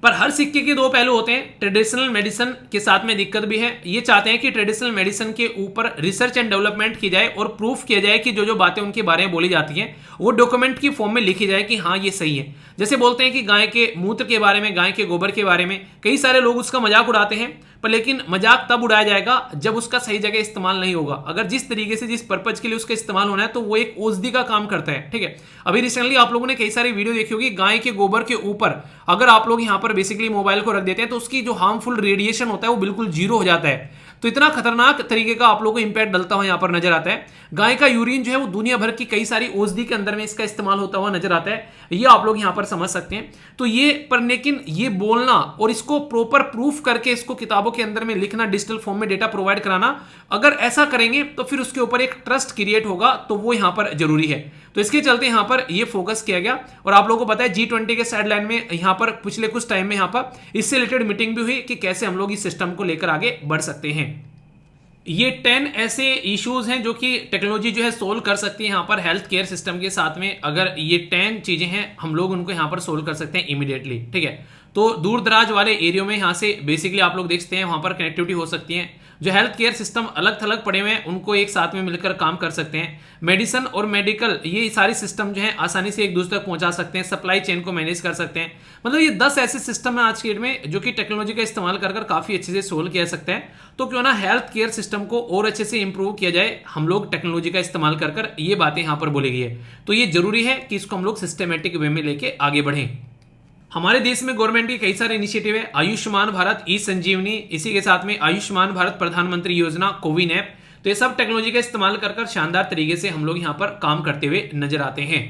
पर हर सिक्के के 2 पहलू होते हैं। ट्रेडिशनल मेडिसिन के साथ में दिक्कत भी है। ये चाहते हैं कि ट्रेडिशनल मेडिसिन के ऊपर रिसर्च एंड डेवलपमेंट की जाए और प्रूफ किया जाए कि जो जो बातें उनके बारे में बोली जाती हैं वो डॉक्यूमेंट की फॉर्म में लिखी जाए कि हाँ ये सही है। जैसे बोलते हैं कि गाय के मूत्र के बारे में, गाय के गोबर के बारे में कई सारे लोग उसका मजाक उड़ाते हैं, पर लेकिन मजाक तब उड़ाया जाएगा जब उसका सही जगह इस्तेमाल नहीं होगा। अगर जिस तरीके से, जिस पर्पज के लिए उसका इस्तेमाल होना है, तो वो एक औषधि का काम करता है। ठीक है, अभी रिसेंटली आप लोगों ने कई सारी वीडियो देखी होगी, गाय के गोबर के ऊपर अगर आप लोग यहां पर बेसिकली मोबाइल को रख देते हैं तो उसकी जो हार्मफुल रेडिएशन होता है वो बिल्कुल जीरो हो जाता है। तो इतना खतरनाक तरीके का आप लोगों को इंपैक्ट डलता हुआ यहां पर नजर आता है। गाय का यूरिन जो है वो दुनिया भर की कई सारी औषधि के अंदर में इसका इस्तेमाल होता हुआ नजर आता है, ये आप लोग यहां पर समझ सकते हैं। तो ये पर लेकिन ये बोलना और इसको प्रॉपर प्रूफ करके इसको किताबों के अंदर में लिखना, डिजिटल फॉर्म में डेटा प्रोवाइड कराना, अगर ऐसा करेंगे तो फिर उसके ऊपर एक ट्रस्ट क्रिएट होगा, तो वो यहां पर जरूरी है। तो इसके चलते यहां पर ये फोकस किया गया। और आप लोगों को पता है G20 के साइडलाइन में यहां पर पिछले कुछ टाइम में यहां पर इससे रिलेटेड मीटिंग भी हुई कि कैसे हम लोग इस सिस्टम को लेकर आगे बढ़ सकते हैं। ये 10 ऐसे इश्यूज हैं जो कि टेक्नोलॉजी जो है सोल्व कर सकती है यहाँ पर हेल्थ केयर सिस्टम के साथ में। अगर ये 10 चीजें हैं हम लोग उनको यहाँ पर सोल्व कर सकते हैं इमीडिएटली। ठीक है, तो दूर दराज वाले एरियो में यहाँ से बेसिकली आप लोग देखते हैं वहां पर कनेक्टिविटी हो सकती है। जो हेल्थ केयर सिस्टम अलग थलग पड़े हुए हैं उनको एक साथ में मिलकर काम कर सकते हैं। मेडिसिन और मेडिकल ये सारे सिस्टम जो है आसानी से एक दूसरे तक पहुंचा सकते हैं, सप्लाई चेन को मैनेज कर सकते हैं। मतलब ये 10 ऐसे सिस्टम है आज की डेट में जो कि टेक्नोलॉजी का इस्तेमाल कर काफी अच्छे से सोल्व किया जा सकते हैं। तो क्यों ना हेल्थ केयर सिस्टम को और अच्छे से इंप्रूव किया जाए, हम लोग टेक्नोलॉजी का इस्तेमाल कर ये बातें यहां पर बोली गई है। तो ये जरूरी है कि इसको हम लोग सिस्टमेटिक वे में लेके आगे बढ़ें। हमारे देश में गवर्नमेंट के कई सारे इनिशिएटिव है, आयुष्मान भारत, ई संजीवनी, इसी के साथ में आयुष्मान भारत प्रधानमंत्री योजना, कोविन ऐप। तो ये सब टेक्नोलॉजी का इस्तेमाल कर शानदार तरीके से हम लोग यहाँ पर काम करते हुए नजर आते हैं।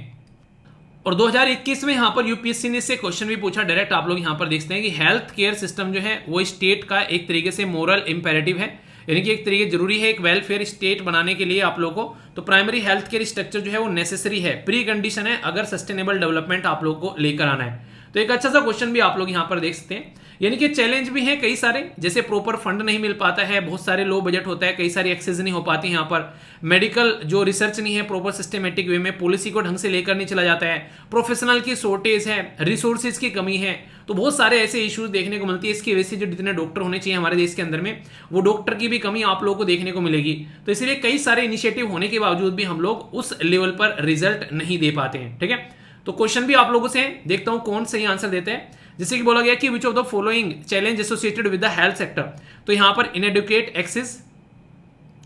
और 2021 में यहाँ पर यूपीएससी ने इससे क्वेश्चन भी पूछा डायरेक्ट, आप लोग यहाँ पर देखते हैं कि हेल्थ केयर सिस्टम जो है वो स्टेट का एक तरीके से मोरल इंपेरेटिव है, यानी कि एक तरीके जरूरी है एक वेलफेयर स्टेट बनाने के लिए आप लोगों को। तो प्राइमरी हेल्थ केयर स्ट्रक्चर जो है वो नेसेसरी है, प्री कंडीशन है अगर सस्टेनेबल डेवलपमेंट आप लोग को लेकर आना है। तो एक अच्छा सा क्वेश्चन भी आप लोग यहां पर देख सकते हैं, यानी कि चैलेंज भी है कई सारे, जैसे प्रॉपर फंड नहीं मिल पाता है, बहुत सारे लो बजट होता है, कई सारी एक्सेस नहीं हो पाती यहाँ पर, मेडिकल जो रिसर्च नहीं है प्रॉपर सिस्टमेटिक वे में, पॉलिसी को ढंग से लेकर नहीं चला जाता है, प्रोफेशनल की शॉर्टेज है, रिसोर्सेज की कमी है। तो बहुत सारे ऐसे इश्यूज देखने को मिलती है। इसकी वजह से जो जितने डॉक्टर होने चाहिए हमारे देश के अंदर में, वो डॉक्टर की भी कमी आप लोगों को देखने को मिलेगी। तो इसलिए कई सारे इनिशिएटिव होने के बावजूद भी हम लोग उस लेवल पर रिजल्ट नहीं दे पाते हैं। ठीक है, तो क्वेश्चन भी आप लोगों से देखता हूं कौन सही आंसर देते हैं। जैसे कि बोला गया कि which of the following challenge associated with the health sector, तो यहां पर inadequate access,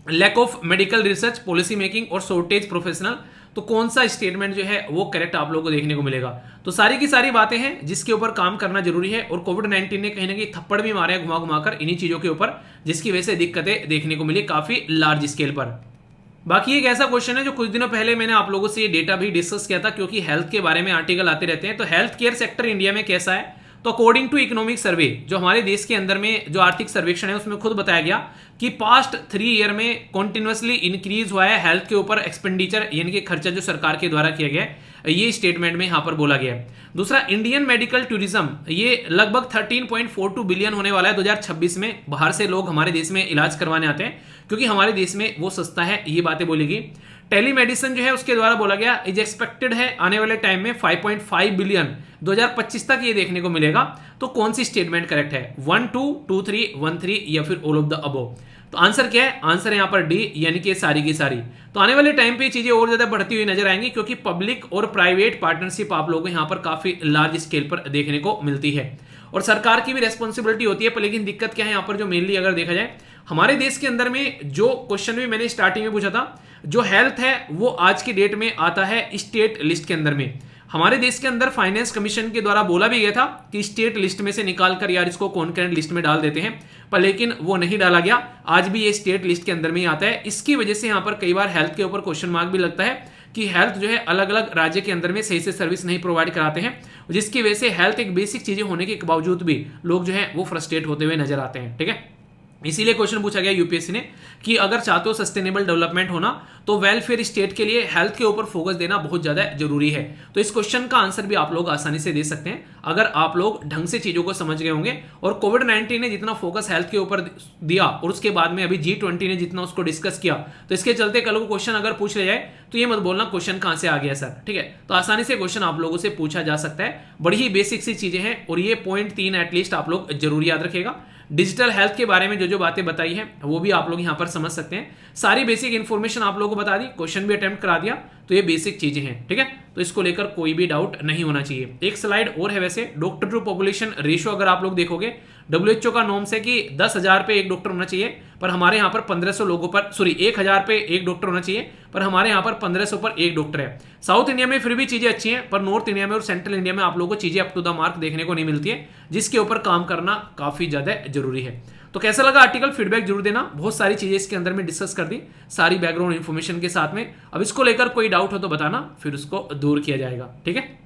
lack of medical research, policy making और शॉर्टेज प्रोफेशनल। तो कौन सा स्टेटमेंट जो है वो करेक्ट आप लोगों को देखने को मिलेगा। तो सारी की सारी बातें हैं जिसके ऊपर काम करना जरूरी है, और कोविड-19 ने कहीं ना कहीं थप्पड़ भी मारे घुमा घुमाकर इन्हीं चीजों के ऊपर, जिसकी वजह से दिक्कतें देखने को मिली काफी लार्ज स्केल पर। बाकी एक ऐसा क्वेश्चन है जो कुछ दिनों पहले मैंने आप लोगों से ये डेटा भी डिस्कस किया था, क्योंकि हेल्थ के बारे में आर्टिकल आते रहते हैं। तो हेल्थ केयर सेक्टर इंडिया में कैसा है, तो अकॉर्डिंग टू इकोनॉमिक सर्वे, जो हमारे देश के अंदर में जो आर्थिक सर्वेक्षण है उसमें खुद बताया गया कि पास्ट 3 ईयर में कॉन्टिन्यूसली इंक्रीज हुआ है हेल्थ के ऊपर एक्सपेंडिचर, यानी कि खर्चा जो सरकार के द्वारा किया गया है, ये स्टेटमेंट में यहां पर बोला गया है। दूसरा, इंडियन मेडिकल टूरिज्म, ये लगभग 13.42 बिलियन होने वाला है 2026 में। बाहर से लोग हमारे देश में इलाज करवाने आते हैं क्योंकि हमारे देश में वो सस्ता है, ये बातें बोली गई। टेलीमेडिसिन जो है उसके द्वारा बोला गया इज एक्सपेक्टेड है आने वाले टाइम में 5.5 बिलियन 2025 तक ये देखने को मिलेगा। तो कौन सी स्टेटमेंट करेक्ट है, 1 2 2 3 1 3 या फिर ऑल ऑफ द अबव? तो आंसर क्या है, आंसर है यहाँ पर डी, यानी कि सारी की सारी। तो आने वाले टाइम पे चीजें और ज्यादा बढ़ती हुई नजर आएंगी, क्योंकि पब्लिक और प्राइवेट पार्टनरशिप आप लोगों को यहाँ पर काफी लार्ज स्केल पर देखने को मिलती है, और सरकार की भी रेस्पॉन्सिबिलिटी होती है। पर लेकिन दिक्कत क्या है यहाँ पर, जो मेनली अगर देखा जाए हमारे देश के अंदर में, जो क्वेश्चन भी मैंने स्टार्टिंग में पूछा था, जो हेल्थ है वो आज की डेट में आता है स्टेट लिस्ट के अंदर में। हमारे देश के अंदर फाइनेंस कमीशन के द्वारा बोला भी गया था कि स्टेट लिस्ट में से निकाल कर यार इसको कॉन्करेंट लिस्ट में डाल देते हैं, पर लेकिन वो नहीं डाला गया। आज भी ये स्टेट लिस्ट के अंदर में ही आता है। इसकी वजह से यहाँ पर कई बार हेल्थ के ऊपर क्वेश्चन मार्क भी लगता है कि हेल्थ जो है अलग अलग राज्य के अंदर में सही से सर्विस नहीं प्रोवाइड कराते हैं, जिसकी वजह से हेल्थ एक बेसिक चीजें होने के बावजूद भी लोग जो है वो फ्रस्ट्रेट होते हुए नजर आते हैं। ठीक है, इसीलिए क्वेश्चन पूछा गया यूपीएससी ने कि अगर चाहते हो सस्टेनेबल डेवलपमेंट होना, तो वेलफेयर स्टेट के लिए हेल्थ के ऊपर फोकस देना बहुत ज्यादा जरूरी है। तो इस क्वेश्चन का आंसर भी आप लोग आसानी से दे सकते हैं अगर आप लोग ढंग से चीजों को समझ गए होंगे। और कोविड-19 ने जितना फोकस हेल्थ के ऊपर दिया, और उसके बाद में अभी G20 ने जितना उसको डिस्कस किया, तो इसके चलते कल को क्वेश्चन अगर पूछ लिया जाए तो ये मत बोलना क्वेश्चन कहां से आ गया सर। ठीक है, तो आसानी से क्वेश्चन आप लोगों से पूछा जा सकता है। बड़ी ही बेसिक सी चीजें हैं, और ये पॉइंट 3 एटलीस्ट आप लोग जरूर याद रखिएगा। डिजिटल हेल्थ के बारे में जो जो बातें बताई हैं वो भी आप लोग यहां पर समझ सकते हैं। सारी बेसिक इंफॉर्मेशन आप लोगों को बता दी, क्वेश्चन भी अटेम्प्ट करा दिया, तो ये बेसिक चीजें हैं। ठीक है, तो इसको लेकर कोई भी डाउट नहीं होना चाहिए। एक स्लाइड और है वैसे, डॉक्टर टू पॉपुलेशन रेशियो अगर आप लोग देखोगे, WHO का नॉर्म्स है कि 10,000 पे एक डॉक्टर होना चाहिए, पर हमारे यहाँ पर 1500 लोगों पर, सॉरी 1000 पे एक डॉक्टर होना चाहिए, पर हमारे यहाँ पर 1500 पर एक डॉक्टर है। साउथ इंडिया में फिर भी चीजें अच्छी हैं, पर नॉर्थ इंडिया में और सेंट्रल इंडिया में आप लोगों को चीजें अप टू द मार्क देखने को नहीं मिलती है, जिसके ऊपर काम करना काफी ज्यादा जरूरी है। तो कैसा लगा आर्टिकल, फीडबैक जरूर देना। बहुत सारी चीजें इसके अंदर में डिस्कस कर दी, सारी बैकग्राउंड इन्फॉर्मेशन के साथ में। अब इसको लेकर कोई डाउट हो तो बताना, फिर उसको दूर किया जाएगा। ठीक है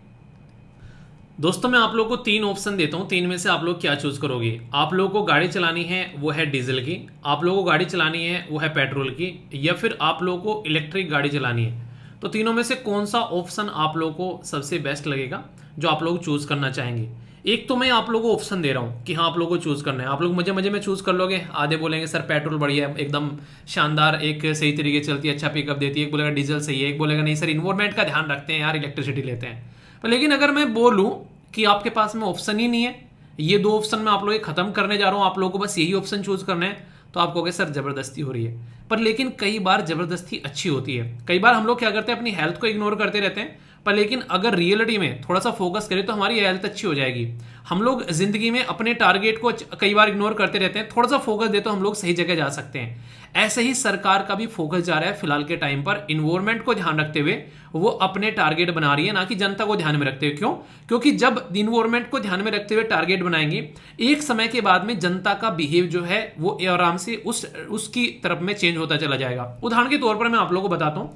दोस्तों, मैं आप लोगों को 3 ऑप्शन देता हूं, 3 में से आप लोग क्या चूज करोगे। आप लोगों को गाड़ी चलानी है वो है डीजल की, आप लोगों को गाड़ी चलानी है वो है पेट्रोल की, या फिर आप लोगों को इलेक्ट्रिक गाड़ी चलानी है। तो तीनों में से कौन सा ऑप्शन आप लोगों को सबसे बेस्ट लगेगा, जो आप लोग चूज करना चाहेंगे। एक तो मैं आप लोगों को ऑप्शन दे रहा हूं कि हाँ आप लोगों को चूज करना है, आप लोग मजे मजे में चूज कर लोगे। आधे बोलेंगे सर पेट्रोल बढ़िया है, एकदम शानदार, एक सही तरीके से चलती है, अच्छा पिकअप देती है। एक बोलेगा डीजल सही है, एक बोलेगा नहीं सर इन्वायरमेंट का ध्यान रखते हैं यार, इलेक्ट्रिसिटी लेते हैं। पर लेकिन अगर मैं बोलूं कि आपके पास में ऑप्शन ही नहीं है, ये 2 ऑप्शन में आप लोग खत्म करने जा रहा हूं, आप लोगों को बस यही ऑप्शन चूज करना है, तो आप कहोगे सर जबरदस्ती हो रही है। पर लेकिन कई बार जबरदस्ती अच्छी होती है। कई बार हम लोग क्या करते हैं, अपनी हेल्थ को इग्नोर करते रहते हैं, पर लेकिन अगर रियलिटी में थोड़ा सा फोकस करें तो हमारी हेल्थ अच्छी हो जाएगी। हम लोग जिंदगी में अपने टारगेट को कई बार इग्नोर करते रहते हैं, थोड़ा सा फोकस दे तो हम लोग सही जगह जा सकते हैं। ऐसे ही सरकार का भी फोकस जा रहा है फिलहाल के टाइम पर, इन्वायरमेंट को ध्यान रखते हुए वो अपने टारगेट बना रही है, ना कि जनता को ध्यान में रखते हुए। क्यों? क्योंकि जब इन्वायरमेंट को ध्यान में रखते हुए टारगेट बनाएंगे, एक समय के बाद में जनता का बिहेव जो है वो आराम से उसकी तरफ में चेंज होता चला जाएगा। उदाहरण के तौर पर मैं आप लोगों को बताता हूं,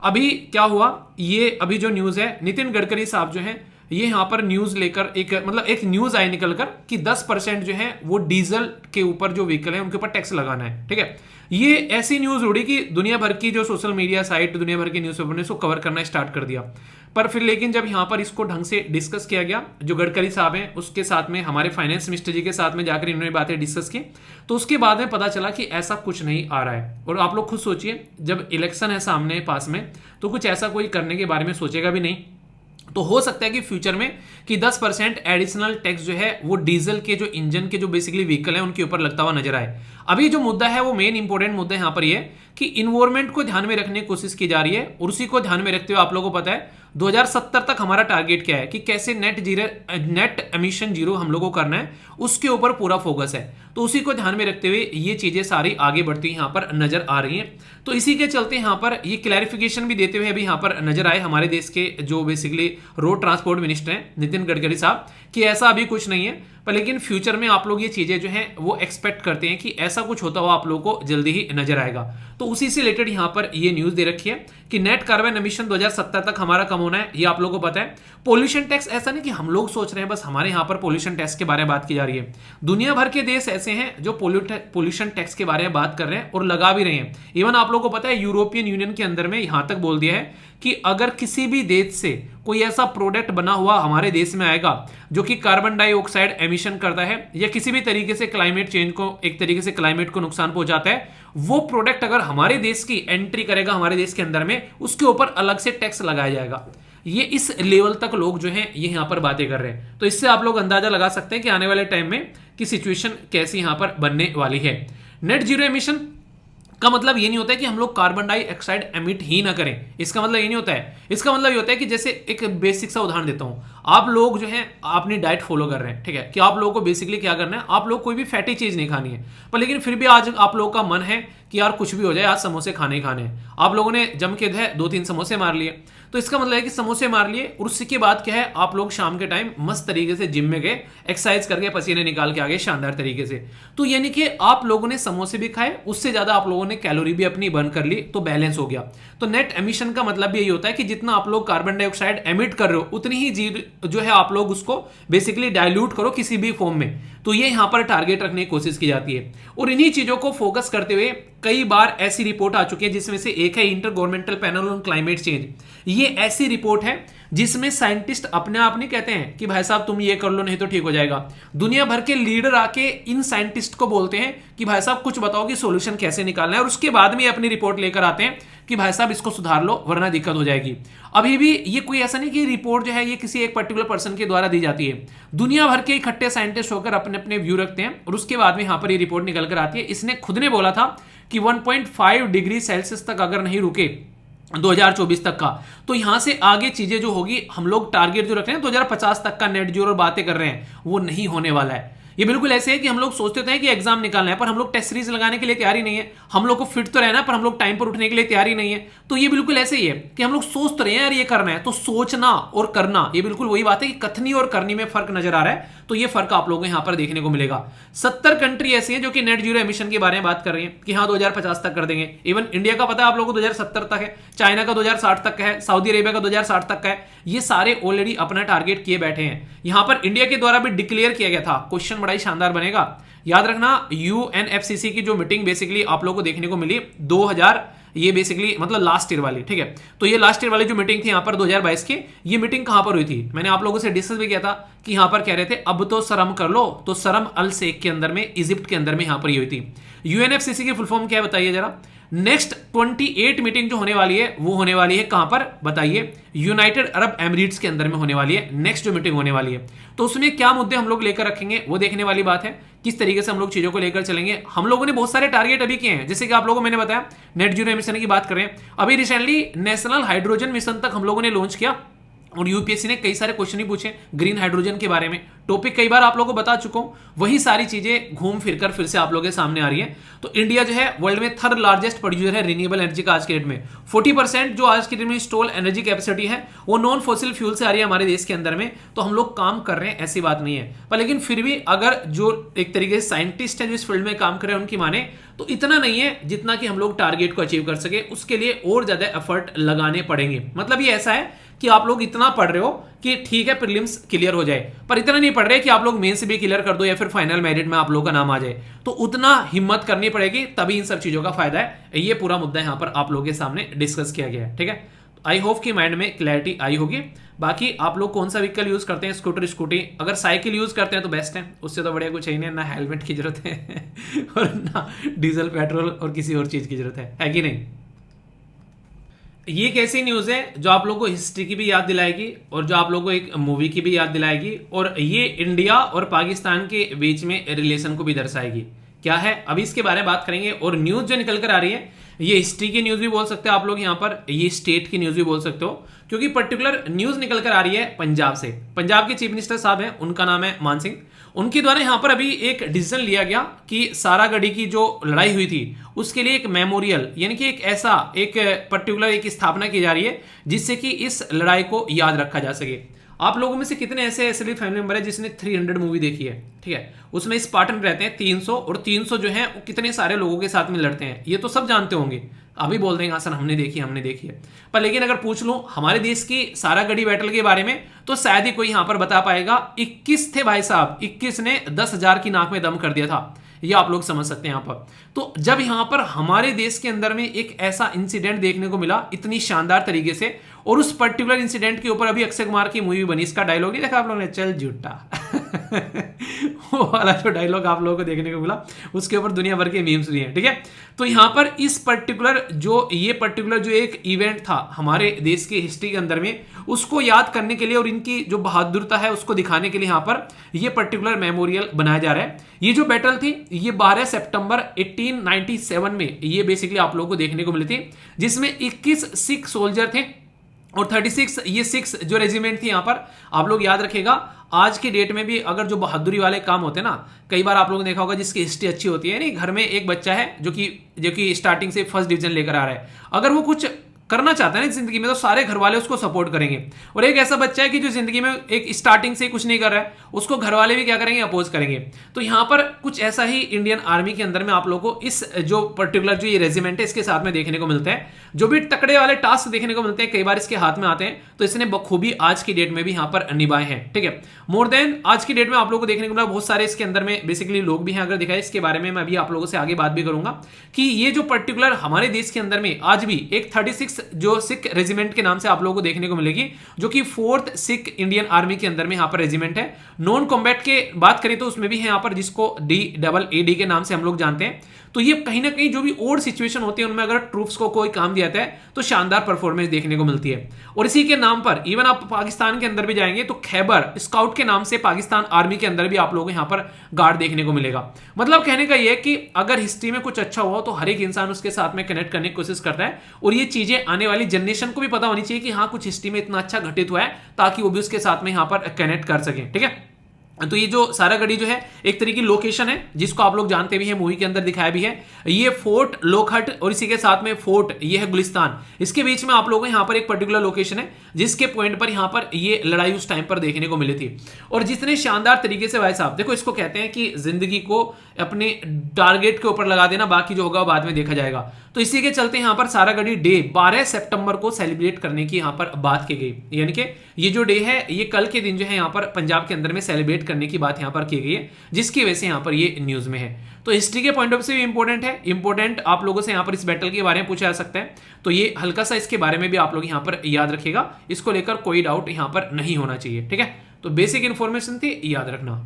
अभी क्या हुआ, ये अभी जो न्यूज है, नितिन गडकरी साहब जो है ये यहां पर न्यूज लेकर एक न्यूज आई निकलकर कि 10% जो है वो डीजल के ऊपर जो व्हीकल है उनके ऊपर टैक्स लगाना है। ठीक है, ये ऐसी न्यूज उड़ी कि दुनिया भर की जो सोशल मीडिया साइट, दुनिया भर के न्यूज़पेपर ने इसको कवर करना स्टार्ट कर दिया। पर फिर लेकिन जब यहां पर इसको ढंग से डिस्कस किया गया, जो गडकरी साहब हैं उसके साथ में हमारे फाइनेंस मिनिस्टर जी के साथ में जाकर इन्होंने बातें डिस्कस की, तो उसके बाद में पता चला कि ऐसा कुछ नहीं आ रहा है। और आप लोग खुद सोचिए, जब इलेक्शन है सामने पास में, तो कुछ ऐसा कोई करने के बारे में सोचेगा भी नहीं। तो हो सकता है कि फ्यूचर में कि 10% एडिशनल टैक्स जो है वो डीजल के जो इंजन के जो बेसिकली व्हीकल है उनके ऊपर लगता हुआ नजर आए। अभी जो मुद्दा है वो मेन इंपॉर्टेंट मुद्दा यहाँ पर ये है कि इन्वायरमेंट को ध्यान में रखने की कोशिश की जा रही है, और उसी को ध्यान में रखते हुए आप लोगों को पता है 2070 तक हमारा टारगेट क्या है कि कैसे नेट एमिशन जीरो हम लोगों को करना है, उसके ऊपर पूरा फोकस है। तो उसी को ध्यान में रखते हुए ये चीजें सारी आगे बढ़ती यहाँ पर नजर आ रही हैं। तो इसी के चलते यहाँ पर ये क्लैरिफिकेशन भी देते हुए अभी यहाँ पर नजर आए हमारे देश के जो बेसिकली रोड ट्रांसपोर्ट मिनिस्टर हैं नितिन गडकरी साहब, कि ऐसा अभी कुछ नहीं है, पर लेकिन फ्यूचर में आप लोग ये चीजें जो हैं वो एक्सपेक्ट करते हैं कि ऐसा कुछ होता हुआ आप लोगों को जल्दी ही नजर आएगा। तो उसी से रिलेटेड यहाँ पर ये न्यूज दे रखी है कि नेट कार्बन एमिशन 2070 तक हमारा कम होना है, ये आप लोगों को पता है। पोल्यूशन टैक्स, ऐसा नहीं कि हम लोग सोच रहे हैं बस हमारे यहाँ पर पोल्यूशन टैक्स के बारे में बात की जा रही है, दुनिया भर के देश ऐसे हैं जो पोल्यूशन टैक्स के बारे में बात कर रहे हैं और लगा भी रहे हैं। इवन आप लोगों को पता है यूरोपियन यूनियन के अंदर में यहां तक बोल दिया है कि अगर किसी भी देश से कोई ऐसा प्रोडक्ट बना हुआ हमारे देश में आएगा जो कि कार्बन डाइऑक्साइड एमिशन करता है या किसी भी तरीके से क्लाइमेट चेंज को, एक तरीके से क्लाइमेट को नुकसान पहुंचाता है, वो प्रोडक्ट अगर हमारे देश की एंट्री करेगा हमारे देश के अंदर में, उसके ऊपर अलग से टैक्स लगाया जाएगा। ये इस लेवल तक लोग जो हैं ये यहां पर बातें कर रहे हैं। तो इससे आप लोग अंदाजा लगा सकते हैं कि आने वाले टाइम में कि सिचुएशन कैसी यहां पर बनने वाली है। नेट जीरो एमिशन का मतलब ये नहीं होता है कि हम लोग कार्बन डाइऑक्साइड एमिट ही ना करें, इसका मतलब ये नहीं होता है। इसका मतलब ये होता है कि जैसे एक बेसिक सा उदाहरण देता हूं, आप लोग जो है अपनी डाइट फॉलो कर रहे हैं, ठीक है, कि आप लोगों को बेसिकली क्या करना है, आप लोग कोई भी फैटी चीज नहीं खानी है, पर लेकिन फिर भी आज आप लोगों का मन है कि यार कुछ भी हो जाए आज समोसे खाने ही खाने हैं। आप लोगों ने जम के है 2-3 समोसे मार लिए, तो इसका मतलब है कि समोसे मार लिए और उसी के बाद क्या है, आप लोग शाम के टाइम मस्त तरीके से जिम में गए, एक्सरसाइज करके पसीने निकाल के आ गए शानदार तरीके से। तो यानी कि आप लोगों ने समोसे भी खाए, उससे ज्यादा आप लोगों ने कैलोरी भी अपनी बर्न कर ली, तो बैलेंस हो गया। तो नेट एमिशन का मतलब भी यही होता है कि जितना आप लोग कार्बन डाइऑक्साइड एमिट कर रहे हो उतनी ही जो है आप लोग उसको बेसिकली डाइल्यूट करो किसी भी फॉर्म में। तो ये यहां पर टारगेट रखने की कोशिश की जाती है, और इन्हीं चीजों को फोकस करते हुए कई बार ऐसी रिपोर्ट आ चुकी है, जिसमें से एक है inter governmental panel on climate change. ये ऐसी रिपोर्ट है जिसमें साइंटिस्ट अपने आप नहीं कहते हैं कि भाई साहब तुम ये कर लो नहीं तो ठीक हो जाएगा। दुनिया भर के लीडर आके इन साइंटिस्ट को बोलते हैं कि भाई साहब कुछ बताओ कि सॉल्यूशन कैसे निकालना है, और उसके बाद में अपनी रिपोर्ट लेकर आते हैं कि भाई साहब इसको सुधार लो वरना दिक्कत हो जाएगी। अभी भी ये कोई ऐसा नहीं कि रिपोर्ट जो है ये किसी एक पर्टिकुलर पर्सन के द्वारा दी जाती है, दुनिया भर के इकट्ठे साइंटिस्ट होकर अपने अपने व्यू रखते हैं और उसके बाद में यहां पर ये रिपोर्ट निकल कर आती है। इसने खुद ने बोला था कि 1.5 डिग्री सेल्सियस तक अगर नहीं रुके 2024 तक का, तो यहां से आगे चीजें जो होगी, हम लोग टारगेट जो रख रहे हैं 2050 तक का नेट जीरो बातें कर रहे हैं, वो नहीं होने वाला है। ये बिल्कुल ऐसे है कि हम लोग सोचते हैं कि एग्जाम निकालना है, पर हम लोग टेस्ट सीरीज लगाने के लिए तैयार ही नहीं है। हम लोग को फिट तो रहना है, पर हम लोग टाइम पर उठने के लिए तैयार ही नहीं है। तो ये बिल्कुल ऐसे ही है कि हम लोग सोच तो रहे हैं यार ये करना है, तो सोचना और करना ये बिल्कुल वही बात है कि कथनी और करनी में फर्क नजर आ रहा है। तो ये फर्क आप लोगों को यहां पर देखने को मिलेगा। 70 कंट्री ऐसी है जो कि नेट जीरो एमिशन के बारे में बात कर रही है कि हाँ 2050 तक कर देंगे। इवन इंडिया का पता है आप लोगों को 2070 तक है, चाइना का 2060 तक है, सऊदी अरेबिया का 2060 तक का है। ये सारे ऑलरेडी अपना टारगेट किए बैठे हैं। यहां पर इंडिया के द्वारा भी डिक्लेयर किया गया था, क्वेश्चन बड़ा ही शानदार बनेगा, याद रखना। यूएनएफसीसी की जो मीटिंग बेसिकली आप लोगों को देखने को मिली 2000, ये बेसिकली मतलब लास्ट ईयर वाली, ठीक है। तो ये लास्ट ईयर वाली जो मीटिंग थी यहाँ पर 2022 की, ये मीटिंग कहां पर हुई थी, मैंने आप लोगों से डिस्कस भी किया था कि यहां पर कह रहे थे अब तो शर्म कर लो, तो शर्म अल शेख के अंदर में, इजिप्ट के अंदर में यहां पर ये हुई थी। यूएनएफसीसी की फुल फॉर्म क्या है बताइए जरा। नेक्स्ट 28 मीटिंग जो होने वाली है वो होने वाली है कहां पर बताइए, यूनाइटेड अरब एमिरेट्स के अंदर में होने वाली है नेक्स्ट जो मीटिंग होने वाली है। तो उसमें क्या मुद्दे हम लोग लेकर रखेंगे वो देखने वाली बात है, किस तरीके से हम लोग चीजों को लेकर चलेंगे। हम लोगों ने बहुत सारे टारगेट अभी किए हैं, जैसे कि आप लोगों को मैंने बताया नेट जीरो एमिशन की बात करें, अभी रिसेंटली नेशनल हाइड्रोजन मिशन तक हम लोगों ने लॉन्च किया, और यूपीएससी ने कई सारे क्वेश्चन ही पूछे ग्रीन हाइड्रोजन के बारे में। टॉपिक कई बार आप लोगों को बता चुका हूं, वही सारी चीजें घूम फिरकर फिर से आप लोगों के सामने आ रही है। तो इंडिया जो है वर्ल्ड में थर्ड लार्जेस्ट प्रोड्यूसर है रिन्यूएबल एनर्जी का आज के डेट में। 40% जो आज के डेट में इंस्टॉल एनर्जी कैपेसिटी है वो नॉन फॉसिल फ्यूल से आ रही है हमारे देश के अंदर में। तो हम लोग काम कर रहे हैं, ऐसी बात नहीं है, पर लेकिन फिर भी अगर जो एक तरीके से साइंटिस्ट है जो इस फील्ड में काम कर रहे हैं उनकी माने तो इतना नहीं है जितना कि हम लोग टारगेट को अचीव कर सके, उसके लिए और ज्यादा एफर्ट लगाने पड़ेंगे। मतलब ये ऐसा है कि आप लोग इतना पढ़ रहे हो कि ठीक है प्रीलिम्स क्लियर हो जाए, पर इतना नहीं पढ़ रहे कि आप लोग मेंस भी क्लियर कर दो या फिर फाइनल मेरिट में आप लोगों का नाम आ जाए। तो उतना हिम्मत करनी पड़ेगी, तभी इन सब चीजों का फायदा है। ये पूरा मुद्दा यहां पर आप लोगों के सामने डिस्कस किया गया है, ठीक है। आई होप कि माइंड में क्लैरिटी आई होगी। बाकी आप लोग कौन सा व्हीकल यूज करते हैं, स्कूटर स्कूटी, अगर साइकिल यूज करते हैं तो बेस्ट है, उससे तो बढ़िया कुछ है ही नहीं, ना हेलमेट की जरूरत है और ना डीजल पेट्रोल और किसी और चीज की जरूरत है कि नहीं। ये एक ऐसी न्यूज है जो आप लोगों को हिस्ट्री की भी याद दिलाएगी और जो आप लोगों को एक मूवी की भी याद दिलाएगी, और ये इंडिया और पाकिस्तान के बीच में रिलेशन को भी दर्शाएगी। क्या है, अभी इसके बारे में बात करेंगे। और न्यूज जो निकल कर आ रही है, ये हिस्ट्री की न्यूज भी बोल सकते हो आप लोग यहाँ पर, ये स्टेट की न्यूज भी बोल सकते हो, क्योंकि पर्टिकुलर न्यूज निकल कर आ रही है पंजाब से। पंजाब के चीफ मिनिस्टर साहब हैं, उनका नाम है मान सिंह। उनके द्वारा यहाँ पर अभी एक डिसीजन लिया गया कि सारागढ़ी की जो लड़ाई हुई थी उसके लिए एक मेमोरियल, यानी कि एक ऐसा एक पर्टिकुलर एक स्थापना की जा रही है जिससे कि इस लड़ाई को याद रखा जा सके। आप लोगों में से कितने ऐसे ऐसे फैमिली मेंबर है जिसने 300 मूवी देखी है, ठीक है, उसमें स्पार्टन रहते हैं 300, और 300 जो है वो कितने सारे लोगों के साथ में लड़ते हैं, ये तो सब जानते होंगे। अभी बोल देंगे हाँ सर हमने देखी है, पर लेकिन अगर पूछ लूं हमारे देश की सारागढ़ी बैटल के बारे में तो शायद ही कोई यहां पर बता पाएगा। 21 थे भाई साहब, 21 ने 10,000 की नाक में दम कर दिया था, ये आप लोग समझ सकते हैं यहां पर। तो जब यहां पर हमारे देश के अंदर में एक ऐसा इंसिडेंट देखने को मिला इतनी शानदार तरीके से, और उस पर्टिकुलर इंसिडेंट के ऊपर अभी अक्षय कुमार की मूवी बनी, इसका डायलॉग नहीं देखा आप लोगों ने, चल झूठा वो वाला जो डायलॉग आप लोगों को देखने को मिला, उसके ऊपर दुनिया भर के मीम्स भी हैं, ठीक है। तो यहां पर इस पर्टिकुलर जो एक इवेंट था हमारे देश की हिस्ट्री के अंदर में, उसको याद करने के लिए और इनकी जो बहादुरता है उसको दिखाने के लिए यहां पर ये पर्टिकुलर मेमोरियल बनाया जा रहा है। ये जो बैटल थी ये 12 सितंबर 1897 में ये बेसिकली आप लोगों को देखने को मिली थी, जिसमें 21 सिख सोल्जर थे और 36 ये 6 जो रेजिमेंट थी। यहां पर आप लोग याद रखेगा, आज के डेट में भी अगर जो बहादुरी वाले काम होते हैं ना, कई बार आप लोगों ने देखा होगा जिसकी हिस्ट्री अच्छी होती है, नहीं घर में एक बच्चा है जो कि स्टार्टिंग से फर्स्ट डिवीजन लेकर आ रहा है, अगर वो कुछ करना चाहता है ना जिंदगी में तो सारे घर वाले उसको सपोर्ट करेंगे। और एक ऐसा बच्चा है कि जो जिंदगी में एक स्टार्टिंग से कुछ नहीं कर रहा है, उसको घर वाले भी क्या करेंगे, अपोज करेंगे। तो यहां पर कुछ ऐसा ही इंडियन आर्मी के अंदर में आप लोगों को इस जो पर्टिकुलर जो ये रेजिमेंट है इसके साथ में देखने को मिलता है। जो भी तकड़े वाले टास्क देखने को मिलते हैं कई बार इसके हाथ में आते हैं, तो इसने बखूबी आज की डेट में भी यहां पर निभाए हैं, ठीक है। मोर देन आज की डेट में आप लोगों को देखने को मिला बहुत सारे इसके अंदर में बेसिकली लोग भी हैं। अगर दिखाए इसके बारे में मैं अभी आप लोगों से आगे बात भी करूंगा कि ये जो पर्टिकुलर हमारे देश के अंदर में आज भी एक 36 जो सिख रेजिमेंट के नाम से आप लोगों को देखने को मिलेगी, जो कि 4th सिख इंडियन आर्मी के अंदर में यहां पर रेजिमेंट है। नॉन कॉम्बैट के बात करें तो उसमें भी है यहां पर, जिसको DAAD के नाम से हम लोग जानते हैं। तो ये कहीं ना कहीं जो भी और सिचुएशन होती है उनमें अगर ट्रूप्स को कोई काम दिया जाता है तो शानदार परफॉर्मेंस देखने को मिलती है। और इसी के नाम पर इवन आप पाकिस्तान के अंदर भी जाएंगे तो खैबर स्काउट के नाम से पाकिस्तान आर्मी के अंदर भी आप लोगों को यहां पर गार्ड देखने को मिलेगा। मतलब कहने का यह कि अगर हिस्ट्री में कुछ अच्छा हुआ तो हर एक इंसान उसके साथ में कनेक्ट करने की कोशिश करता है, और ये चीजें आने वाली जनरेशन को भी पता होनी चाहिए कि हाँ कुछ हिस्ट्री में इतना अच्छा घटित हुआ है, ताकि वो भी उसके साथ में यहां पर कनेक्ट कर सकें, ठीक है। तो ये जो सारागढ़ी जो है एक तरीके की लोकेशन है जिसको आप लोग जानते भी हैं, मूवी के अंदर दिखाया भी है। ये फोर्ट लोखट और इसी के साथ में फोर्ट ये है गुलिस्तान, इसके बीच में आप लोगों को यहाँ पर एक पर्टिकुलर लोकेशन है जिसके पॉइंट पर यहाँ पर ये लड़ाई उस टाइम पर देखने को मिली थी। और जितने शानदार तरीके से भाई साहब देखो, इसको कहते हैं कि जिंदगी को अपने टारगेट के ऊपर लगा देना, बाकी जो होगा बाद में देखा जाएगा। तो इसी के चलते यहाँ पर सारागढ़ी डे 12 सितंबर को सेलिब्रेट करने की यहाँ पर बात की गई, यानी कि ये जो डे है ये कल के दिन जो है यहाँ पर पंजाब के अंदर में सेलिब्रेट करने की बात यहाँ पर की गई है, जिसकी वजह से यहाँ पर ये न्यूज में है। तो हिस्ट्री के पॉइंट ऑफ से भी इंपॉर्टेंट है, इंपॉर्टेंट आप लोगों से यहाँ पर इस बैटल के बारे में पूछा जा सकता है, तो ये हल्का सा इसके बारे में भी आप लोग यहाँ पर याद रखिएगा, इसको लेकर कोई डाउट यहाँ पर नहीं होना चाहिए, ठीक है। तो बेसिक इंफॉर्मेशन थी, याद रखना।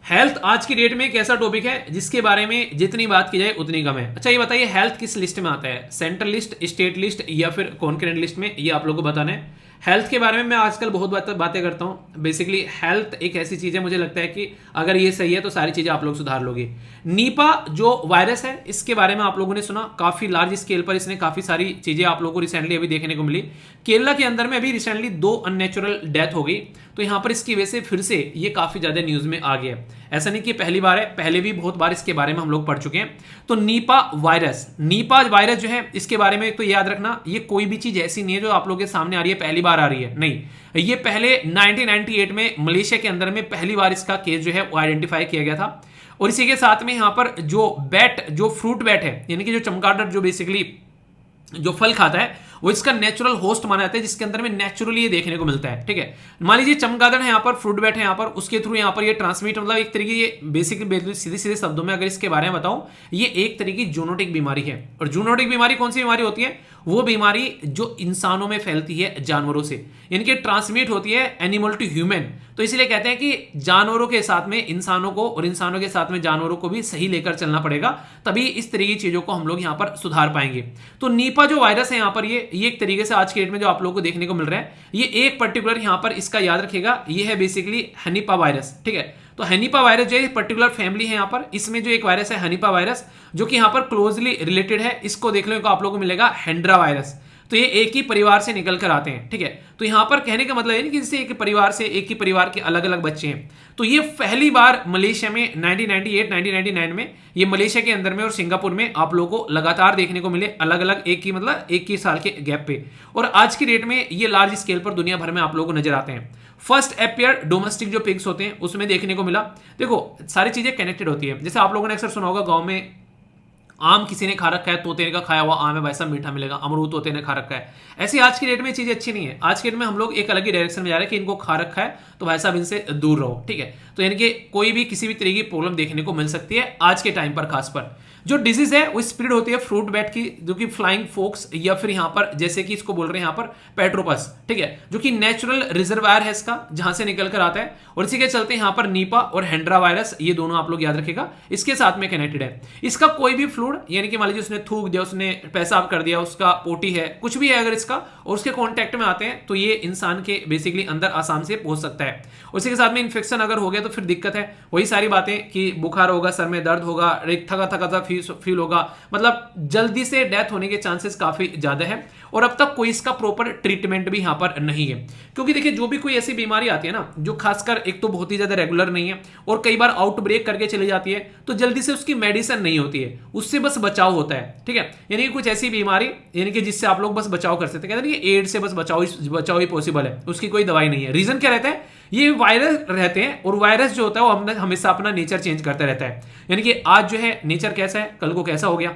हेल्थ आज की डेट में एक ऐसा टॉपिक है जिसके बारे में जितनी बात की जाए उतनी कम है। अच्छा ये बताइए हेल्थ किस लिस्ट में आता है, सेंट्रल लिस्ट, स्टेट लिस्ट या फिर कॉन्करेंट लिस्ट में, ये आप लोगों को बताना है। हेल्थ के बारे में मैं आजकल बहुत बातें करता हूं। बेसिकली हेल्थ एक ऐसी चीज है, मुझे लगता है कि अगर ये सही है तो सारी चीजें आप लोग सुधार लोगे। नीपा जो वायरस है इसके बारे में आप लोगों ने सुना, काफी लार्ज स्केल पर इसने काफी सारी चीजें आप लोगों को रिसेंटली अभी देखने को मिली। केरला के अंदर में अभी रिसेंटली 2 अननेचुरल डेथ हो गई, तो यहां पर इसकी वजह से फिर से ये काफी ज्यादा न्यूज में आ गया। ऐसा नहीं कि पहली बार है, पहले भी बहुत बार इसके बारे में हम लोग पढ़ चुके हैं। तो नीपा वायरस जो है इसके बारे में तो याद रखना, ये कोई भी चीज ऐसी नहीं है जो आप लोगों के सामने आ रही है पहली बार आ रही है, नहीं। ये पहले 1998 में मलेशिया के अंदर में पहली बार इसका केस जो है वो आइडेंटिफाई किया गया था। और इसी के साथ में यहां पर जो फ्रूट बैट है, यानी कि जो चमगादड़ जो बेसिकली जो फल खाता है, वो इसका नेचुरल होस्ट माना जाता है, जिसके अंदर में नेचुरली ये देखने को मिलता है, ठीक है। मान लीजिए चमगादड़ है यहाँ पर, फ्रूट बैट है यहाँ पर, उसके थ्रू यहाँ पर ये ट्रांसमिट, मतलब एक तरीके ये बेसिकली सीधे शब्दों में अगर इसके बारे में बताऊं, ये एक तरीके की जूनोटिक बीमारी है। और जूनोटिक बीमारी कौन सी बीमारी होती है, वो बीमारी जो इंसानों में फैलती है जानवरों से, यानी कि ट्रांसमिट होती है एनिमल टू ह्यूमन। तो इसलिए कहते हैं कि जानवरों के साथ में इंसानों को और इंसानों के साथ में जानवरों को भी सही लेकर चलना पड़ेगा, तभी इस तरीके की चीजों को हम लोग यहाँ पर सुधार पाएंगे। तो नीपा जो वायरस है यहाँ पर ये एक तरीके से आज के डेट में जो आप लोगों को देखने को मिल रहा है, ये एक पर्टिकुलर यहाँ पर इसका याद रखिएगा, ये है बेसिकली हनीपा वायरस, ठीक है। तो हनीपा वायरस जो है पर्टिकुलर फैमिली है यहाँ पर, इसमें जो एक वायरस है हनीपा वायरस जो कि यहाँ पर क्लोजली रिलेटेड है, इसको देखने को आप लोगों को मिलेगा हेंड्रा वायरस। तो ये एक ही परिवार से निकल कर आते हैं, ठीक है। तो यहां पर कहने का मतलब है कि जैसे एक परिवार से एक ही परिवार के अलग अलग बच्चे हैं। तो ये पहली बार मलेशिया में 1998-1999 में ये मलेशिया के अंदर में और सिंगापुर में आप लोगों को लगातार देखने को मिले, अलग अलग एक ही साल के गैप पे। और आज की डेट में ये लार्ज स्केल पर दुनिया भर में आप लोगों को नजर आते हैं। फर्स्ट अपियर डोमेस्टिक जो पिग्स होते हैं उसमें देखने को मिला। देखो सारी चीजें कनेक्टेड होती है। जैसे आप लोगों ने अक्सर सुना होगा गांव में आम किसी ने खा रखा है, तोते का खाया हुआ आम है, वैसा मीठा मिलेगा, अमरूद तोते ने खा रखा है। ऐसी आज की डेट में चीजें अच्छी नहीं है। आज के डेट में हम लोग एक अलग ही डायरेक्शन में जा रहे हैं कि इनको खा रखा है तो भाई साहब इनसे दूर रहो, ठीक है। तो यानी कि कोई भी किसी भी तरह की प्रॉब्लम देखने को मिल सकती है आज के टाइम पर। खास पर जो डिजीज है वो स्प्रेड होती है फ्रूट बैट की, जो कि फ्लाइंग फोक्स या फिर यहाँ पर जैसे कि इसको बोल रहे हैं यहाँ पर पेट्रोपस, ठीक है, जो कि नेचुरल रिजर्वायर है इसका, जहां से निकल कर आता है। और इसी के चलते यहाँ पर नीपा और हेंड्रा वायरस, ये दोनों आप लोग याद रखेगा, इसके साथ में कनेक्टेड है। इसका कोई भी फ्लूइड यानी कि मान लीजिए उसने थूक दिया, उसने पेशाब कर दिया, उसका पोटी है, कुछ भी है अगर इसका, और उसके कॉन्टेक्ट में आते हैं तो ये इंसान के बेसिकली अंदर आसानी से पहुंच सकता है। उसी के साथ में इन्फेक्शन अगर हो गया तो फिर दिक्कत है। वही सारी बातें कि बुखार होगा, सर में दर्द होगा, एक थका थका सा फील होगा, मतलब जल्दी से डेथ होने के चांसेस काफी ज्यादा है। और अब तक कोई इसका प्रॉपर ट्रीटमेंट भी यहां पर नहीं है, क्योंकि देखिए जो भी कोई ऐसी बीमारी आती है ना जो खासकर एक तो बहुत ही ज्यादा रेगुलर नहीं है और कई बार आउटब्रेक करके चली जाती है, तो जल्दी से उसकी मेडिसिन नहीं होती है, उससे बस बचाव होता है, ठीक है। यानी कि कुछ ऐसी बीमारी यानी कि जिससे आप लोग बस बचाव कर सकते हैं, कहते हैं कि एड्स से बस बचाव ही पॉसिबल है, उसकी कोई दवाई नहीं है। रीजन क्या रहता है, ये वायरस रहते हैं और वायरस जो होता है वो हमेशा अपना नेचर चेंज करता रहता है। यानी कि आज जो है नेचर कैसा है, कल को कैसा हो गया।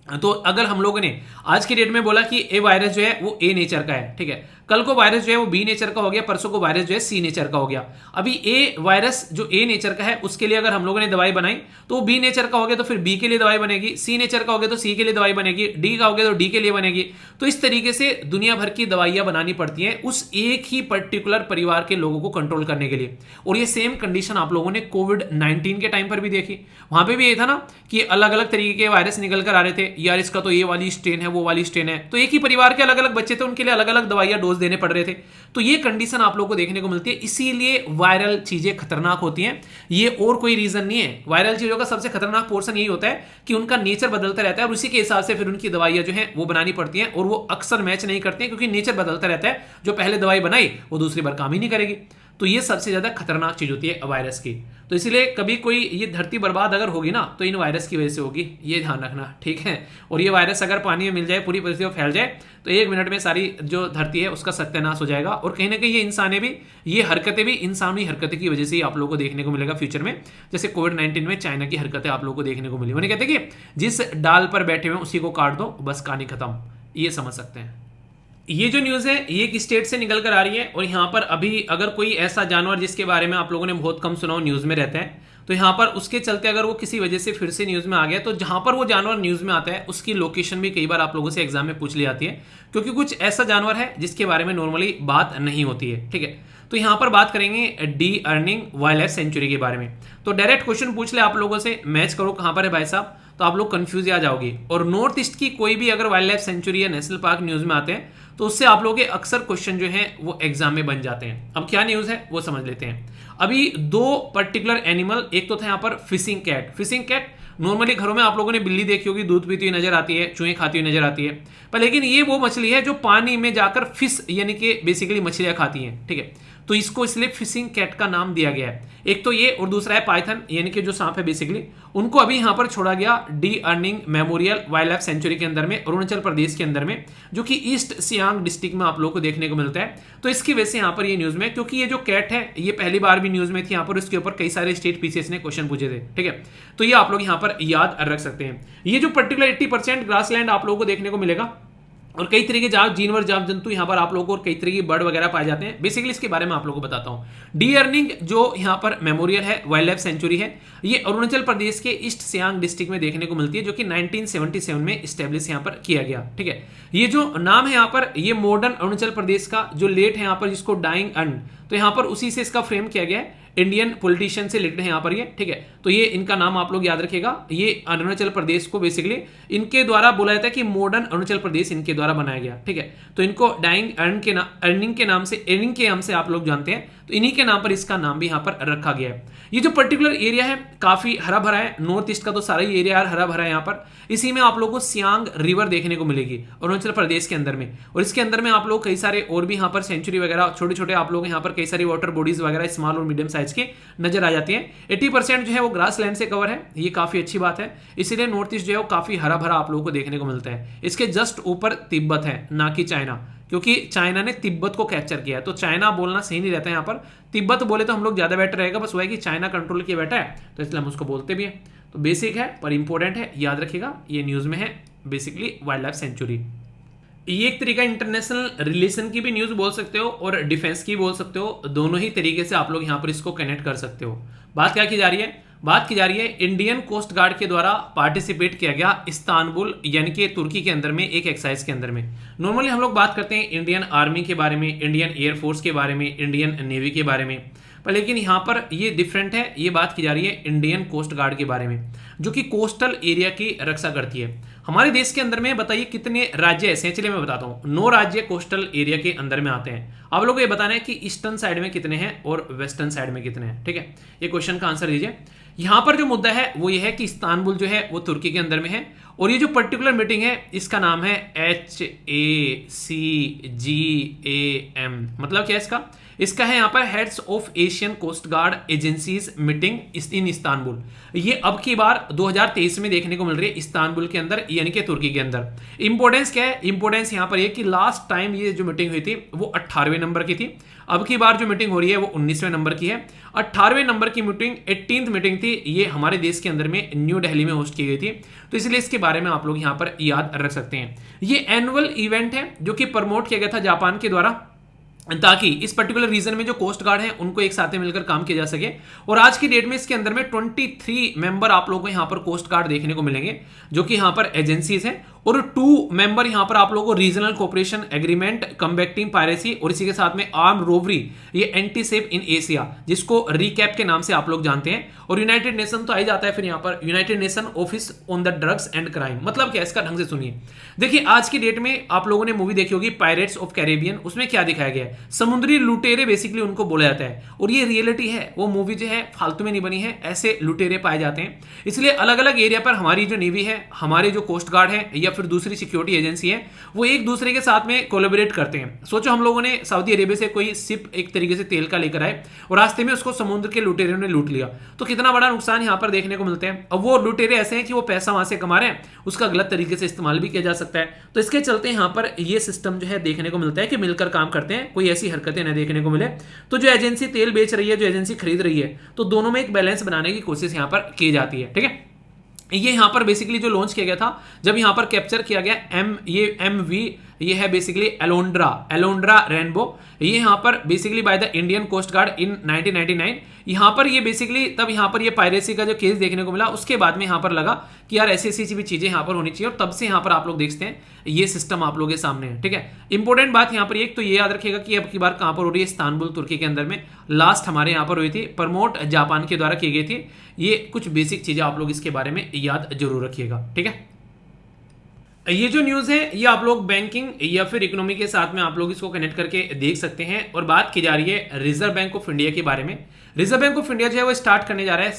तो अगर हम लोगों ने आज की डेट में बोला कि ए वायरस जो है वो ए नेचर का है, ठीक है, कल को वायरस जो है वो बी नेचर का हो गया, परसों को वायरस जो है सी नेचर का हो गया। अभी ए वायरस जो ए नेचर का है उसके लिए अगर हम लोगों ने दवाई बनाई तो बी नेचर का हो गया तो फिर बी के लिए दवाई बनेगी, सी नेचर का हो गया तो सी के लिए दवाई बनेगी, डी का हो गया तो डी के लिए बनेगी। तो इस तरीके से दुनिया भर की दवाइयां बनानी पड़ती हैं उस एक ही पर्टिकुलर परिवार के लोगों को कंट्रोल करने के लिए। और ये सेम कंडीशन आप लोगों ने कोविड-19 के टाइम पर भी देखी। वहां पर भी ये था ना कि अलग अलग तरीके के वायरस निकल कर आ रहे थे, यार इसका तो ये वाली स्ट्रेन है, वो वाली स्ट्रेन है, तो एक ही परिवार के अलग अलग बच्चे थे, उनके लिए अलग अलग दवाइयां डोज देने पड़ रहे थे। तो ये कंडीशन आप लोगों को देखने को मिलती है, इसीलिए वायरल चीजें खतरनाक होती हैं, ये और कोई रीजन नहीं है। वायरल चीजों का सबसे खतरनाक पोर्शन यही होता है कि उनका नेचर बदलता रहता है और उसी के हिसाब से फिर उनकी दवाइयां जो है वो बनानी पड़ती हैं, और वो अक्सर मैच नहीं करती हैं क्योंकि नेचर बदलता रहता है। जो पहले दवाई बनाई वो दूसरी बार काम ही नहीं करेगी। तो ये सबसे ज्यादा खतरनाक चीज होती है वायरस की। तो इसलिए कभी कोई ये धरती बर्बाद अगर होगी ना तो इन वायरस की वजह से होगी, ये ध्यान रखना, ठीक है। और ये वायरस अगर पानी में मिल जाए, पूरी परिस्थिति में फैल जाए, तो 1 मिनट में सारी जो धरती है उसका सत्यानाश हो जाएगा। और कहीं ना कहीं ये इंसाने भी, ये हरकतें भी इंसानी हरकतें की वजह से ही आप लोगों को देखने को मिलेगा फ्यूचर में। जैसे कोविड-19 में चाइना की हरकतें आप लोगों को देखने को मिली। उन्हें कहते हैं कि जिस डाल पर बैठे हुए उसी को काट दो, बस कहानी खत्म, ये समझ सकते हैं। ये जो न्यूज़ है ये एक स्टेट से निकल कर आ रही है, और यहाँ पर अभी अगर कोई ऐसा जानवर जिसके बारे में आप लोगों ने बहुत कम सुना हो, न्यूज़ में रहता है, तो यहाँ पर उसके चलते अगर वो किसी वजह से फिर से न्यूज़ में आ गया, तो जहाँ पर वो जानवर न्यूज़ में आता है उसकी लोकेशन भी कई बार आप लोगों से एग्जाम में पूछ ली जाती है, क्योंकि कुछ ऐसा जानवर है जिसके बारे में नॉर्मली बात नहीं होती है, ठीक है। तो यहाँ पर बात करेंगे D earning wild life sanctuary के बारे में। तो डायरेक्ट क्वेश्चन पूछ ले आप लोगों से, मैच करो कहाँ पर है भाई साहब, तो आप लोग कंफ्यूज आ जाओगे। और नॉर्थ ईस्ट की कोई भी अगर वाइल्ड लाइफ सेंचुरी या नेशनल पार्क न्यूज़ में आते हैं तो उससे आप लोगों के अक्सर क्वेश्चन जो हैं वो एग्जाम में बन जाते हैं। अब क्या न्यूज़ है वो समझ लेते हैं। अभी 2 पर्टिकुलर एनिमल, एक तो था यहाँ पर fishing cat. Fishing cat normally घरों में आप लोगों ने बिल्ली देखी होगी, दूध पीती हुई नजर आती है, चूहे खाती हुई नजर आती है, पर लेकिन ये वो मछली है जो पानी में जाकर फिश यानी कि बेसिकली मछलियां खाती हैं, ठीक है। तो इसको इसलिए फिशिंग कैट का नाम दिया गया है। एक तो ये, और दूसरा है पाइथन यानी कि जो सांप है बेसिकली, उनको अभी यहां पर छोड़ा गया D earning memorial wild life sanctuary के अंदर में, अरुणाचल प्रदेश के अंदर में, जो कि ईस्ट सियांग डिस्ट्रिक्ट में आप लोगों को देखने को मिलता है। तो इसकी वजह से यहाँ पर ये न्यूज में, क्योंकि ये जो कैट है ये पहली बार भी न्यूज में थी यहाँ पर, उसके ऊपर कई सारे स्टेट पीसीएस ने क्वेश्चन पूछे थे, ठीक है। तो ये आप लोग यहाँ पर याद रख सकते हैं। ये जो पर्टिकुलर 80% ग्रासलैंड आप लोगों को देखने को मिलेगा, और कई तरीके के जीनवर जाव जंतु यहाँ पर आप लोगों को, और कई तरह की बर्ड वगैरह पाए जाते हैं। बेसिकली इसके बारे में आप लोगों को बताता हूँ। डी अर्निंग जो यहाँ पर मेमोरियल है, वाइल्ड लाइफ सेंचुरी है, ये अरुणाचल प्रदेश के ईस्ट सियांग डिस्ट्रिक्ट में देखने को मिलती है, जो कि 1977 में स्टैब्लिश यहाँ पर किया गया, ठीक है। ये जो नाम है यहाँ पर, ये मॉडर्न अरुणाचल प्रदेश का जो लेट है यहाँ पर, जिसको डाइंग अंड, तो यहाँ पर उसी से इसका फ्रेम किया गया है। इंडियन पॉलिटिशियन से रिलेटेड है यहाँ पर ये, ठीक है। तो ये इनका नाम आप लोग याद रखेगा। ये अरुणाचल प्रदेश को बेसिकली इनके द्वारा बोला जाता है कि मॉडर्न अरुणाचल प्रदेश इनके द्वारा बनाया गया, ठीक है। तो इनको अर्निंग के नाम से आप लोग जानते हैं, तो इन्हीं के नाम पर इसका नाम भी यहाँ पर रखा गया है। ये जो पर्टिकुलर एरिया है काफी हरा भरा है, नॉर्थ ईस्ट का तो सारा ही एरिया हरा भरा है यहाँ पर। इसी में आप लोगों को सियांग रिवर देखने को मिलेगी अरुणाचल प्रदेश के अंदर में, और इसके अंदर में आप लोग कई सारे और भी यहाँ पर सेंचुरी वगैरह छोटे छोटे आप लोग यहाँ पर कई सारी वाटर बॉडीज वगैरह स्मॉल और मीडियम साइज के नजर आ जाती हैं। 80% जो है वो ग्रास लैंड से कवर है, ये काफी अच्छी बात है। इसीलिए नॉर्थ ईस्ट जो है वो काफी हरा भरा आप लोगों को देखने को मिलता है। इसके जस्ट ऊपर तिब्बत है, ना कि चाइना, क्योंकि चाइना ने तिब्बत को कैप्चर किया है। तो चाइना बोलना सही नहीं रहता है यहाँ पर, तिब्बत बोले तो हम लोग ज्यादा बेटर रहेगा। बस वह है कि चाइना कंट्रोल किया बैठा है, तो इसलिए हम उसको बोलते भी हैं। तो बेसिक है पर इंपॉर्टेंट है, याद रखिएगा। ये न्यूज में है बेसिकली वाइल्ड लाइफ सेंचुरी। ये एक तरीका इंटरनेशनल रिलेशन की भी न्यूज बोल सकते हो और डिफेंस की बोल सकते हो, दोनों ही तरीके से आप लोग यहाँ पर इसको कनेक्ट कर सकते हो। बात क्या की जा रही है? बात की जा रही है इंडियन कोस्ट गार्ड के द्वारा पार्टिसिपेट किया गया इस्तांबुल यानी कि तुर्की के अंदर में एक एक्सरसाइज के अंदर में। नॉर्मली हम लोग बात करते हैं इंडियन आर्मी के बारे में, इंडियन एयरफोर्स के बारे में, इंडियन नेवी के बारे में, पर लेकिन यहाँ पर ये डिफरेंट है। ये बात की जा रही है इंडियन कोस्ट गार्ड के बारे में, जो कि कोस्टल एरिया की रक्षा करती है। हमारे देश के अंदर में बताइए कितने राज्य ऐसे हैं? चलिए मैं बताता हूँ। 9 राज्य कोस्टल एरिया के अंदर में आते हैं। आप लोगों को ये बताना है कि ईस्टर्न साइड में कितने हैं और वेस्टर्न साइड में कितने हैं, ठीक है। ये क्वेश्चन का आंसर दीजिए। यहाँ पर जो मुद्दा है वो ये है कि इस्तांबुल जो है वो तुर्की के अंदर में है, और ये जो पर्टिकुलर मीटिंग है इसका नाम है HACGAM। मतलब क्या है इसका? इसका है यहाँ पर heads of Asian coast guard agencies meeting in Istanbul. ये अब की बार 2023 में देखने को मिल रही है इस्तांबुल के अंदर यानी कि तुर्की के अंदर। इंपॉर्टेंस क्या है? इंपॉर्टेंस यहाँ पर ये कि लास्ट टाइम ये जो मीटिंग हुई थी वो 18वें नंबर की थी, अब की बार जो मीटिंग हो रही है वो 19वें नंबर की है। 18वें नंबर की मीटिंग 18th मीटिंग थी, ये हमारे देश के अंदर में न्यू दिल्ली में होस्ट की गई थी, तो इसलिए इसके बारे में आप लोग यहाँ पर याद रख सकते हैं। ये एनुअल इवेंट है जो कि प्रमोट किया गया था जापान के द्वारा, ताकि इस पर्टिकुलर रीजन में जो कोस्ट गार्ड हैं उनको एक साथ मिलकर काम किया जा सके। और आज की डेट में इसके अंदर में 23 मेंबर आप लोगों को यहाँ पर कोस्ट गार्ड देखने को मिलेंगे, जो कि यहाँ पर एजेंसीज हैं, और 2 मेंबर यहाँ पर आप लोगों को रीजनल कोऑपरेशन एग्रीमेंट कम्बैक्टिंग पायरेसी, और इसी के साथ में आर्म रोवरी, ये एंटी सेफ इन एशिया, जिसको रिकैप के नाम से आप लोग जानते हैं। और यूनाइटेड नेशन तो आ ही जाता है फिर यहाँ पर, United nation office on the drugs and crime. मतलब क्या, इसका ढंग से सुनिए। देखिए आज की डेट में आप लोगों ने मूवी देखी होगी पायरेट्स ऑफ कैरेबियन, उसमें क्या दिखाया गया है? समुद्री लुटेरे बेसिकली उनको बोला जाता है, और ये रियलिटी है। वो मूवी जो है फालतू में नहीं बनी है, ऐसे लुटेरे पाए जाते हैं। इसलिए अलग अलग एरिया पर हमारी जो नेवी है, हमारे जो कोस्ट गार्ड है या फिर दूसरी सिक्योरिटी एजेंसी है, वो एक दूसरे के साथ में कोलैबोरेट करते हैं। सोचो हम लोगों ने सऊदी अरेबिया से कोई शिप एक तरीके से तेल का लेकर आए और रास्ते में उसको समुद्र के लुटेरों ने लूट लिया, तो कितना बड़ा नुकसान यहाँ पर देखने को मिलते हैं। अब वो लुटेरे ऐसे हैं कि वो पैसा वहां से कमा रहे हैं, उसका गलत तरीके से इस्तेमाल भी किया जा सकता है। तो इसके चलते यहाँ पर ये सिस्टम जो है देखने को मिलता है कि मिलकर काम करते हैं, कोई ऐसी हरकतें न देखने को मिले। तो जो एजेंसी तेल बेच रही है, जो एजेंसी खरीद रही है, तो दोनों में एक बैलेंस बनाने की कोशिश यहाँ पर की जाती है, ठीक है। ये यहाँ पर बेसिकली जो लॉन्च किया गया था, जब यहाँ पर कैप्चर किया गया MV, ये है बेसिकली एलोंड्रा रेनबो, ये यहाँ पर basically by the Indian coast guard in 1999। यहाँ पर ये बेसिकली तब यहाँ पर ये पायरेसी का जो केस देखने को मिला, उसके बाद में यहाँ पर लगा कि यार ऐसी ऐसी भी चीजें यहाँ पर होनी चाहिए, और तब से यहाँ पर आप लोग देखते हैं ये सिस्टम आप लोगों के सामने है, ठीक है। इंपॉर्टेंट बात यहाँ पर एक तो ये याद रखिएगा कि अब की बार कहाँ पर हो रही है? इस्तांबुल तुर्की के अंदर में। लास्ट हमारे यहाँ पर हुई थी, प्रमोट जापान के द्वारा की गई थी। ये कुछ बेसिक चीजें आप लोग इसके बारे में याद जरूर रखिएगा, ठीक है। ये जो न्यूज़ है ये आप लोग बैंकिंग या फिर इकोनॉमी के साथ में आप लोग इसको कनेक्ट करके देख सकते हैं। और बात की जा रही है रिजर्व बैंक ऑफ इंडिया के बारे में। रिजर्व बैंक ऑफ इंडिया जो है वो स्टार्ट करने जा रहा है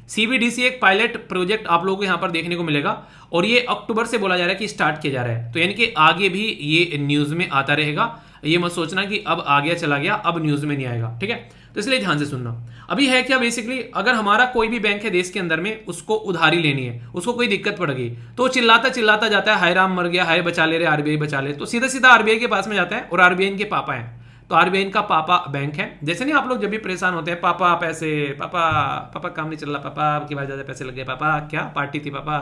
CBDC एक पायलट प्रोजेक्ट आप लोगों को यहाँ पर देखने को मिलेगा, और ये अक्टूबर से बोला जा रहा है कि स्टार्ट किया जा रहा है। तो यानी कि आगे भी ये न्यूज़ में आता रहेगा, ये मत सोचना कि अब आ गया चला गया, अब न्यूज़ में नहीं आएगा, ठीक है। तो इसलिए ध्यान से सुनना। अभी है क्या, बेसिकली अगर हमारा कोई भी बैंक है देश के अंदर में, उसको उधारी लेनी है, उसको कोई दिक्कत पड़ गई, तो चिल्लाता जाता है, हाय राम मर गया, हाय बचा ले रे आरबीआई बचा ले। तो सीधा सीधा आरबीआई के पास में जाता है, और आरबीआई इनके पापा हैं, तो आरबीआई इनका पापा बैंक है। जैसे नहीं आप लोग जब भी परेशान होते हैं, पापा पैसे, पापा काम नहीं चल रहा, पापा आपकी बार ज्यादा पैसे लग गए, पापा क्या पार्टी थी पापा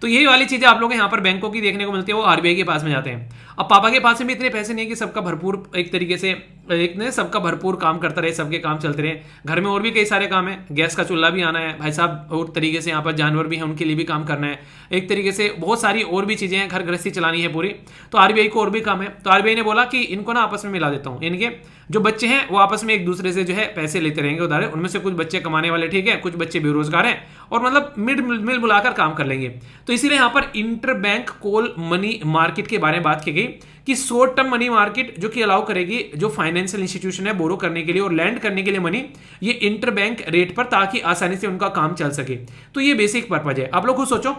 तो यही वाली चीजें आप लोग यहाँ पर बैंकों की देखने को मिलती है, वो आरबीआई के पास में जाते हैं। अब पापा के पास में भी इतने पैसे नहीं है कि सबका भरपूर एक तरीके से एक ने सबका भरपूर काम करता रहे, सबके काम चलते रहे। घर में और भी कई सारे काम है, गैस का चूल्हा भी आना है भाई साहब, और तरीके से यहाँ पर जानवर भी हैं, उनके लिए भी काम करना है, एक तरीके से बहुत सारी और भी चीज़ें हैं, घर गृहस्थी चलानी है पूरी। तो आरबीआई को और भी काम है, तो आरबीआई ने बोला कि इनको ना आपस में मिला देता हूँ, इनके जो बच्चे हैं वो आपस में एक दूसरे से जो है पैसे लेते रहेंगे उधारे, उनमें से कुछ बच्चे कमाने वाले ठीक है, कुछ बच्चे बेरोजगार हैं, और मतलब मिल मिलाकर काम कर लेंगे। तो इसीलिए यहाँ पर inter bank call money market के बारे में बात की गई कि शॉर्ट टर्म मनी मार्केट जो कि अलाउ करेगी जो फाइनेंशियल इंस्टीट्यूशन है बोरो करने के लिए और लैंड करने के लिए मनी, ये इंटर बैंक रेट पर, ताकि आसानी से उनका काम चल सके। तो ये बेसिक पर्पज है। आप लोग खुद सोचो,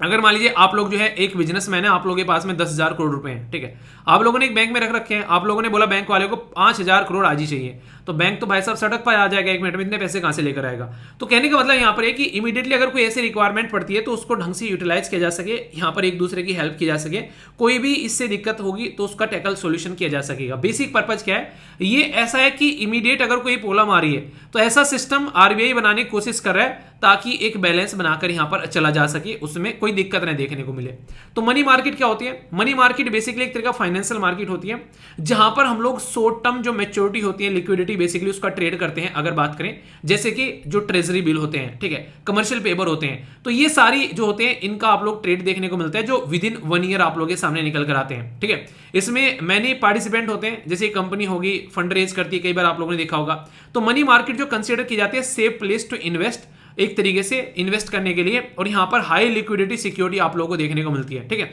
अगर मान लीजिए आप लोग जो है एक बिजनेसमैन है, आप लोगों के पास में 10,000 करोड़ रुपए हैं, ठीक है, आप लोगों ने एक बैंक में रख रखे हैं, आप लोगों ने बोला बैंक वाले को 5,000 करोड़ आज ही चाहिए, तो बैंक तो भाई साहब सड़क पर आ जाएगा 1 मिनट में, इतने पैसे कहां से लेकर आएगा। तो कहने का मतलब यहाँ पर है कि इमीडिएटली अगर कोई ऐसी रिक्वायरमेंट पड़ती है तो उसको ढंग से यूटिलाइज किया जा सके, यहाँ पर एक दूसरे की हेल्प की जा सके, कोई भी इससे दिक्कत होगी तो उसका टैकल सोल्यूशन किया जा सकेगा। बेसिक पर्पज क्या है, ये ऐसा है कि इमीडिएट अगर कोई प्रॉब्लम आ रही है तो ऐसा सिस्टम आरबीआई बनाने की कोशिश कर रहा है ताकि एक बैलेंस बनाकर यहां पर चला जा सके, उसमें कोई दिक्कत नहीं देखने को मिले। तो मनी मार्केट क्या होती है? मनी मार्केट बेसिकली एक तरह का फाइनेंशियल मार्केट होती है जहां पर हम लोग शॉर्ट टर्म जो मैच्योरिटी होती है, लिक्विडिटी बेसिकली उसका ट्रेड करते हैं। अगर बात करें जैसे कि जो ट्रेजरी बिल होते हैं, ठीक है, कमर्शियल पेपर होते हैं, तो ये सारी जो होते हैं इनका आप लोग ट्रेड देखने को मिलता है जो विद इन 1 ईयर आप लोग के सामने निकल कर आते हैं, ठीक है। इसमें मैनी पार्टिसिपेंट होते हैं, जैसे कंपनी होगी फंड रेज करती है, कई बार आप लोगों ने देखा होगा। तो मनी मार्केट जो कंसिडर की जाती है सेफ प्लेस टू इन्वेस्ट, एक तरीके से इन्वेस्ट करने के लिए, और यहां पर हाई लिक्विडिटी सिक्योरिटी आप लोगों को देखने को मिलती है, ठीक है।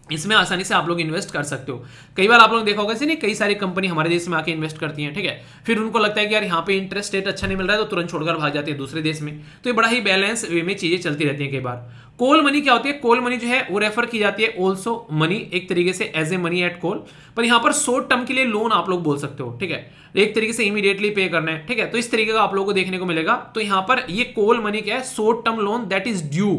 इसमें आसानी से आप लोग इन्वेस्ट कर सकते हो। कई बार आप लोग देखा होगा नहीं, कई सारी कंपनी हमारे देश में आके इन्वेस्ट करती हैं, ठीक है, फिर उनको लगता है कि यार यहाँ पे इंटरेस्ट रेट अच्छा नहीं मिल रहा है तो तुरंत छोड़कर भाग जाते हैं दूसरे देश में। तो ये बड़ा ही बैलेंस वे में चीजें चलती रहती हैं। कई बार कॉल मनी क्या होती है? कॉल मनी जो है वो रेफर की जाती है ऑल्सो मनी, एक तरीके से as a money at call, पर यहाँ पर शॉर्ट टर्म के लिए लोन आप लोग बोल सकते हो, ठीक है, एक तरीके से इमीडिएटली पे करना है, ठीक है। तो इस तरीके का आप लोगों को देखने को मिलेगा। तो यहाँ पर ये कॉल मनी क्या है? Short term loan that is due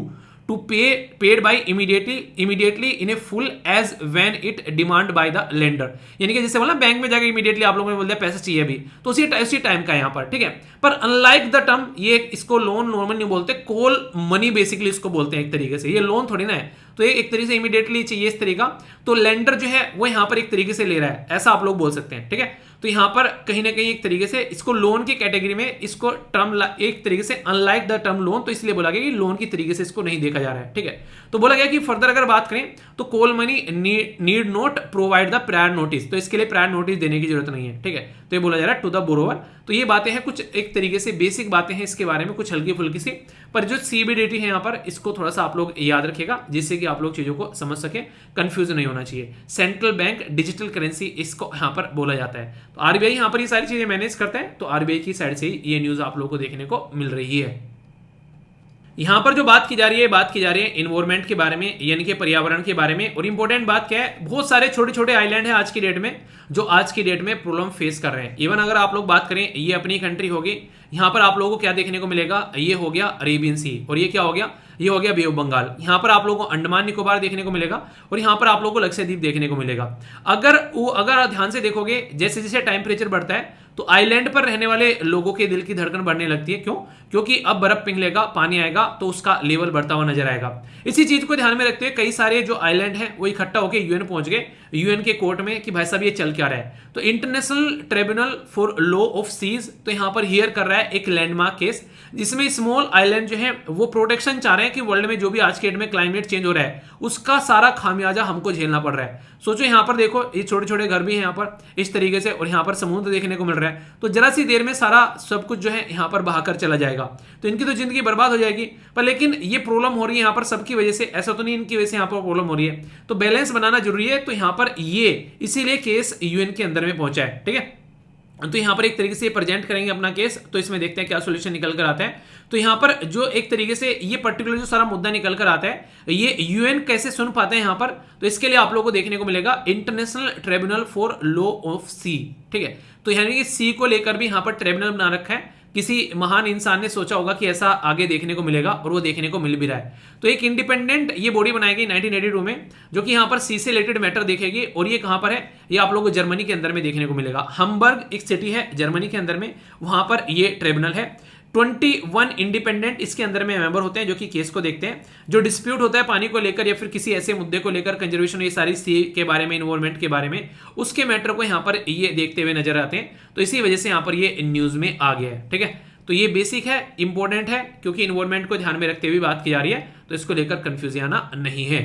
to paid by immediately in a full as when it demand by the lender. यानी कि जैसे बोला बैंक में जाकर इमीडिएटली आप लोगों ने बोल दिया पैसा चाहिए अभी, तो उसी टाइम का यहाँ पर, ठीक है। पर अनलाइक द टर्म, ये इसको लोन नॉर्मल नहीं बोलते, कॉल मनी बेसिकली इसको बोलते हैं एक तरीके से। ये लोन थोड़ी ना है, तो ये एक तरीके से इमीडिएटली चाहिए इस तरीका, तो लेंडर जो है वो यहाँ पर एक तरीके से ले रहा है, ऐसा आप लोग बोल सकते हैं, ठीक है। तो यहाँ पर कहीं ना कहीं एक तरीके से इसको लोन की कैटेगरी में, इसको टर्म एक तरीके से अनलाइक द टर्म लोन, तो इसलिए बोला गया कि लोन की तरीके से इसको नहीं देखा जा रहा है, ठीक है। तो बोला गया कि फर्दर अगर बात करें तो call money need not provide the prior notice, तो इसके लिए प्रायर नोटिस देने की जरूरत नहीं है, ठीक है। तो ये बोला जा रहा है टू द बोरोवर। तो ये बातें हैं कुछ एक तरीके से बेसिक बातें हैं इसके बारे में, कुछ हल्की फुल्की सी, पर जो सीबीडीटी है यहाँ पर इसको थोड़ा सा आप लोग याद रखिएगा जिससे कि आप लोग चीजों को समझ सके, कंफ्यूज नहीं होना चाहिए। सेंट्रल बैंक डिजिटल करेंसी इसको यहाँ पर बोला जाता है। तो आरबीआई यहाँ पर ये सारी चीजें मैनेज करता है, तो आरबीआई की साइड से ही ये न्यूज आप लोगों को देखने को मिल रही है। यहां पर जो बात की जा रही है इन्वायरमेंट के बारे में, यानी कि पर्यावरण के बारे में। और इंपॉर्टेंट बात क्या है, बहुत सारे छोटे छोटे आइलैंड है आज की डेट में जो आज की डेट में प्रॉब्लम फेस कर रहे हैं। इवन अगर आप लोग बात करें, ये अपनी कंट्री होगी, यहां पर आप लोगों को क्या देखने को मिलेगा, ये हो गया अरेबियन सी, और ये क्या हो गया, ये हो गया बे ऑफ बंगाल। यहां पर आप लोगों को अंडमान निकोबार देखने को मिलेगा, और यहां पर आप लोगों को लक्षद्वीप देखने को मिलेगा। अगर ध्यान से देखोगे, जैसे जैसे टेम्परेचर बढ़ता है तो आइलैंड पर रहने वाले लोगों के दिल की धड़कन बढ़ने लगती है। क्यों? क्योंकि अब बर्फ पिघलेगा, पानी आएगा, तो उसका लेवल बढ़ता हुआ नजर आएगा। इसी चीज को ध्यान में रखते हुए कई सारे जो आइलैंड हैं वो इकट्ठा होकर यूएन पहुंच गए, यूएन के कोर्ट में, कि भाई साहब ये चल क्या रहा है। तो international tribunal for law of seas तो यहां पर हियर कर रहा है एक लैंडमार्क केस, जिसमें स्मॉल आइलैंड जो है वो प्रोटेक्शन चाह रहे हैं कि वर्ल्ड में जो भी आज के डेट में क्लाइमेट चेंज हो रहा है उसका सारा खामियाजा हमको झेलना पड़ रहा है। सोचो यहाँ पर देखो, ये छोटे छोटे घर भी हैं यहाँ पर इस तरीके से, और यहाँ पर समुद्र देखने को मिल रहा है, तो जरा सी देर में सारा सब कुछ जो है यहाँ पर बहाकर चला जाएगा, तो इनकी तो जिंदगी बर्बाद हो जाएगी। पर लेकिन ये प्रॉब्लम हो रही है यहाँ पर सबकी वजह से, ऐसा तो नहीं इनकी वजह से यहाँ पर प्रॉब्लम हो रही है, तो बैलेंस बनाना जरूरी है। तो यहाँ पर ये इसीलिए केस यूएन के अंदर में पहुंचा है, ठीक है। तो यहां पर एक तरीके से प्रेजेंट करेंगे अपना केस, तो इसमें देखते हैं क्या सॉल्यूशन निकल कर आता है। तो यहां पर जो एक तरीके से ये पर्टिकुलर जो सारा मुद्दा निकल कर आता है, ये यूएन कैसे सुन पाते हैं यहां पर, तो इसके लिए आप लोगों को देखने को मिलेगा international tribunal for law of sea, ठीक है। तो यानी कि सी को लेकर भी यहां पर ट्रिब्यूनल बना रखा है, किसी महान इंसान ने सोचा होगा कि ऐसा आगे देखने को मिलेगा, और वो देखने को मिल भी रहा है। तो एक इंडिपेंडेंट ये बॉडी बनाई गई 1982 में, जो कि यहाँ पर सी से रिलेटेड मैटर देखेगी, और ये कहाँ पर है, ये आप लोगों को जर्मनी के अंदर में देखने को मिलेगा। हम्बर्ग एक सिटी है जर्मनी के अंदर में, वहां पर ये ट्रिब्यूनल है। 21 इंडिपेंडेंट इसके अंदर में मेंबर होते हैं जो कि केस को देखते हैं। जो डिस्प्यूट होता है पानी को लेकर या फिर किसी ऐसे मुद्दे को लेकर, कंजर्वेशन, ये सारी सी के बारे में, इन्वॉल्वमेंट के बारे में, उसके मैटर को यहाँ पर ये देखते हुए नजर आते हैं। तो इसी वजह से यहाँ पर ये न्यूज में आ गया है। ठीक है, तो ये बेसिक है, इंपॉर्टेंट है, क्योंकि इन्वॉल्वमेंट को ध्यान में रखते हुए बात की जा रही है, तो इसको लेकर कंफ्यूज आना नहीं है।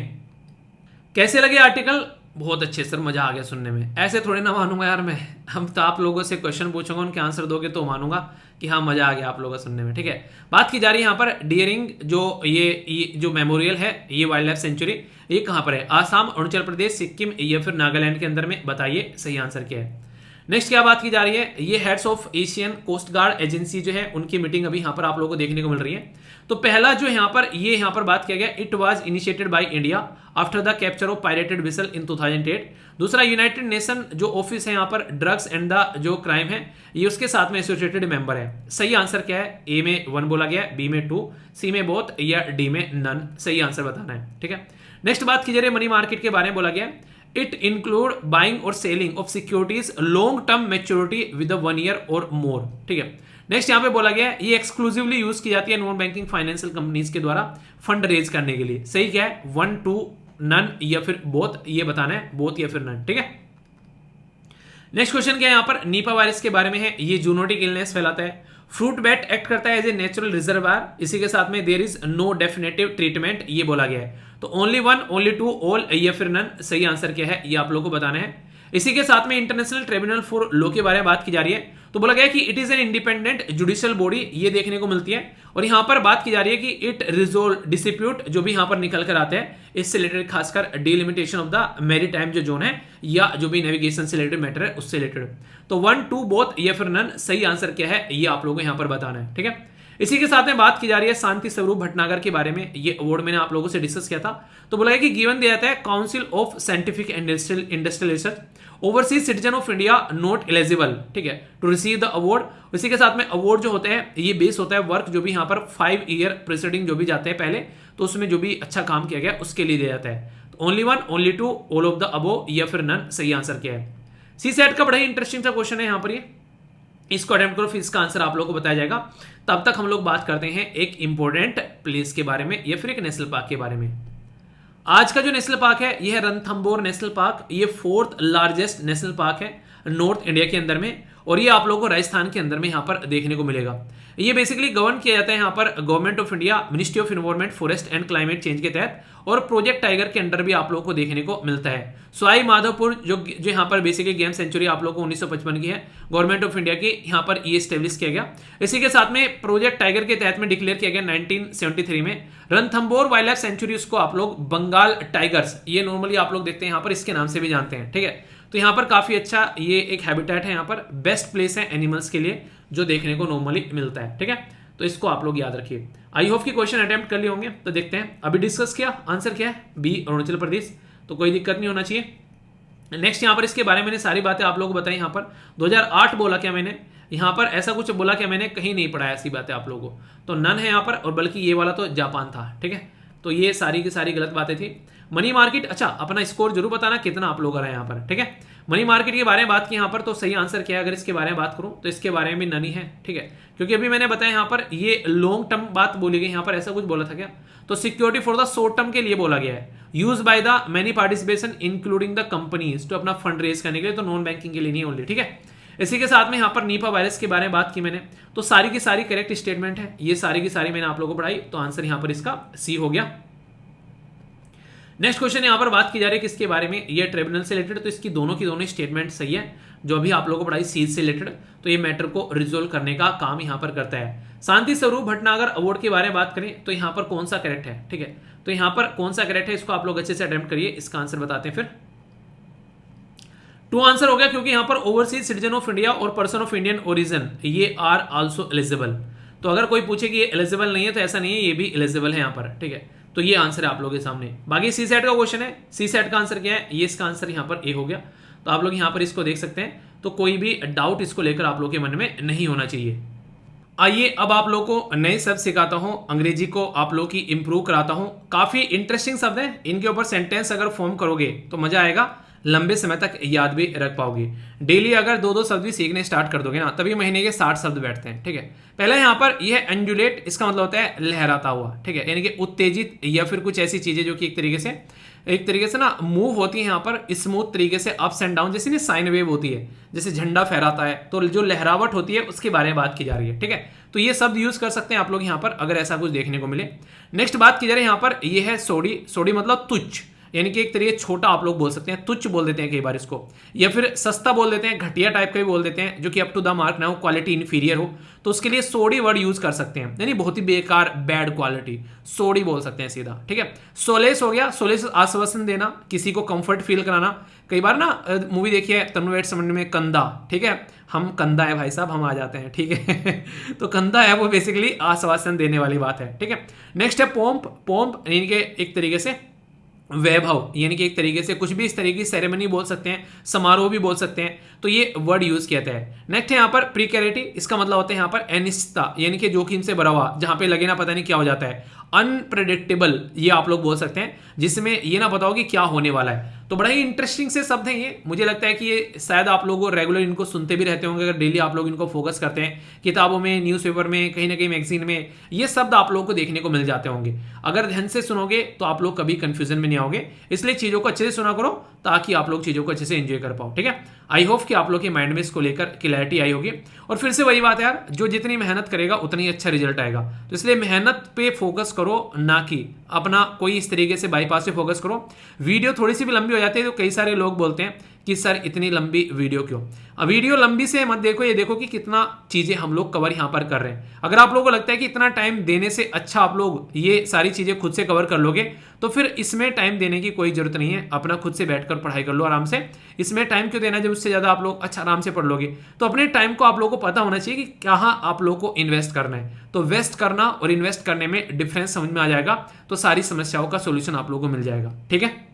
कैसे लगे आर्टिकल? बहुत अच्छे सर, मजा आ गया सुनने में। ऐसे थोड़ी ना मानूंगा यार मैं, हम तो आप लोगों से क्वेश्चन पूछूंगा, उनके आंसर दोगे तो मानूंगा कि हाँ मजा आ गया आप लोगों का सुनने में। ठीक है, बात की जा रही है यहाँ पर डियरिंग, जो ये जो मेमोरियल है, ये वाइल्ड लाइफ सेंचुरी, ये कहाँ पर है? आसाम, अरुणाचल प्रदेश, सिक्किम या फिर नागालैंड के अंदर में? बताइए सही आंसर क्या है। नेक्स्ट क्या बात की जा रही है? ये heads of Asian coast guard agency जो है, उनकी मीटिंग अभी यहाँ पर आप लोगों को देखने को मिल रही है। तो पहला जो यहाँ पर बात किया गया, it was initiated by India after the capture of pirated vessel इन 2008। दूसरा, यूनाइटेड नेशन जो ऑफिस है यहाँ पर ड्रग्स एंड द जो क्राइम है, ये उसके साथ में एसोसिएटेड मेंबर है। सही आंसर क्या है? ए में 1 बोला गया है, बी में 2, सी में बोथ या डी में नन। सही आंसर बताना है। ठीक है, नेक्स्ट बात की जा रही है मनी मार्केट के बारे में। बोला गया इट इंक्लूड बाइंग और selling of securities long term maturity with 1 year और मोर। ठीक है, नेक्स्ट यहाँ पे बोला गया है ये एक्सक्लूसिवली यूज की जाती है नॉन बैंकिंग फाइनेंशियल कंपनीज के द्वारा फंड रेज करने के लिए। सही क्या है? 1, 2, नन या फिर बोथ, ये बताना है, बोथ या फिर नन। ठीक है, नेक्स्ट क्वेश्चन क्या है यहाँ पर? नीपा वायरस के बारे में है। ये जूनोटिक इलनेस फैलाता है। फ्रूट बैट एक्ट करता है एज ए नेचुरल रिजर्वायर। इसी के साथ में there is no definitive treatment, ये बोला गया है। तो ओनली 1, ओनली 2, ऑल या फिर नन। सही आंसर क्या है? ये आप लोगों को बताना है। इसी के साथ में इंटरनेशनल ट्रिब्यूनल फॉर लॉ के बारे में बात की जा रही है। तो बोला गया कि it is an independent judicial body, ये देखने को मिलती है। और यहां पर बात की जा रही है कि इट रिजोल्व डिस्प्यूट जो भी यहां पर निकल कर आते हैं, इससे रिलेटेड, खासकर डिलिमिटेशन ऑफ द मैरीटाइम जो जोन है या जो भी नेविगेशन से रिलेटेड मैटर है उससे रिलेटेड। तो 1, 2, बोथ या फिर नन। सही आंसर क्या है? ये आप लोगों को यहां पर बताना है। ठीक है, इसी के साथ में बात की जा रही है शांति स्वरूप भटनागर के बारे में। ये अवार्ड मैंने आप लोगों से डिस्कस किया था। तो बोला है कि गिवन दिया जाता है council of scientific and industrial research, overseas citizen of India not eligible, ठीक है, टू रिसीव द अवार्ड। इसी के साथ में अवार्ड जो होते हैं ये बेस होता है वर्क जो भी यहाँ पर 5 ईयर प्रेसिडिंग जो भी जाते हैं पहले, तो उसमें जो भी अच्छा काम किया गया उसके लिए दिया जाता है। तो only 1, only 2, all of the above या फिर नन। सही आंसर क्या है? सी सेट का बड़ा ही इंटरेस्टिंग सा क्वेश्चन है यहाँ पर, ये इसको अटेम्प्ट करो, फिर इसका आंसर आप लोगों को बताया जाएगा। तब तक हम लोग बात करते हैं एक इंपॉर्टेंट प्लेस के बारे में या फिर एक नेशनल पार्क के बारे में। आज का जो नेशनल पार्क है यह है रणथंबोर नेशनल पार्क। ये 4th लार्जेस्ट नेशनल पार्क है नॉर्थ इंडिया के अंदर में, और ये आप लोगों को राजस्थान के अंदर में यहाँ पर देखने को मिलेगा। ये बेसिकली गवर्न किया जाता है यहाँ पर government of India, ministry of environment, forest and climate change के तहत, और प्रोजेक्ट टाइगर के अंडर भी आप लोगों को देखने को मिलता है। सवाई माधोपुर जो यहाँ पर बेसिकली गेम सेंचुरी आप लोगों को 1955 की है, गवर्नमेंट ऑफ इंडिया की, यहाँ पर ये स्टेब्लिश किया गया। इसी के साथ में प्रोजेक्ट टाइगर के तहत में डिक्लेयर किया गया 1973 में। रणथंबोर वाइल्ड लाइफ सेंचुरी, उसको आप लोग बंगाल टाइगर्स, ये नॉर्मली आप लोग देखते हैं यहाँ पर इसके नाम से भी जानते हैं। ठीक है, तो यहाँ पर काफी अच्छा ये एक हैबिटेट है, यहाँ पर बेस्ट प्लेस है एनिमल्स के लिए जो देखने को नॉर्मली मिलता है। ठीक है, तो इसको आप लोग याद रखिए। आई होप कि क्वेश्चन अटेम्प्ट कर लिए होंगे। तो देखते हैं, अभी डिस्कस किया, आंसर क्या है? बी, अरुणाचल प्रदेश। तो कोई दिक्कत नहीं होना चाहिए। नेक्स्ट यहाँ पर इसके बारे में मैंने सारी बातें आप लोगों को बताई। यहाँ पर 2008 बोला क्या मैंने? यहाँ पर ऐसा कुछ बोला क्या मैंने? कहीं नहीं पढ़ाया ऐसी बातें आप लोगों को। तो नन है यहाँ पर, और बल्कि ये वाला तो जापान था। ठीक है, तो ये सारी की सारी गलत बातें थी। मनी मार्केट, अच्छा अपना स्कोर जरूर बताना कितना आप लोग आ रहे हैं यहाँ पर। ठीक है, मनी मार्केट के बारे में बात की यहाँ पर, तो सही आंसर क्या है? अगर इसके बारे में बात करूं तो इसके बारे में भी नन ही है। ठीक है, क्योंकि अभी मैंने बताया यहाँ पर ये लॉन्ग टर्म बात बोली गई, यहाँ पर ऐसा कुछ बोला था क्या? तो security for the short term के लिए बोला गया है, use by the many participation including the companies, तो अपना फंड रेज करने के लिए, तो नॉन बैंकिंग के लिए नहीं ओनली। ठीक है, इसी के साथ में यहाँ पर नीपा वायरस के बारे में बात की मैंने, तो सारी की सारी करेक्ट स्टेटमेंट है, ये सारी की सारी मैंने आप लोगों को पढ़ाई, तो आंसर यहाँ पर इसका सी हो गया। नेक्स्ट क्वेश्चन यहाँ पर बात की जा रही है किसके बारे में? ये ट्रिब्यूनल से रिलेटेड, तो इसकी दोनों की दोनों स्टेटमेंट सही है जो अभी आप लोगों को पढ़ाई सीज से रिलेटेड, तो ये मैटर को रिजोल्व करने का काम यहाँ पर करता है। शांति स्वरूप भटनागर अवार्ड के बारे में बात करें तो यहाँ पर कौन सा करेक्ट है? ठीक है, तो यहाँ पर कौन सा करेक्ट है इसको आप लोग अच्छे से अटेम्प्ट करिए, इसका आंसर बताते हैं। फिर 2 आंसर हो गया, क्योंकि यहाँ पर ओवरसीज सिटीजन ऑफ इंडिया और पर्सन ऑफ इंडियन ओरिजिन ये आर आल्सो एलिजिबल। तो अगर कोई पूछे कि ये एलिजिबल नहीं है तो ऐसा नहीं है, ये भी एलिजिबल है यहाँ पर। ठीक है, तो ये आंसर है आप लोगों के सामने। बाकी सी सेट का क्वेश्चन है, सी सेट का आंसर क्या है? ये इसका आंसर यहाँ पर ए हो गया। तो आप लोग यहाँ पर इसको देख सकते हैं, तो कोई भी डाउट इसको लेकर आप लोगों के मन में नहीं होना चाहिए। आइए अब आप लोगों को नए शब्द सिखाता हूं, अंग्रेजी को आप लोगों की इंप्रूव कराता हूं। काफी इंटरेस्टिंग शब्द है, इनके ऊपर सेंटेंस अगर फॉर्म करोगे तो मजा आएगा, लंबे समय तक याद भी रख पाओगे। डेली अगर 2-2 शब्द भी सीखने स्टार्ट कर दोगे ना, तभी महीने के 60 शब्द बैठते हैं। ठीक है, पहला यहाँ पर यह एंडुलेट, इसका मतलब होता है लहराता हुआ। ठीक है, यानी कि उत्तेजित या फिर कुछ ऐसी चीजें जो कि एक तरीके से ना मूव होती है यहाँ पर स्मूथ तरीके से, अप्स एंड डाउन, जैसे ना साइन वेव होती है, जैसे झंडा फहराता है तो जो लहरावट होती है उसके बारे में बात की जा रही है। ठीक है, तो ये शब्द यूज कर सकते हैं आप लोग यहाँ पर अगर ऐसा कुछ देखने को मिले। नेक्स्ट बात की जा रही है यहाँ पर, ये है सोडी। सोडी मतलब तुच्छ, यानी कि एक तरीके छोटा आप लोग बोल सकते हैं, तुच्छ बोल देते हैं कई बार इसको, या फिर सस्ता बोल देते हैं, घटिया टाइप का भी बोल देते हैं, जो कि अप टू द मार्क ना हो, क्वालिटी इन्फीरियर हो, तो उसके लिए सोडी वर्ड यूज कर सकते हैं, यानी बहुत ही बेकार, बैड क्वालिटी, सोडी बोल सकते हैं सीधा। ठीक है, सोलेस हो गया, सोलेस आश्वासन देना, किसी को कंफर्ट फील कराना। कई बार ना मूवी देखी है तमिल समझने में, कंदा। ठीक है, हम कंदा है भाई साहब, हम आ जाते हैं। ठीक है तो कंदा है वो बेसिकली आश्वासन देने वाली बात है। ठीक है, नेक्स्ट है पोम्प। पोम्प यानी कि एक तरीके से वैभव, यानी कि एक तरीके से कुछ भी इस तरीके की सेरेमनी बोल सकते हैं, समारोह भी बोल सकते हैं, तो ये वर्ड यूज किया जाता है। नेक्स्ट है यहाँ पर प्रिकैरिटी, इसका मतलब होता है यहाँ पर अनिश्चितता, यानी कि जोखिम से भरा हुआ, जहां पे लगे ना पता नहीं क्या हो जाता है। अनप्रेडिक्टेबल ये आप लोग बोल सकते हैं, जिसमें ये ना पता हो कि क्या होने वाला है। तो बड़ा ही इंटरेस्टिंग से शब्द हैं ये, मुझे लगता है कि ये शायद आप लोग रेगुलर इनको सुनते भी रहते होंगे, अगर डेली आप लोग इनको फोकस करते हैं, किताबों में, न्यूज़पेपर में, कहीं ना कहीं मैगजीन में, ये शब्द आप लोगों को देखने को मिल जाते होंगे। अगर ध्यान से सुनोगे तो आप लोग कभी कंफ्यूजन में नहीं आओगे, इसलिए चीज़ों को अच्छे से सुना करो ताकि आप लोग चीज़ों को अच्छे से एंजॉय कर पाओ। ठीक है, आई होप कि आप लोग के माइंड में इसको लेकर क्लैरिटी आई होगी। और फिर से वही बात है यार, जो जितनी मेहनत करेगा उतनी अच्छा रिजल्ट आएगा, तो इसलिए मेहनत पे फोकस करो, ना कि अपना कोई इस तरीके से बाईपास पे फोकस करो। वीडियो थोड़ी सी भी लंबी हो जाती है तो कई सारे लोग बोलते हैं कि सर इतनी लंबी वीडियो क्यों। अब वीडियो लंबी से मत देखो, ये देखो कि कितना चीजें हम लोग कवर यहाँ पर कर रहे हैं। अगर आप लोगों को लगता है कि इतना टाइम देने से अच्छा आप लोग ये सारी चीजें खुद से कवर कर लोगे, तो फिर इसमें टाइम देने की कोई जरूरत नहीं है, अपना खुद से बैठकर पढ़ाई कर लो आराम से। इसमें टाइम क्यों देना जब उससे ज्यादा आप लोग अच्छा आराम से पढ़ लोगे। तो अपने टाइम को आप लोगों को पता होना चाहिए कि कहाँ आप लोगों को इन्वेस्ट करना है, तो वेस्ट करना और इन्वेस्ट करने में डिफरेंस समझ में आ जाएगा, तो सारी समस्याओं का सोल्यूशन आप लोगों को मिल जाएगा। ठीक है।